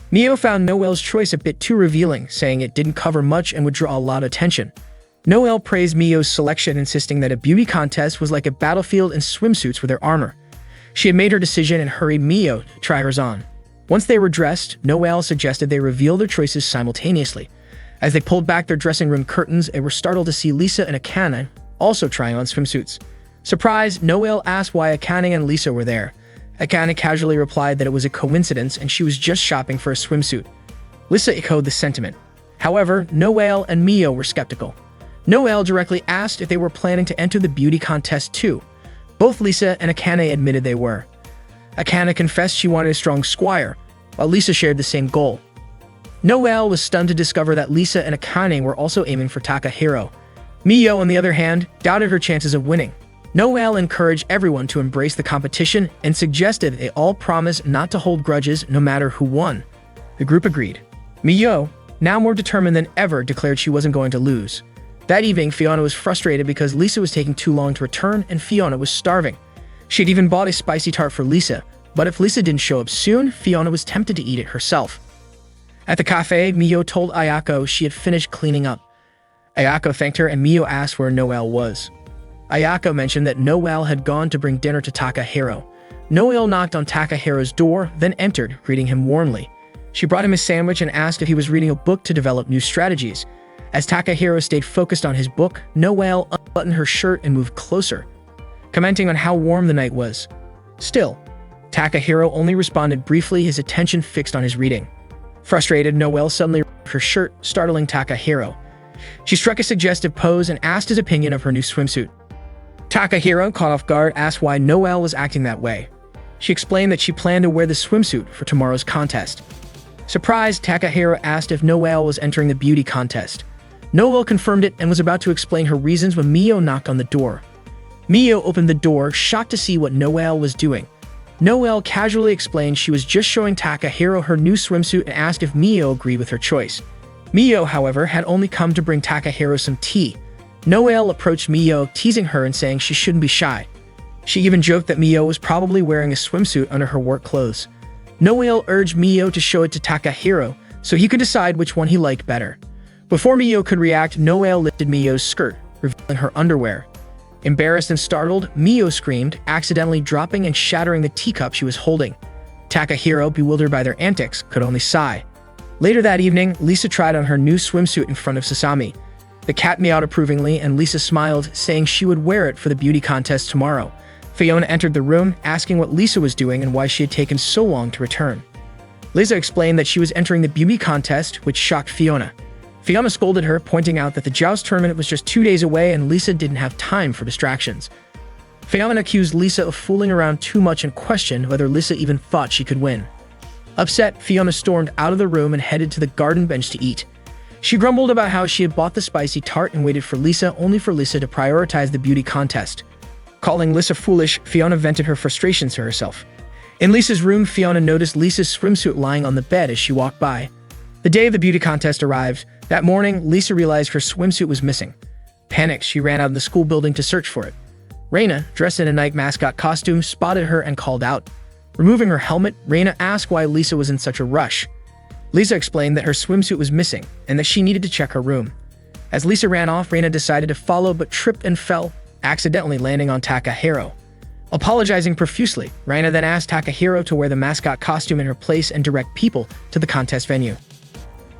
Mio found Noelle's choice a bit too revealing, saying it didn't cover much and would draw a lot of attention. Noelle praised Mio's selection, insisting that a beauty contest was like a battlefield and swimsuits were their armor. She had made her decision and hurried Mio to try hers on. Once they were dressed, Noelle suggested they reveal their choices simultaneously. As they pulled back their dressing room curtains, they were startled to see Lisa and Akane also trying on swimsuits. Surprised, Noelle asked why Akane and Lisa were there. Akane casually replied that it was a coincidence and she was just shopping for a swimsuit. Lisa echoed the sentiment. However, Noelle and Mio were skeptical. Noelle directly asked if they were planning to enter the beauty contest too. Both Lisa and Akane admitted they were. Akane confessed she wanted a strong squire, while Lisa shared the same goal. Noelle was stunned to discover that Lisa and Akane were also aiming for Takahiro. Mio, on the other hand, doubted her chances of winning. Noelle encouraged everyone to embrace the competition and suggested they all promise not to hold grudges no matter who won. The group agreed. Mio, now more determined than ever, declared she wasn't going to lose. That evening, Fiona was frustrated because Lisa was taking too long to return and Fiona was starving. She had even bought a spicy tart for Lisa, but if Lisa didn't show up soon, Fiona was tempted to eat it herself. At the cafe, Mio told Ayako she had finished cleaning up. Ayako thanked her and Mio asked where Noelle was. Ayako mentioned that Noelle had gone to bring dinner to Takahiro. Noelle knocked on Takahiro's door, then entered, greeting him warmly. She brought him a sandwich and asked if he was reading a book to develop new strategies. As Takahiro stayed focused on his book, Noelle unbuttoned her shirt and moved closer, commenting on how warm the night was. Still, Takahiro only responded briefly, his attention fixed on his reading. Frustrated, Noelle suddenly removed her shirt, startling Takahiro. She struck a suggestive pose and asked his opinion of her new swimsuit. Takahiro, caught off guard, asked why Noelle was acting that way. She explained that she planned to wear the swimsuit for tomorrow's contest. Surprised, Takahiro asked if Noelle was entering the beauty contest. Noelle confirmed it and was about to explain her reasons when Mio knocked on the door. Mio opened the door, shocked to see what Noelle was doing. Noelle casually explained she was just showing Takahiro her new swimsuit and asked if Mio agreed with her choice. Mio, however, had only come to bring Takahiro some tea. Noelle approached Mio, teasing her and saying she shouldn't be shy. She even joked that Mio was probably wearing a swimsuit under her work clothes. Noelle urged Mio to show it to Takahiro so he could decide which one he liked better. Before Mio could react, Noelle lifted Mio's skirt, revealing her underwear. Embarrassed and startled, Mio screamed, accidentally dropping and shattering the teacup she was holding. Takahiro, bewildered by their antics, could only sigh. Later that evening, Lisa tried on her new swimsuit in front of Sasami. The cat meowed approvingly, and Lisa smiled, saying she would wear it for the beauty contest tomorrow. Fiona entered the room, asking what Lisa was doing and why she had taken so long to return. Lisa explained that she was entering the beauty contest, which shocked Fiona. Fiona scolded her, pointing out that the joust tournament was just 2 days away and Lisa didn't have time for distractions. Fiona accused Lisa of fooling around too much and questioned whether Lisa even thought she could win. Upset, Fiona stormed out of the room and headed to the garden bench to eat. She grumbled about how she had bought the spicy tart and waited for Lisa, only for Lisa to prioritize the beauty contest. Calling Lisa foolish, Fiona vented her frustrations to herself. In Lisa's room, Fiona noticed Lisa's swimsuit lying on the bed as she walked by. The day of the beauty contest arrived. That morning, Lisa realized her swimsuit was missing. Panicked, she ran out of the school building to search for it. Raina, dressed in a Nike mascot costume, spotted her and called out. Removing her helmet, Raina asked why Lisa was in such a rush. Lisa explained that her swimsuit was missing and that she needed to check her room. As Lisa ran off, Raina decided to follow but tripped and fell, accidentally landing on Takahiro. Apologizing profusely, Raina then asked Takahiro to wear the mascot costume in her place and direct people to the contest venue.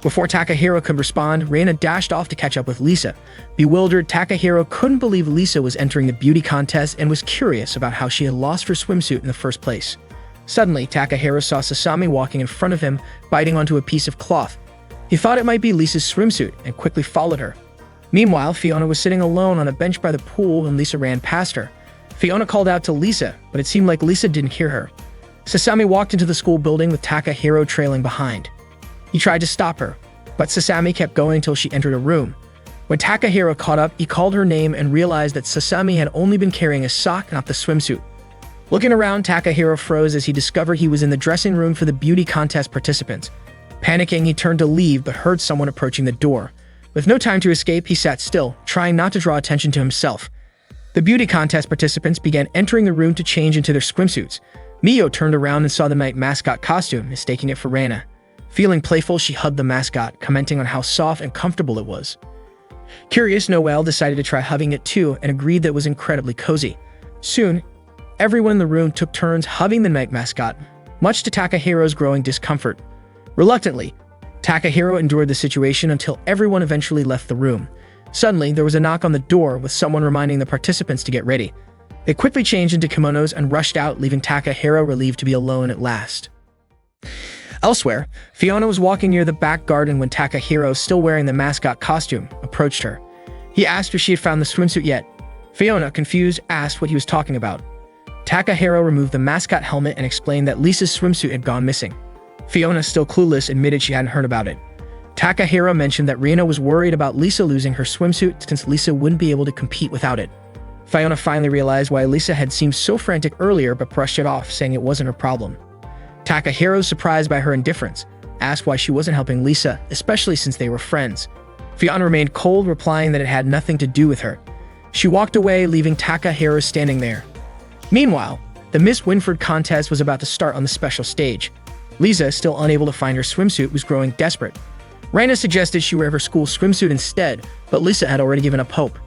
Before Takahiro could respond, Raina dashed off to catch up with Lisa. Bewildered, Takahiro couldn't believe Lisa was entering the beauty contest and was curious about how she had lost her swimsuit in the first place. Suddenly, Takahiro saw Sasami walking in front of him, biting onto a piece of cloth. He thought it might be Lisa's swimsuit and quickly followed her. Meanwhile, Fiona was sitting alone on a bench by the pool when Lisa ran past her. Fiona called out to Lisa, but it seemed like Lisa didn't hear her. Sasami walked into the school building with Takahiro trailing behind. He tried to stop her, but Sasami kept going until she entered a room. When Takahiro caught up, he called her name and realized that Sasami had only been carrying a sock, not the swimsuit. Looking around, Takahiro froze as he discovered he was in the dressing room for the beauty contest participants. Panicking, he turned to leave but heard someone approaching the door. With no time to escape, he sat still, trying not to draw attention to himself. The beauty contest participants began entering the room to change into their swimsuits. Mio turned around and saw the Nike mascot costume, mistaking it for Raina. Feeling playful, she hugged the mascot, commenting on how soft and comfortable it was. Curious, Noelle decided to try hugging it too and agreed that it was incredibly cozy. Soon, everyone in the room took turns hugging the Nike mascot, much to Takahiro's growing discomfort. Reluctantly, Takahiro endured the situation until everyone eventually left the room. Suddenly, there was a knock on the door with someone reminding the participants to get ready. They quickly changed into kimonos and rushed out, leaving Takahiro relieved to be alone at last. Elsewhere, Fiona was walking near the back garden when Takahiro, still wearing the mascot costume, approached her. He asked if she had found the swimsuit yet. Fiona, confused, asked what he was talking about. Takahiro removed the mascot helmet and explained that Lisa's swimsuit had gone missing. Fiona, still clueless, admitted she hadn't heard about it. Takahiro mentioned that Raina was worried about Lisa losing her swimsuit since Lisa wouldn't be able to compete without it. Fiona finally realized why Lisa had seemed so frantic earlier but brushed it off, saying it wasn't her problem. Takahiro, surprised by her indifference, asked why she wasn't helping Lisa, especially since they were friends. Fiona remained cold, replying that it had nothing to do with her. She walked away, leaving Takahiro standing there. Meanwhile, the Miss Winford contest was about to start on the special stage. Lisa, still unable to find her swimsuit, was growing desperate. Raina suggested she wear her school swimsuit instead, but Lisa had already given up hope.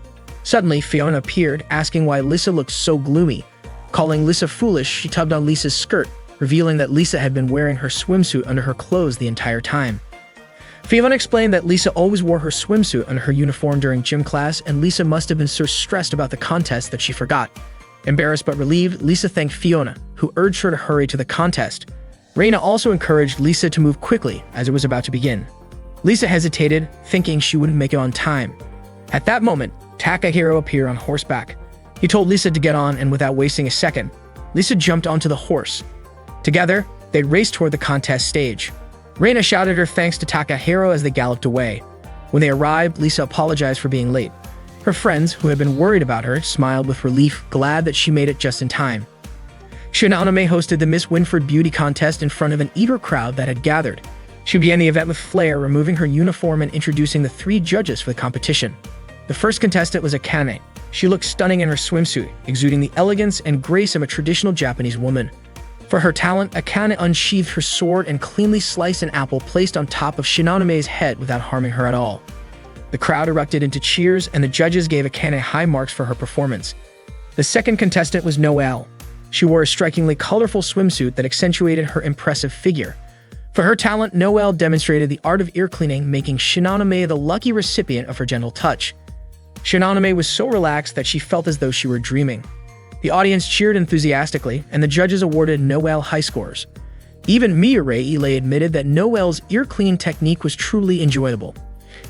Suddenly, Fiona appeared, asking why Lisa looked so gloomy. Calling Lisa foolish, she tugged on Lisa's skirt, revealing that Lisa had been wearing her swimsuit under her clothes the entire time. Fiona explained that Lisa always wore her swimsuit under her uniform during gym class, and Lisa must have been so stressed about the contest that she forgot. Embarrassed but relieved, Lisa thanked Fiona, who urged her to hurry to the contest. Raina also encouraged Lisa to move quickly as it was about to begin. Lisa hesitated, thinking she wouldn't make it on time. At that moment, Takahiro appeared on horseback. He told Lisa to get on, and without wasting a second, Lisa jumped onto the horse. Together, they raced toward the contest stage. Raina shouted her thanks to Takahiro as they galloped away. When they arrived, Lisa apologized for being late. Her friends, who had been worried about her, smiled with relief, glad that she made it just in time. Shinanome hosted the Miss Winford beauty contest in front of an eager crowd that had gathered. She began the event with flair, removing her uniform and introducing the 3 judges for the competition. The first contestant was Akane. She looked stunning in her swimsuit, exuding the elegance and grace of a traditional Japanese woman. For her talent, Akane unsheathed her sword and cleanly sliced an apple placed on top of Shinanome's head without harming her at all. The crowd erupted into cheers, and the judges gave Akane high marks for her performance. The second contestant was Noelle. She wore a strikingly colorful swimsuit that accentuated her impressive figure. For her talent, Noelle demonstrated the art of ear cleaning, making Shinonome the lucky recipient of her gentle touch. Shinonome was so relaxed that she felt as though she were dreaming. The audience cheered enthusiastically, and the judges awarded Noelle high scores. Even Mireille admitted that Noelle's ear clean technique was truly enjoyable.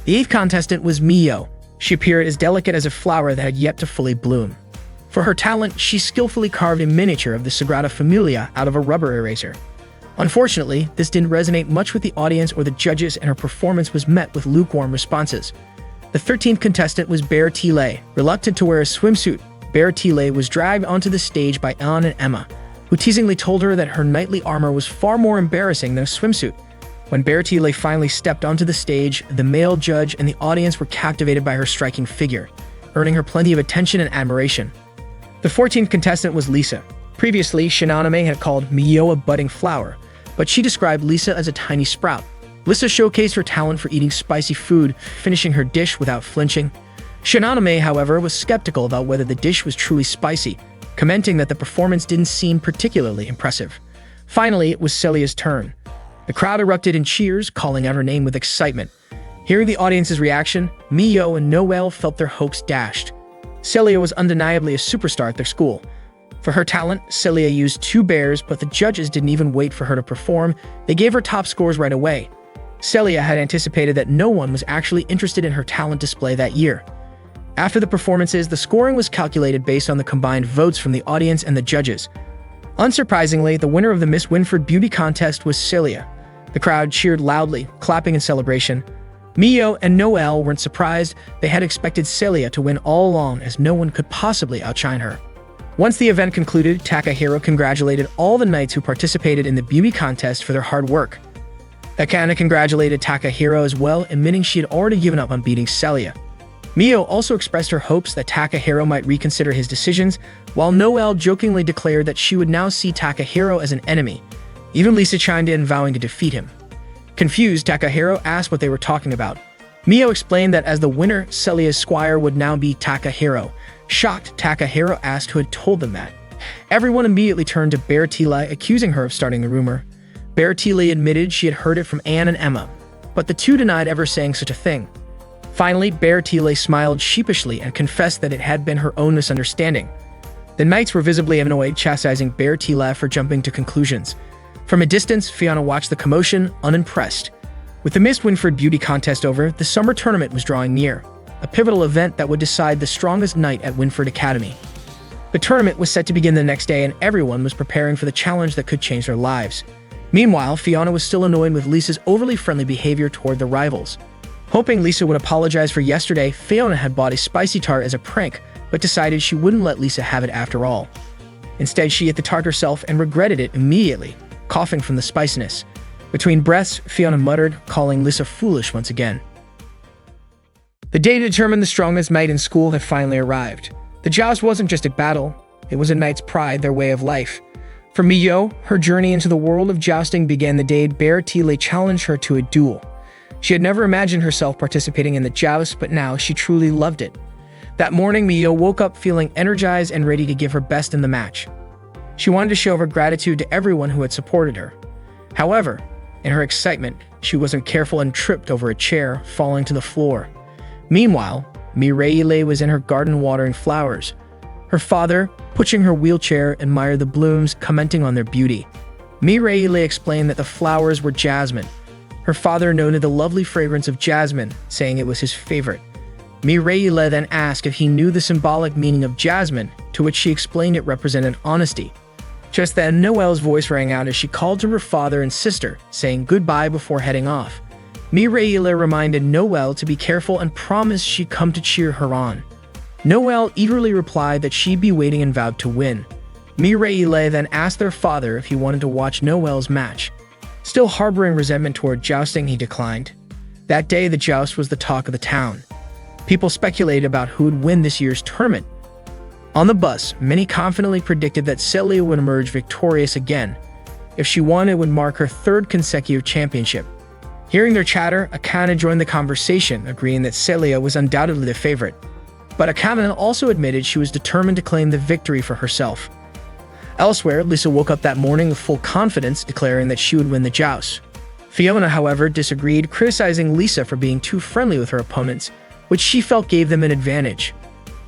The eighth contestant was Mio. She appeared as delicate as a flower that had yet to fully bloom. For her talent, she skillfully carved a miniature of the Sagrada Familia out of a rubber eraser. Unfortunately, this didn't resonate much with the audience or the judges, and her performance was met with lukewarm responses. The 13th contestant was Bertile. Reluctant to wear a swimsuit, Bertile was dragged onto the stage by Anne and Emma, who teasingly told her that her knightly armor was far more embarrassing than a swimsuit. When Bertile finally stepped onto the stage, the male judge and the audience were captivated by her striking figure, earning her plenty of attention and admiration. The 14th contestant was Lisa. Previously, Shinonome had called Mio a budding flower, but she described Lisa as a tiny sprout. Lisa showcased her talent for eating spicy food, finishing her dish without flinching. Shinonome, however, was skeptical about whether the dish was truly spicy, commenting that the performance didn't seem particularly impressive. Finally, it was Celia's turn. The crowd erupted in cheers, calling out her name with excitement. Hearing the audience's reaction, Mio and Noelle felt their hopes dashed. Celia was undeniably a superstar at their school. For her talent, Celia used 2 bears, but the judges didn't even wait for her to perform. They gave her top scores right away. Celia had anticipated that no one was actually interested in her talent display that year. After the performances, the scoring was calculated based on the combined votes from the audience and the judges. Unsurprisingly, the winner of the Miss Winford Beauty Contest was Celia. The crowd cheered loudly, clapping in celebration. Mio and Noelle weren't surprised. They had expected Celia to win all along, as no one could possibly outshine her. Once the event concluded, Takahiro congratulated all the knights who participated in the beauty contest for their hard work. Akane congratulated Takahiro as well, admitting she had already given up on beating Celia. Mio also expressed her hopes that Takahiro might reconsider his decisions, while Noelle jokingly declared that she would now see Takahiro as an enemy. Even Lisa chimed in, vowing to defeat him. Confused, Takahiro asked what they were talking about. Mio explained that as the winner, Celia's squire would now be Takahiro. Shocked, Takahiro asked who had told them that. Everyone immediately turned to Bertile, accusing her of starting the rumor. Bertile admitted she had heard it from Anne and Emma, but the two denied ever saying such a thing. Finally, Bertile smiled sheepishly and confessed that it had been her own misunderstanding. The knights were visibly annoyed, chastising Bertile for jumping to conclusions. From a distance, Fiona watched the commotion, unimpressed. With the Miss Winford Beauty Contest over, the summer tournament was drawing near, a pivotal event that would decide the strongest knight at Winford Academy. The tournament was set to begin the next day, and everyone was preparing for the challenge that could change their lives. Meanwhile, Fiona was still annoyed with Lisa's overly friendly behavior toward the rivals. Hoping Lisa would apologize for yesterday, Fiona had bought a spicy tart as a prank, but decided she wouldn't let Lisa have it after all. Instead, she ate the tart herself and regretted it immediately, coughing from the spiciness. Between breaths, Fiona muttered, calling Lisa foolish once again. The day to determine the strongest knight in school had finally arrived. The joust wasn't just a battle, it was a knight's pride, their way of life. For Mio, her journey into the world of jousting began the day Bertile challenged her to a duel. She had never imagined herself participating in the joust, but now she truly loved it. That morning, Mio woke up feeling energized and ready to give her best in the match. She wanted to show her gratitude to everyone who had supported her. However, in her excitement, she wasn't careful and tripped over a chair, falling to the floor. Meanwhile, Mireille was in her garden watering flowers. Her father, pushing her wheelchair, admired the blooms, commenting on their beauty. Mireille explained that the flowers were jasmine. Her father noted the lovely fragrance of jasmine, saying it was his favorite. Mireille then asked if he knew the symbolic meaning of jasmine, to which she explained it represented honesty. Just then, Noelle's voice rang out as she called to her father and sister, saying goodbye before heading off. Mireille reminded Noelle to be careful and promised she'd come to cheer her on. Noelle eagerly replied that she'd be waiting and vowed to win. Mireille then asked their father if he wanted to watch Noelle's match. Still harboring resentment toward jousting, he declined. That day, the joust was the talk of the town. People speculated about who would win this year's tournament. On the bus, many confidently predicted that Celia would emerge victorious again. If she won, it would mark her 3rd consecutive championship. Hearing their chatter, Akane joined the conversation, agreeing that Celia was undoubtedly the favorite. But Akane also admitted she was determined to claim the victory for herself. Elsewhere, Lisa woke up that morning with full confidence, declaring that she would win the joust. Fiona, however, disagreed, criticizing Lisa for being too friendly with her opponents, which she felt gave them an advantage.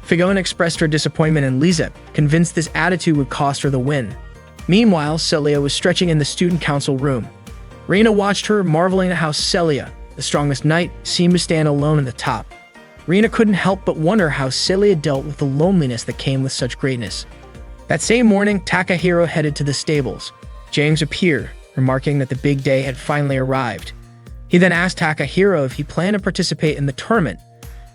Fiona expressed her disappointment in Lisa, convinced this attitude would cost her the win. Meanwhile, Celia was stretching in the student council room. Rena watched her, marveling at how Celia, the strongest knight, seemed to stand alone at the top. Rena couldn't help but wonder how Celia dealt with the loneliness that came with such greatness. That same morning, Takahiro headed to the stables. James appeared, remarking that the big day had finally arrived. He then asked Takahiro if he planned to participate in the tournament.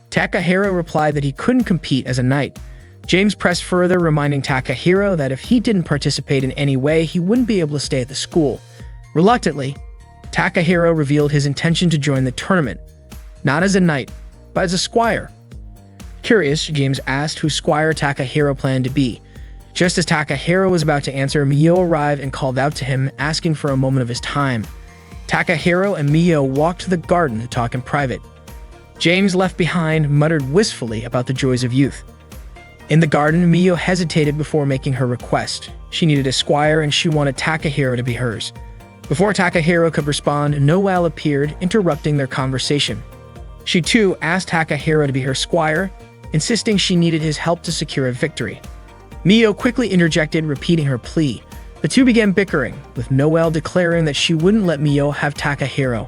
Takahiro replied that he couldn't compete as a knight. James pressed further, reminding Takahiro that if he didn't participate in any way, he wouldn't be able to stay at the school. Reluctantly, Takahiro revealed his intention to join the tournament, not as a knight, but as a squire. Curious, James asked who Squire Takahiro planned to be. Just as Takahiro was about to answer, Mio arrived and called out to him, asking for a moment of his time. Takahiro and Mio walked to the garden to talk in private. James, left behind, muttered wistfully about the joys of youth. In the garden, Mio hesitated before making her request. She needed a squire and she wanted Takahiro to be hers. Before Takahiro could respond, Noelle appeared, interrupting their conversation. She too asked Takahiro to be her squire, insisting she needed his help to secure a victory. Mio quickly interjected, repeating her plea. The two began bickering, with Noelle declaring that she wouldn't let Mio have Takahiro.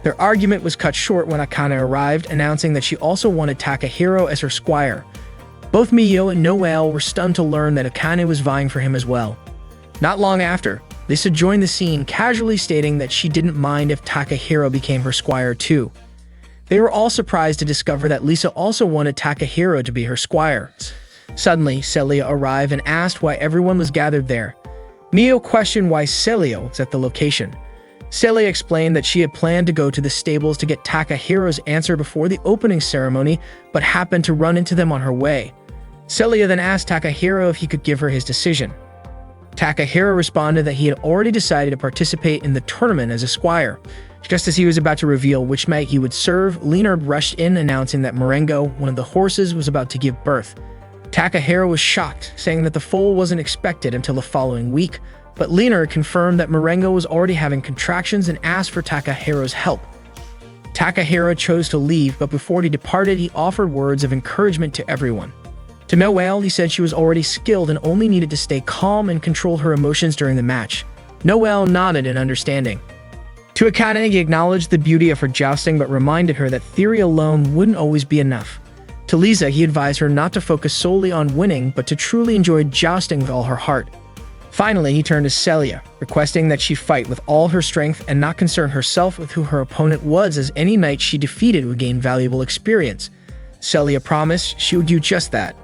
Their argument was cut short when Akane arrived, announcing that she also wanted Takahiro as her squire. Both Mio and Noelle were stunned to learn that Akane was vying for him as well. Not long after, Lisa joined the scene, casually stating that she didn't mind if Takahiro became her squire too. They were all surprised to discover that Lisa also wanted Takahiro to be her squire. Suddenly, Celia arrived and asked why everyone was gathered there. Mio questioned why Celia was at the location. Celia explained that she had planned to go to the stables to get Takahiro's answer before the opening ceremony, but happened to run into them on her way. Celia then asked Takahiro if he could give her his decision. Takahiro responded that he had already decided to participate in the tournament as a squire. Just as he was about to reveal which knight he would serve, Leonard rushed in, announcing that Marengo, one of the horses, was about to give birth. Takahiro was shocked, saying that the foal wasn't expected until the following week, but Leonard confirmed that Marengo was already having contractions and asked for Takahiro's help. Takahiro chose to leave, but before he departed, he offered words of encouragement to everyone. To Noelle, he said she was already skilled and only needed to stay calm and control her emotions during the match. Noelle nodded in understanding. To Akane, he acknowledged the beauty of her jousting but reminded her that theory alone wouldn't always be enough. To Lisa, he advised her not to focus solely on winning but to truly enjoy jousting with all her heart. Finally, he turned to Celia, requesting that she fight with all her strength and not concern herself with who her opponent was, as any knight she defeated would gain valuable experience. Celia promised she would do just that.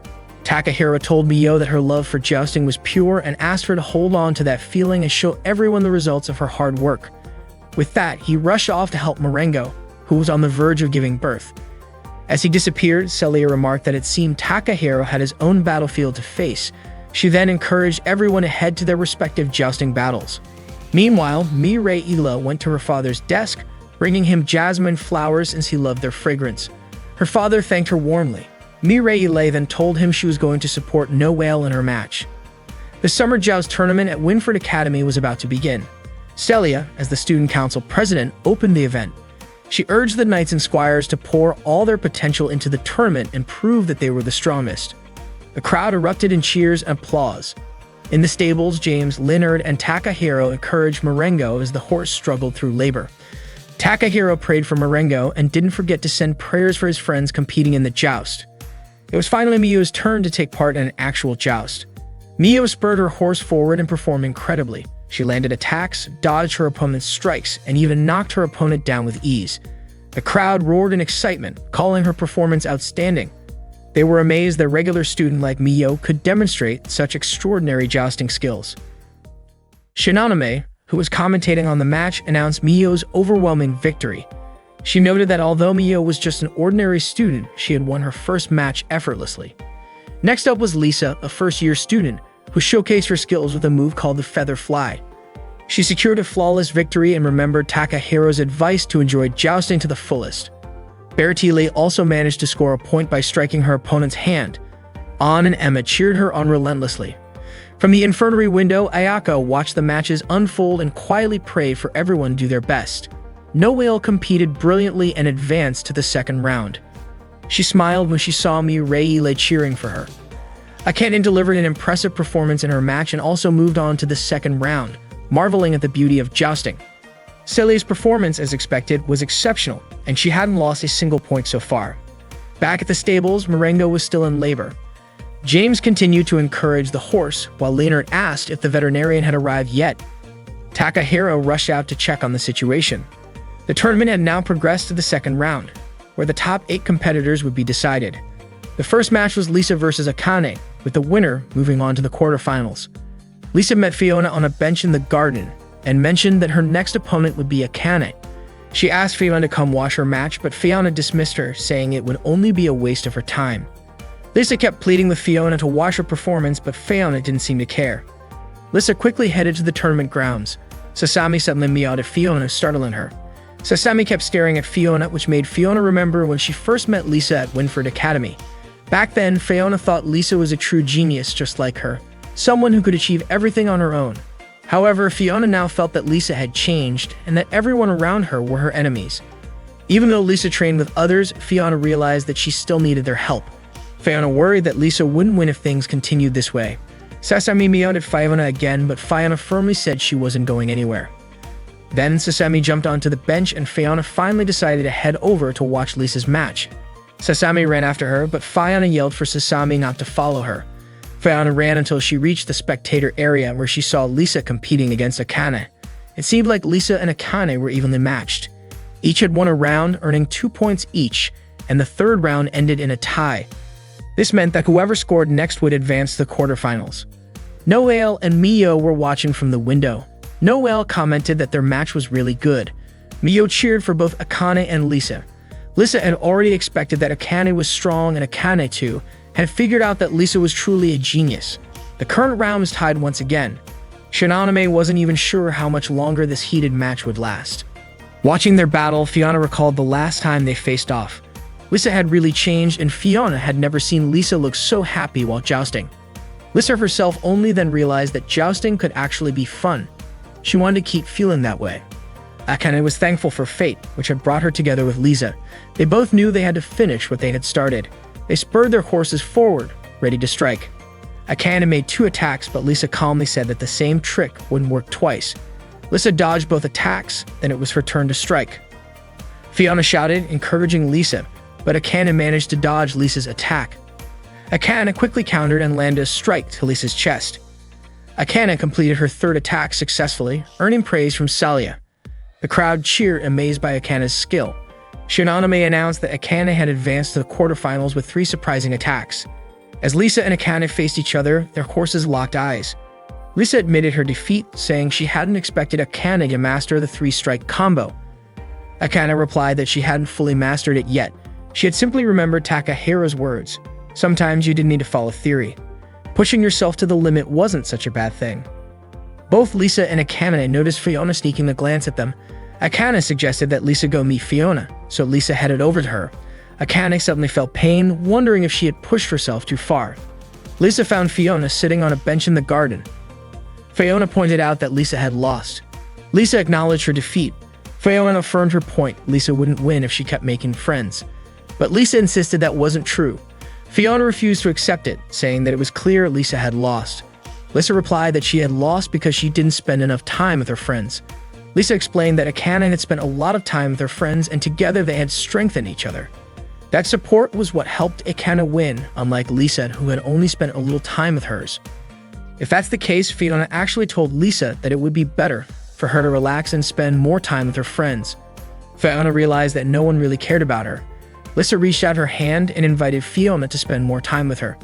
Takahiro told Mio that her love for jousting was pure and asked her to hold on to that feeling and show everyone the results of her hard work. With that, he rushed off to help Marengo, who was on the verge of giving birth. As he disappeared, Celia remarked that it seemed Takahiro had his own battlefield to face. She then encouraged everyone to head to their respective jousting battles. Meanwhile, Mireille went to her father's desk, bringing him jasmine flowers since he loved their fragrance. Her father thanked her warmly. Mireille then told him she was going to support Noelle in her match. The summer joust tournament at Winford Academy was about to begin. Celia, as the student council president, opened the event. She urged the knights and squires to pour all their potential into the tournament and prove that they were the strongest. The crowd erupted in cheers and applause. In the stables, James, Leonard, and Takahiro encouraged Marengo as the horse struggled through labor. Takahiro prayed for Marengo and didn't forget to send prayers for his friends competing in the joust. It was finally Mio's turn to take part in an actual joust. Mio spurred her horse forward and performed incredibly. She landed attacks, dodged her opponent's strikes, and even knocked her opponent down with ease. The crowd roared in excitement, calling her performance outstanding. They were amazed that a regular student like Mio could demonstrate such extraordinary jousting skills. Shinonome, who was commentating on the match, announced Mio's overwhelming victory. She noted that although Mio was just an ordinary student, she had won her first match effortlessly. Next up was Lisa, a first-year student, who showcased her skills with a move called the Feather Fly. She secured a flawless victory and remembered Takahiro's advice to enjoy jousting to the fullest. Bertile also managed to score a point by striking her opponent's hand. An and Emma cheered her on relentlessly. From the infirmary window, Ayaka watched the matches unfold and quietly prayed for everyone to do their best. Noelle competed brilliantly and advanced to the second round. She smiled when she saw Mireille cheering for her. Akane delivered an impressive performance in her match and also moved on to the second round, marveling at the beauty of jousting. Celia's performance, as expected, was exceptional, and she hadn't lost a single point so far. Back at the stables, Marengo was still in labor. James continued to encourage the horse, while Leonard asked if the veterinarian had arrived yet. Takahiro rushed out to check on the situation. The tournament had now progressed to the second round, where the top 8 competitors would be decided. The first match was Lisa versus Akane, with the winner moving on to the quarterfinals. Lisa met Fiona on a bench in the garden and mentioned that her next opponent would be Akane. She asked Fiona to come watch her match, but Fiona dismissed her, saying it would only be a waste of her time. Lisa kept pleading with Fiona to watch her performance, but Fiona didn't seem to care. Lisa quickly headed to the tournament grounds. Sasami suddenly meowed at Fiona, startling her. Sasami kept staring at Fiona, which made Fiona remember when she first met Lisa at Winford Academy. Back then, Fiona thought Lisa was a true genius just like her, someone who could achieve everything on her own. However, Fiona now felt that Lisa had changed and that everyone around her were her enemies. Even though Lisa trained with others, Fiona realized that she still needed their help. Fiona worried that Lisa wouldn't win if things continued this way. Sasami meowed at Fiona again, but Fiona firmly said she wasn't going anywhere. Then Sasami jumped onto the bench and Fiona finally decided to head over to watch Lisa's match. Sasami ran after her, but Fiona yelled for Sasami not to follow her. Fiona ran until she reached the spectator area where she saw Lisa competing against Akane. It seemed like Lisa and Akane were evenly matched. Each had won a round, earning 2 points each, and the third round ended in a tie. This meant that whoever scored next would advance to the quarterfinals. Noelle and Mio were watching from the window. Noelle commented that their match was really good. Mio cheered for both Akane and Lisa. Lisa had already expected that Akane was strong, and Akane, too, had figured out that Lisa was truly a genius. The current round was tied once again. Shinoname wasn't even sure how much longer this heated match would last. Watching their battle, Fiona recalled the last time they faced off. Lisa had really changed, and Fiona had never seen Lisa look so happy while jousting. Lisa herself only then realized that jousting could actually be fun. She wanted to keep feeling that way. Akane was thankful for fate, which had brought her together with Lisa. They both knew they had to finish what they had started. They spurred their horses forward, ready to strike. Akane made 2 attacks, but Lisa calmly said that the same trick wouldn't work twice. Lisa dodged both attacks, then it was her turn to strike. Fiona shouted, encouraging Lisa, but Akane managed to dodge Lisa's attack. Akane quickly countered and landed a strike to Lisa's chest. Akane completed her third attack successfully, earning praise from Celia. The crowd cheered, amazed by Akane's skill. Shinoname announced that Akane had advanced to the quarterfinals with 3 surprising attacks. As Lisa and Akane faced each other, their horses locked eyes. Lisa admitted her defeat, saying she hadn't expected Akane to master the 3-strike combo. Akane replied that she hadn't fully mastered it yet. She had simply remembered Takahiro's words. Sometimes you didn't need to follow theory. Pushing yourself to the limit wasn't such a bad thing. Both Lisa and Akane noticed Fiona sneaking a glance at them. Akane suggested that Lisa go meet Fiona, so Lisa headed over to her. Akane suddenly felt pain, wondering if she had pushed herself too far. Lisa found Fiona sitting on a bench in the garden. Fiona pointed out that Lisa had lost. Lisa acknowledged her defeat. Fiona affirmed her point: Lisa wouldn't win if she kept making friends. But Lisa insisted that wasn't true. Fiona refused to accept it, saying that it was clear Lisa had lost. Lisa replied that she had lost because she didn't spend enough time with her friends. Lisa explained that Akane had spent a lot of time with her friends, and together they had strengthened each other. That support was what helped Akane win, unlike Lisa, who had only spent a little time with hers. If that's the case, Fiona actually told Lisa that it would be better for her to relax and spend more time with her friends. Fiona realized that no one really cared about her. Lisa reached out her hand and invited Fiona to spend more time with her.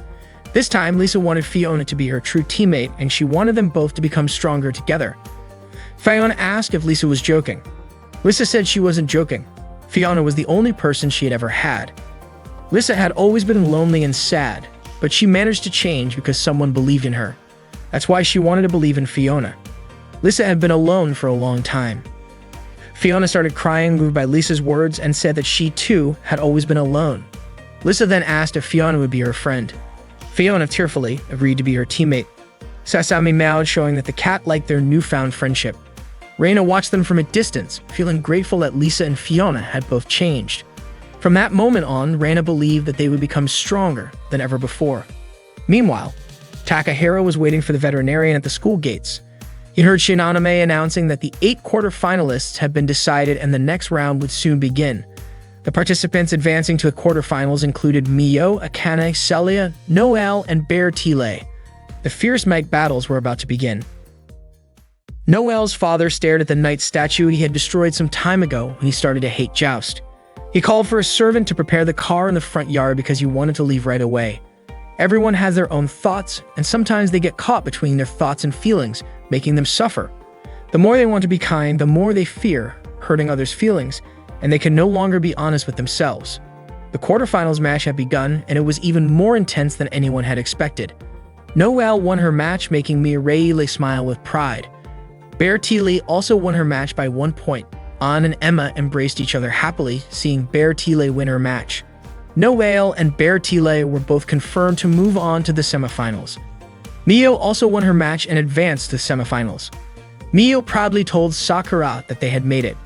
This time, Lisa wanted Fiona to be her true teammate, and she wanted them both to become stronger together. Fiona asked if Lisa was joking. Lisa said she wasn't joking. Fiona was the only person she had ever had. Lisa had always been lonely and sad, but she managed to change because someone believed in her. That's why she wanted to believe in Fiona. Lisa had been alone for a long time. Fiona started crying, moved by Lisa's words, and said that she, too, had always been alone. Lisa then asked if Fiona would be her friend. Fiona tearfully agreed to be her teammate. Sasami meowed, showing that the cat liked their newfound friendship. Reina watched them from a distance, feeling grateful that Lisa and Fiona had both changed. From that moment on, Reina believed that they would become stronger than ever before. Meanwhile, Takahiro was waiting for the veterinarian at the school gates. He heard Shinanome announcing that the 8 quarterfinalists had been decided and the next round would soon begin. The participants advancing to the quarterfinals included Mio, Akane, Celia, Noelle, and Bear Tile. The fierce mic battles were about to begin. Noelle's father stared at the knight statue he had destroyed some time ago when he started to hate Joust. He called for a servant to prepare the car in the front yard because he wanted to leave right away. Everyone has their own thoughts, and sometimes they get caught between their thoughts and feelings, making them suffer. The more they want to be kind, the more they fear hurting others' feelings, and they can no longer be honest with themselves. The quarterfinals match had begun, and it was even more intense than anyone had expected. Noelle won her match, making Mireille smile with pride. Bear Tile also won her match by 1 point. An and Emma embraced each other happily, seeing Bear Tile win her match. Noelle and Bear Tile were both confirmed to move on to the semifinals. Mio also won her match and advanced to the semifinals. Mio proudly told Sakura that they had made it.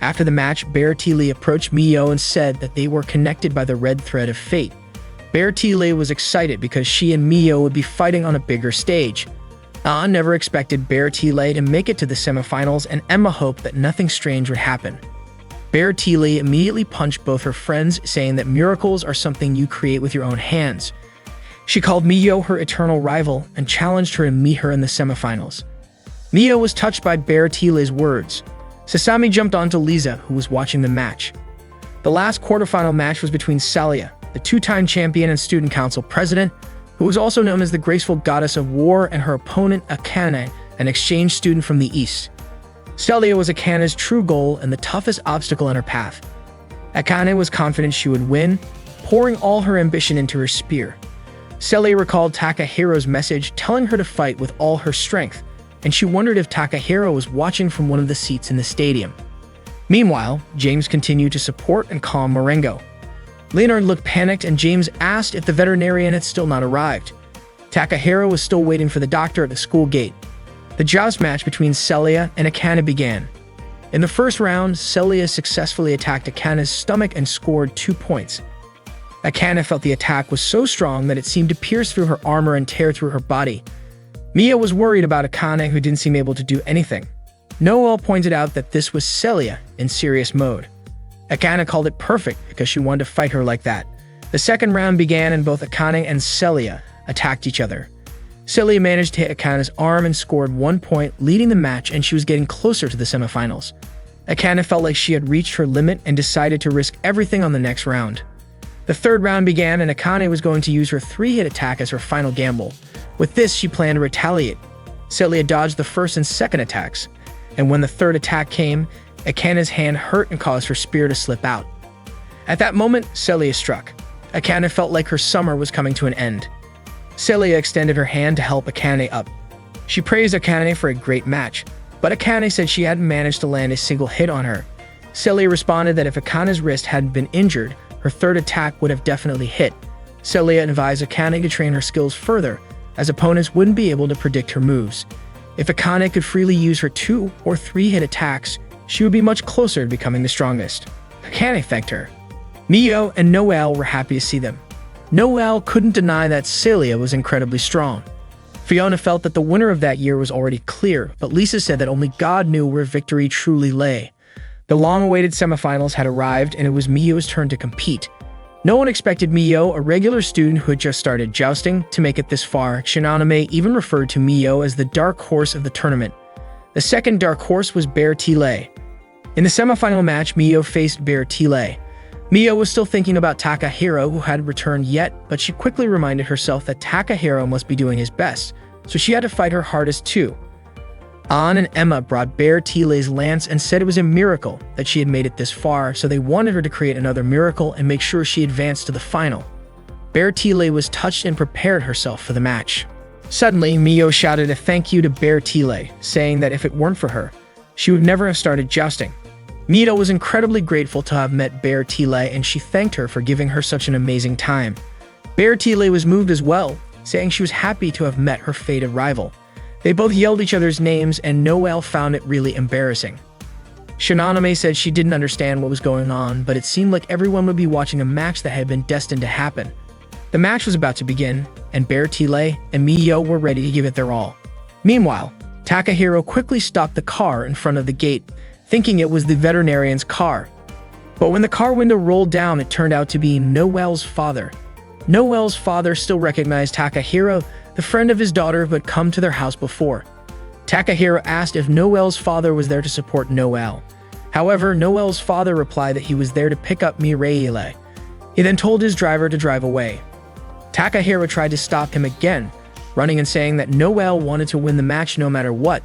After the match, Bear Tile approached Mio and said that they were connected by the red thread of fate. Bear Tile was excited because she and Mio would be fighting on a bigger stage. An never expected Bear Tile to make it to the semifinals, and Emma hoped that nothing strange would happen. Bear Tile immediately punched both her friends, saying that miracles are something you create with your own hands. She called Mio her eternal rival and challenged her to meet her in the semifinals. Mio was touched by Bear Tile's words. Sasami jumped onto Lisa, who was watching the match. The last quarterfinal match was between Celia, the 2-time champion and student council president, who was also known as the graceful goddess of war, and her opponent Akane, an exchange student from the east. Celia was Akane's true goal and the toughest obstacle in her path. Akane was confident she would win, pouring all her ambition into her spear. Celia recalled Takahiro's message telling her to fight with all her strength, and she wondered if Takahiro was watching from one of the seats in the stadium. Meanwhile, James continued to support and calm Marengo. Leonard looked panicked, and James asked if the veterinarian had still not arrived. Takahiro was still waiting for the doctor at the school gate. The joust match between Celia and Akane began. In the first round, Celia successfully attacked Akane's stomach and scored 2 points. Akane felt the attack was so strong that it seemed to pierce through her armor and tear through her body. Mia was worried about Akane, who didn't seem able to do anything. Noelle pointed out that this was Celia in serious mode. Akane called it perfect because she wanted to fight her like that. The second round began and both Akane and Celia attacked each other. Celia managed to hit Akane's arm and scored 1 point, leading the match, and she was getting closer to the semifinals. Akane felt like she had reached her limit and decided to risk everything on the next round. The third round began and Akane was going to use her 3-hit attack as her final gamble. With this, she planned to retaliate. Celia dodged the first and second attacks, and when the third attack came, Akane's hand hurt and caused her spear to slip out. At that moment, Celia struck. Akane felt like her summer was coming to an end. Celia extended her hand to help Akane up. She praised Akane for a great match, but Akane said she hadn't managed to land a single hit on her. Celia responded that if Akane's wrist hadn't been injured, her third attack would have definitely hit. Celia advised Akane to train her skills further, as opponents wouldn't be able to predict her moves. If Akane could freely use her 2 or 3-hit attacks, she would be much closer to becoming the strongest. Akane thanked her. Mio and Noelle were happy to see them. Noelle couldn't deny that Celia was incredibly strong. Fiona felt that the winner of that year was already clear, but Lisa said that only God knew where victory truly lay. The long-awaited semifinals had arrived, and it was Mio's turn to compete. No one expected Mio, a regular student who had just started jousting, to make it this far. Shinanome even referred to Mio as the dark horse of the tournament. The second dark horse was Bear Tile. In the semifinal match, Mio faced Bear Tile. Mio was still thinking about Takahiro, who hadn't returned yet, but she quickly reminded herself that Takahiro must be doing his best, so she had to fight her hardest too. An and Emma brought Bear Tile's lance and said it was a miracle that she had made it this far, so they wanted her to create another miracle and make sure she advanced to the final. Bear Tile was touched and prepared herself for the match. Suddenly, Mio shouted a thank you to Bear Tile, saying that if it weren't for her, she would never have started jousting. Mio was incredibly grateful to have met Bear Tile, and she thanked her for giving her such an amazing time. Bear Tile was moved as well, saying she was happy to have met her fated rival. They both yelled each other's names, and Noelle found it really embarrassing. Shinanome said she didn't understand what was going on, but it seemed like everyone would be watching a match that had been destined to happen. The match was about to begin, and Beartile and Miyo were ready to give it their all. Meanwhile, Takahiro quickly stopped the car in front of the gate, thinking it was the veterinarian's car. But when the car window rolled down, it turned out to be Noelle's father. Noelle's father still recognized Takahiro, the friend of his daughter who had come to their house before. Takahiro asked if Noelle's father was there to support Noelle. However, Noelle's father replied that he was there to pick up Mireille. He then told his driver to drive away. Takahiro tried to stop him again, running and saying that Noelle wanted to win the match no matter what.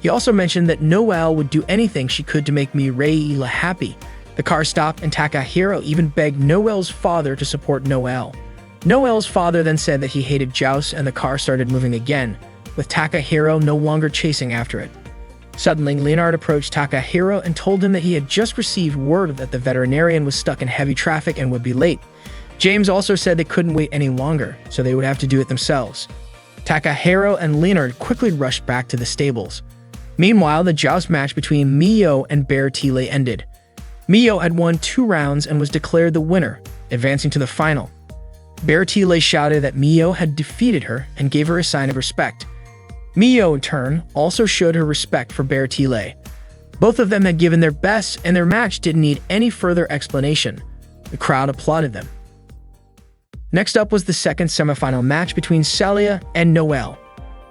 He also mentioned that Noelle would do anything she could to make Mireille happy. The car stopped, and Takahiro even begged Noelle's father to support Noelle. Noelle's father then said that he hated jousts, and the car started moving again, with Takahiro no longer chasing after it. Suddenly, Leonard approached Takahiro and told him that he had just received word that the veterinarian was stuck in heavy traffic and would be late. James also said they couldn't wait any longer, so they would have to do it themselves. Takahiro and Leonard quickly rushed back to the stables. Meanwhile, the joust match between Miyo and Beartile ended. Miyo had won 2 rounds and was declared the winner, advancing to the final. Beartile shouted that Miyo had defeated her and gave her a sign of respect. Miyo, in turn, also showed her respect for Beartile. Both of them had given their best, and their match didn't need any further explanation. The crowd applauded them. Next up was the second semifinal match between Celia and Noelle.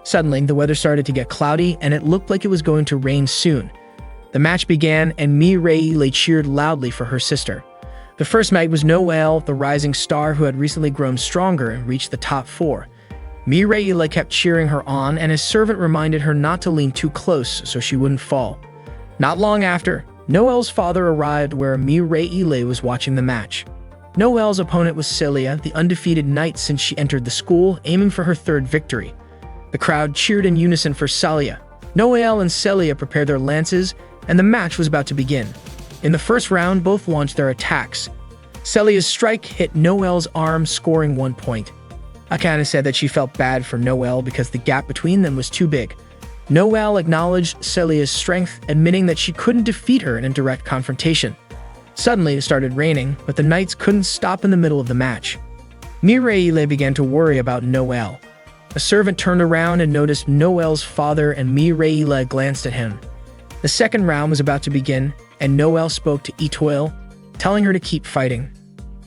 Suddenly, the weather started to get cloudy, and it looked like it was going to rain soon. The match began, and Mireille cheered loudly for her sister. The first night was Noelle, the rising star who had recently grown stronger and reached the top 4. Mireille kept cheering her on, and his servant reminded her not to lean too close so she wouldn't fall. Not long after, Noelle's father arrived where Mireille was watching the match. Noelle's opponent was Celia, the undefeated knight since she entered the school, aiming for her 3rd victory. The crowd cheered in unison for Celia. Noelle and Celia prepared their lances, and the match was about to begin. In the first round, both launched their attacks. Celia's strike hit Noelle's arm, scoring 1 point. Akane said that she felt bad for Noelle because the gap between them was too big. Noelle acknowledged Celia's strength, admitting that she couldn't defeat her in a direct confrontation. Suddenly, it started raining, but the knights couldn't stop in the middle of the match. Mireille began to worry about Noelle. A servant turned around and noticed Noelle's father, and Mireille glanced at him. The second round was about to begin, and Noelle spoke to Etoile, telling her to keep fighting.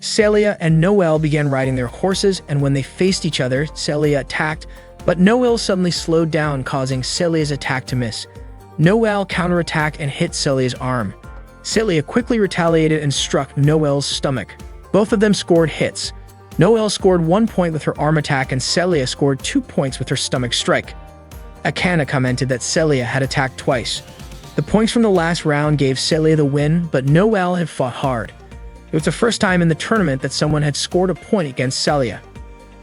Celia and Noelle began riding their horses, and when they faced each other, Celia attacked, but Noelle suddenly slowed down, causing Celia's attack to miss. Noelle counterattacked and hit Celia's arm. Celia quickly retaliated and struck Noelle's stomach. Both of them scored hits. Noelle scored 1 point with her arm attack, and Celia scored 2 points with her stomach strike. Akane commented that Celia had attacked twice. The points from the last round gave Celia the win, but Noelle had fought hard. It was the first time in the tournament that someone had scored a point against Celia.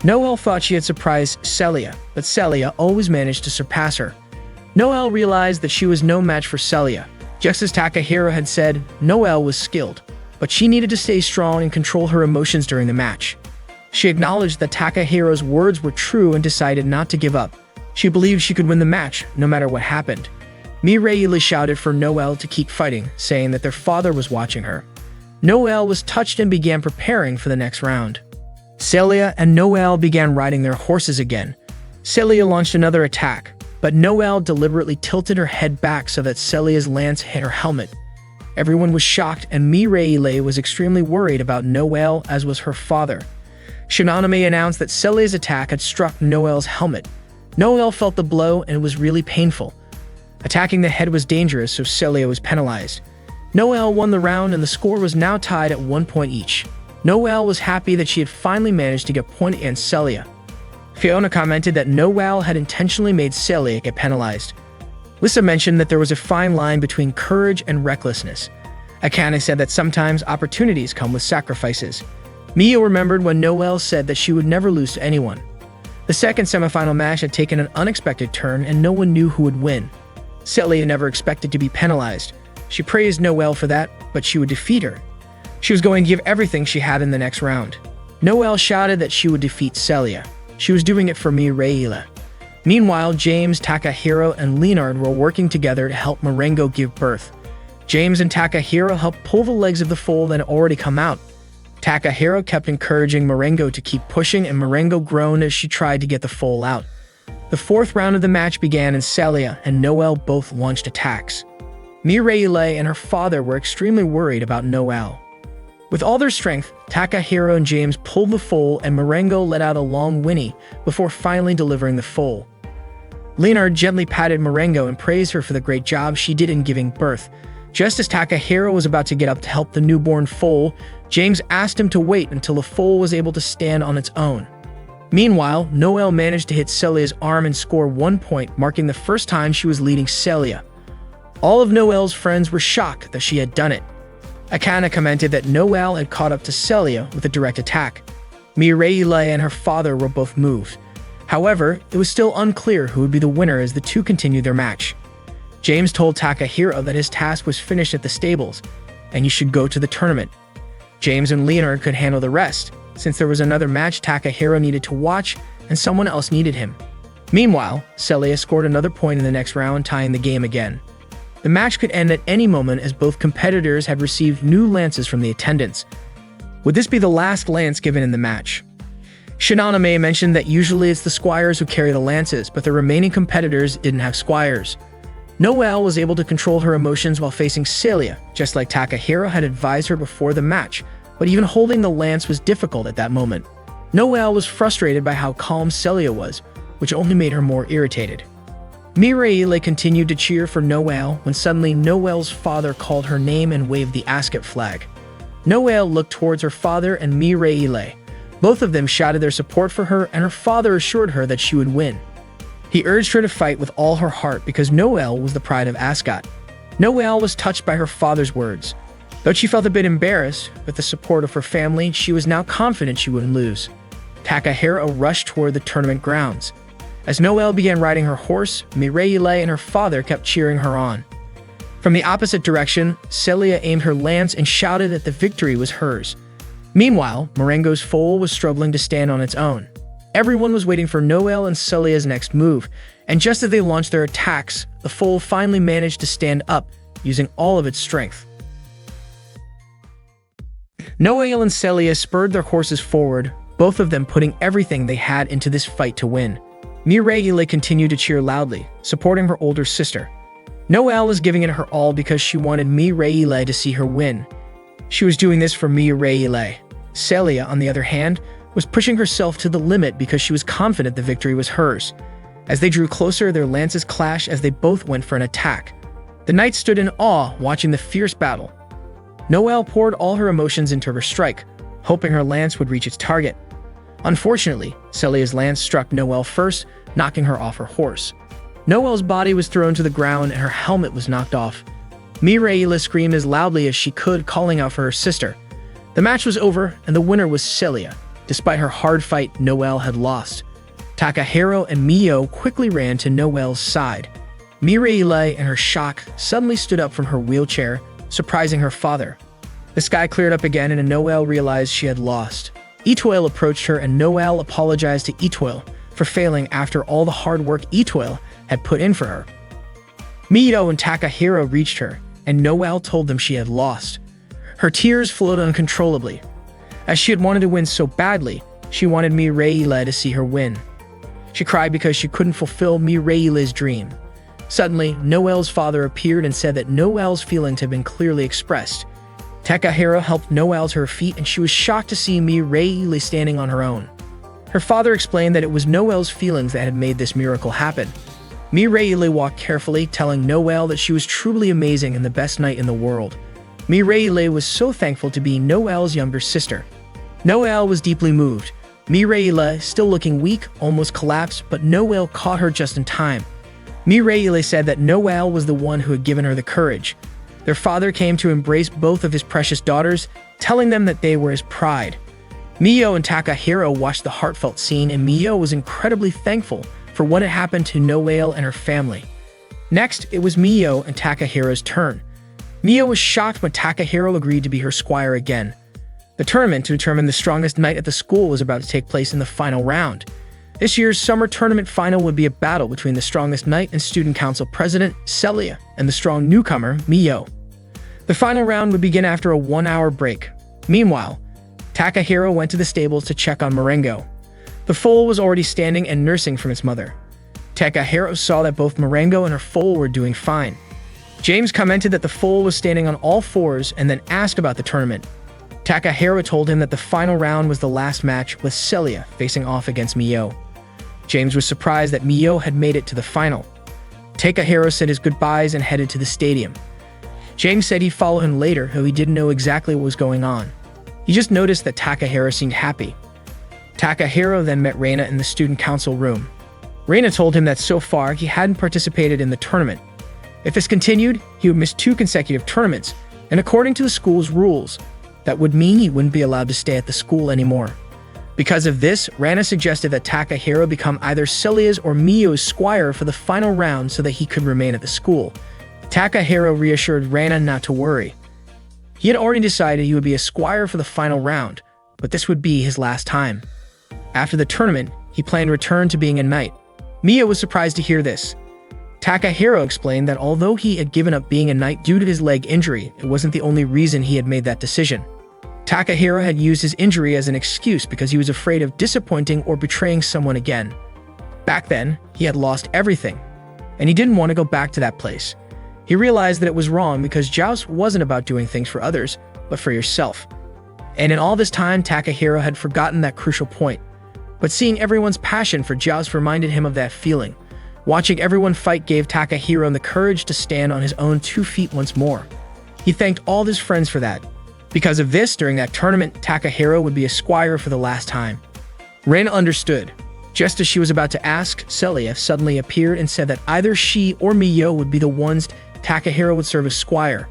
Noelle thought she had surprised Celia, but Celia always managed to surpass her. Noelle realized that she was no match for Celia. Just as Takahiro had said, Noelle was skilled, but she needed to stay strong and control her emotions during the match. She acknowledged that Takahiro's words were true and decided not to give up. She believed she could win the match, no matter what happened. Mireille shouted for Noelle to keep fighting, saying that their father was watching her. Noelle was touched and began preparing for the next round. Celia and Noelle began riding their horses again. Celia launched another attack, but Noelle deliberately tilted her head back so that Celia's lance hit her helmet. Everyone was shocked, and Mireille was extremely worried about Noelle, as was her father. Shinanome announced that Celia's attack had struck Noelle's helmet. Noelle felt the blow, and it was really painful. Attacking the head was dangerous, so Celia was penalized. Noelle won the round, and the score was now tied at 1 point each. Noelle was happy that she had finally managed to get a point against Celia. Fiona commented that Noelle had intentionally made Celia get penalized. Lisa mentioned that there was a fine line between courage and recklessness. Akane said that sometimes opportunities come with sacrifices. Miyo remembered when Noelle said that she would never lose to anyone. The second semifinal match had taken an unexpected turn, and no one knew who would win. Celia never expected to be penalized. She praised Noelle for that, but she would defeat her. She was going to give everything she had in the next round. Noelle shouted that she would defeat Celia. She was doing it for Mireille. Meanwhile, James, Takahiro, and Leonard were working together to help Marengo give birth. James and Takahiro helped pull the legs of the foal that had already come out. Takahiro kept encouraging Marengo to keep pushing, and Marengo groaned as she tried to get the foal out. The fourth round of the match began, and Celia and Noelle both launched attacks. Mireille and her father were extremely worried about Noelle. With all their strength, Takahiro and James pulled the foal, and Marengo let out a long whinny before finally delivering the foal. Leonard gently patted Marengo and praised her for the great job she did in giving birth. Just as Takahiro was about to get up to help the newborn foal, James asked him to wait until the foal was able to stand on its own. Meanwhile, Noelle managed to hit Celia's arm and score 1 point, marking the first time she was leading Celia. All of Noelle's friends were shocked that she had done it. Akana commented that Noelle had caught up to Celia with a direct attack. Mireille and her father were both moved. However, it was still unclear who would be the winner as the two continued their match. James told Takahiro that his task was finished at the stables, and he should go to the tournament. James and Leonard could handle the rest, since there was another match Takahiro needed to watch and someone else needed him. Meanwhile, Celia scored another point in the next round, tying the game again. The match could end at any moment as both competitors had received new lances from the attendants. Would this be the last lance given in the match? Shinaname mentioned that usually it's the squires who carry the lances, but the remaining competitors didn't have squires. Noelle was able to control her emotions while facing Celia, just like Takahiro had advised her before the match, but even holding the lance was difficult at that moment. Noelle was frustrated by how calm Celia was, which only made her more irritated. Mireille continued to cheer for Noelle when suddenly Noelle's father called her name and waved the ASCAP flag. Noelle looked towards her father and Mireille. Both of them shouted their support for her, and her father assured her that she would win. He urged her to fight with all her heart because Noelle was the pride of Ascot. Noelle was touched by her father's words. Though she felt a bit embarrassed, with the support of her family, she was now confident she wouldn't lose. Takahiro rushed toward the tournament grounds. As Noelle began riding her horse, Mireille and her father kept cheering her on. From the opposite direction, Celia aimed her lance and shouted that the victory was hers. Meanwhile, Marengo's foal was struggling to stand on its own. Everyone was waiting for Noelle and Celia's next move, and just as they launched their attacks, the foal finally managed to stand up, using all of its strength. Noelle and Celia spurred their horses forward, both of them putting everything they had into this fight to win. Mireille continued to cheer loudly, supporting her older sister. Noelle was giving it her all because she wanted Mireille to see her win. She was doing this for Mireille. Celia, on the other hand, was pushing herself to the limit because she was confident the victory was hers. As they drew closer, their lances clashed as they both went for an attack. The knights stood in awe, watching the fierce battle. Noelle poured all her emotions into her strike, hoping her lance would reach its target. Unfortunately, Celia's lance struck Noelle first, knocking her off her horse. Noelle's body was thrown to the ground and her helmet was knocked off. Mireille screamed as loudly as she could, calling out for her sister. The match was over, and the winner was Celia. Despite her hard fight, Noelle had lost. Takahiro and Mio quickly ran to Noelle's side. Mireille, in her shock, suddenly stood up from her wheelchair, surprising her father. The sky cleared up again, and Noelle realized she had lost. Etoile approached her, and Noelle apologized to Etoile for failing after all the hard work Etoile had put in for her. Mio and Takahiro reached her, and Noelle told them she had lost. Her tears flowed uncontrollably. As she had wanted to win so badly, she wanted Mireille to see her win. She cried because she couldn't fulfill Mireille's dream. Suddenly, Noelle's father appeared and said that Noelle's feelings had been clearly expressed. Takahiro helped Noelle to her feet, and she was shocked to see Mireille standing on her own. Her father explained that it was Noelle's feelings that had made this miracle happen. Mireille walked carefully, telling Noelle that she was truly amazing and the best knight in the world. Mireille was so thankful to be Noelle's younger sister. Noelle was deeply moved. Mireille, still looking weak, almost collapsed, but Noelle caught her just in time. Mireille said that Noelle was the one who had given her the courage. Their father came to embrace both of his precious daughters, telling them that they were his pride. Mio and Takahiro watched the heartfelt scene, and Mio was incredibly thankful for what had happened to Noelle and her family. Next, it was Mio and Takahiro's turn. Mio was shocked when Takahiro agreed to be her squire again. The tournament to determine the strongest knight at the school was about to take place in the final round. This year's summer tournament final would be a battle between the strongest knight and student council president, Celia, and the strong newcomer, Mio. The final round would begin after a 1-hour break. Meanwhile, Takahiro went to the stables to check on Marengo. The foal was already standing and nursing from its mother. Takahiro saw that both Marengo and her foal were doing fine. James commented that the foal was standing on all fours and then asked about the tournament. Takahiro told him that the final round was the last match, with Celia facing off against Mio. James was surprised that Mio had made it to the final. Takahiro said his goodbyes and headed to the stadium. James said he'd follow him later, though he didn't know exactly what was going on. He just noticed that Takahiro seemed happy. Takahiro then met Reina in the student council room. Reina told him that so far he hadn't participated in the tournament. If this continued, he would miss 2 consecutive tournaments, and according to the school's rules, that would mean he wouldn't be allowed to stay at the school anymore. Because of this, Reina suggested that Takahiro become either Celia's or Mio's squire for the final round so that he could remain at the school. Takahiro reassured Reina not to worry. He had already decided he would be a squire for the final round, but this would be his last time. After the tournament, he planned to return to being a knight. Mio was surprised to hear this. Takahiro explained that although he had given up being a knight due to his leg injury, it wasn't the only reason he had made that decision. Takahiro had used his injury as an excuse because he was afraid of disappointing or betraying someone again. Back then, he had lost everything, and he didn't want to go back to that place. He realized that it was wrong because joust wasn't about doing things for others, but for yourself. And in all this time, Takahiro had forgotten that crucial point. But seeing everyone's passion for joust reminded him of that feeling. Watching everyone fight gave Takahiro the courage to stand on his own 2 feet once more. He thanked all his friends for that. Because of this, during that tournament, Takahiro would be a squire for the last time. Reina understood. Just as she was about to ask, Celia suddenly appeared and said that either she or Mio would be the ones Takahiro would serve as squire.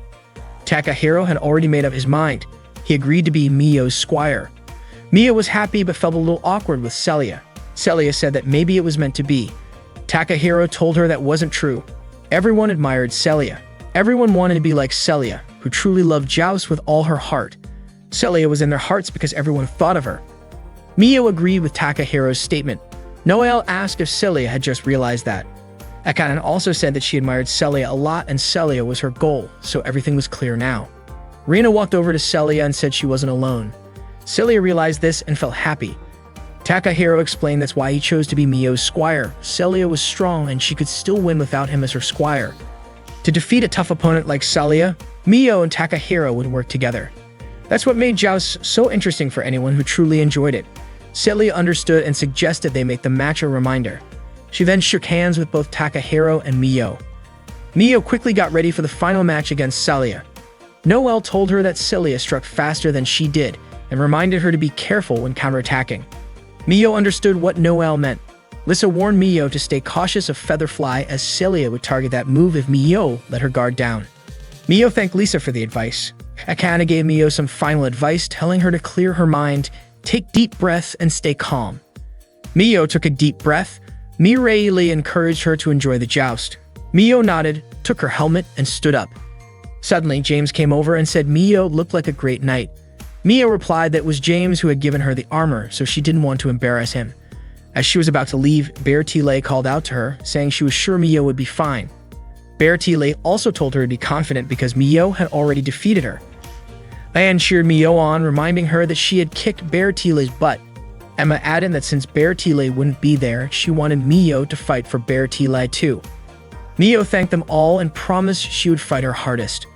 Takahiro had already made up his mind. He agreed to be Mio's squire. Mio was happy but felt a little awkward with Celia. Celia said that maybe it was meant to be. Takahiro told her that wasn't true. Everyone admired Celia. Everyone wanted to be like Celia, who truly loved joust with all her heart. Celia was in their hearts because everyone thought of her. Mio agreed with Takahiro's statement. Noelle asked if Celia had just realized that. Akane also said that she admired Celia a lot and Celia was her goal, so everything was clear now. Reina walked over to Celia and said she wasn't alone. Celia realized this and felt happy. Takahiro explained that's why he chose to be Mio's squire. Celia was strong and she could still win without him as her squire. To defeat a tough opponent like Celia, Mio and Takahiro would work together. That's what made joust so interesting for anyone who truly enjoyed it. Celia understood and suggested they make the match a reminder. She then shook hands with both Takahiro and Mio. Mio quickly got ready for the final match against Celia. Noelle told her that Celia struck faster than she did and reminded her to be careful when counterattacking. Mio understood what Noelle meant. Lissa warned Mio to stay cautious of Featherfly as Celia would target that move if Mio let her guard down. Mio thanked Lissa for the advice. Akane gave Mio some final advice, telling her to clear her mind, take deep breaths, and stay calm. Mio took a deep breath. Mireille encouraged her to enjoy the joust. Mio nodded, took her helmet, and stood up. Suddenly, James came over and said Mio looked like a great knight. Mio replied that it was James who had given her the armor, so she didn't want to embarrass him. As she was about to leave, Bertile called out to her, saying she was sure Mio would be fine. Bertile also told her to be confident because Mio had already defeated her. Anne cheered Mio on, reminding her that she had kicked Bertile's butt. Emma added that since Bertile wouldn't be there, she wanted Mio to fight for Bertile too. Mio thanked them all and promised she would fight her hardest.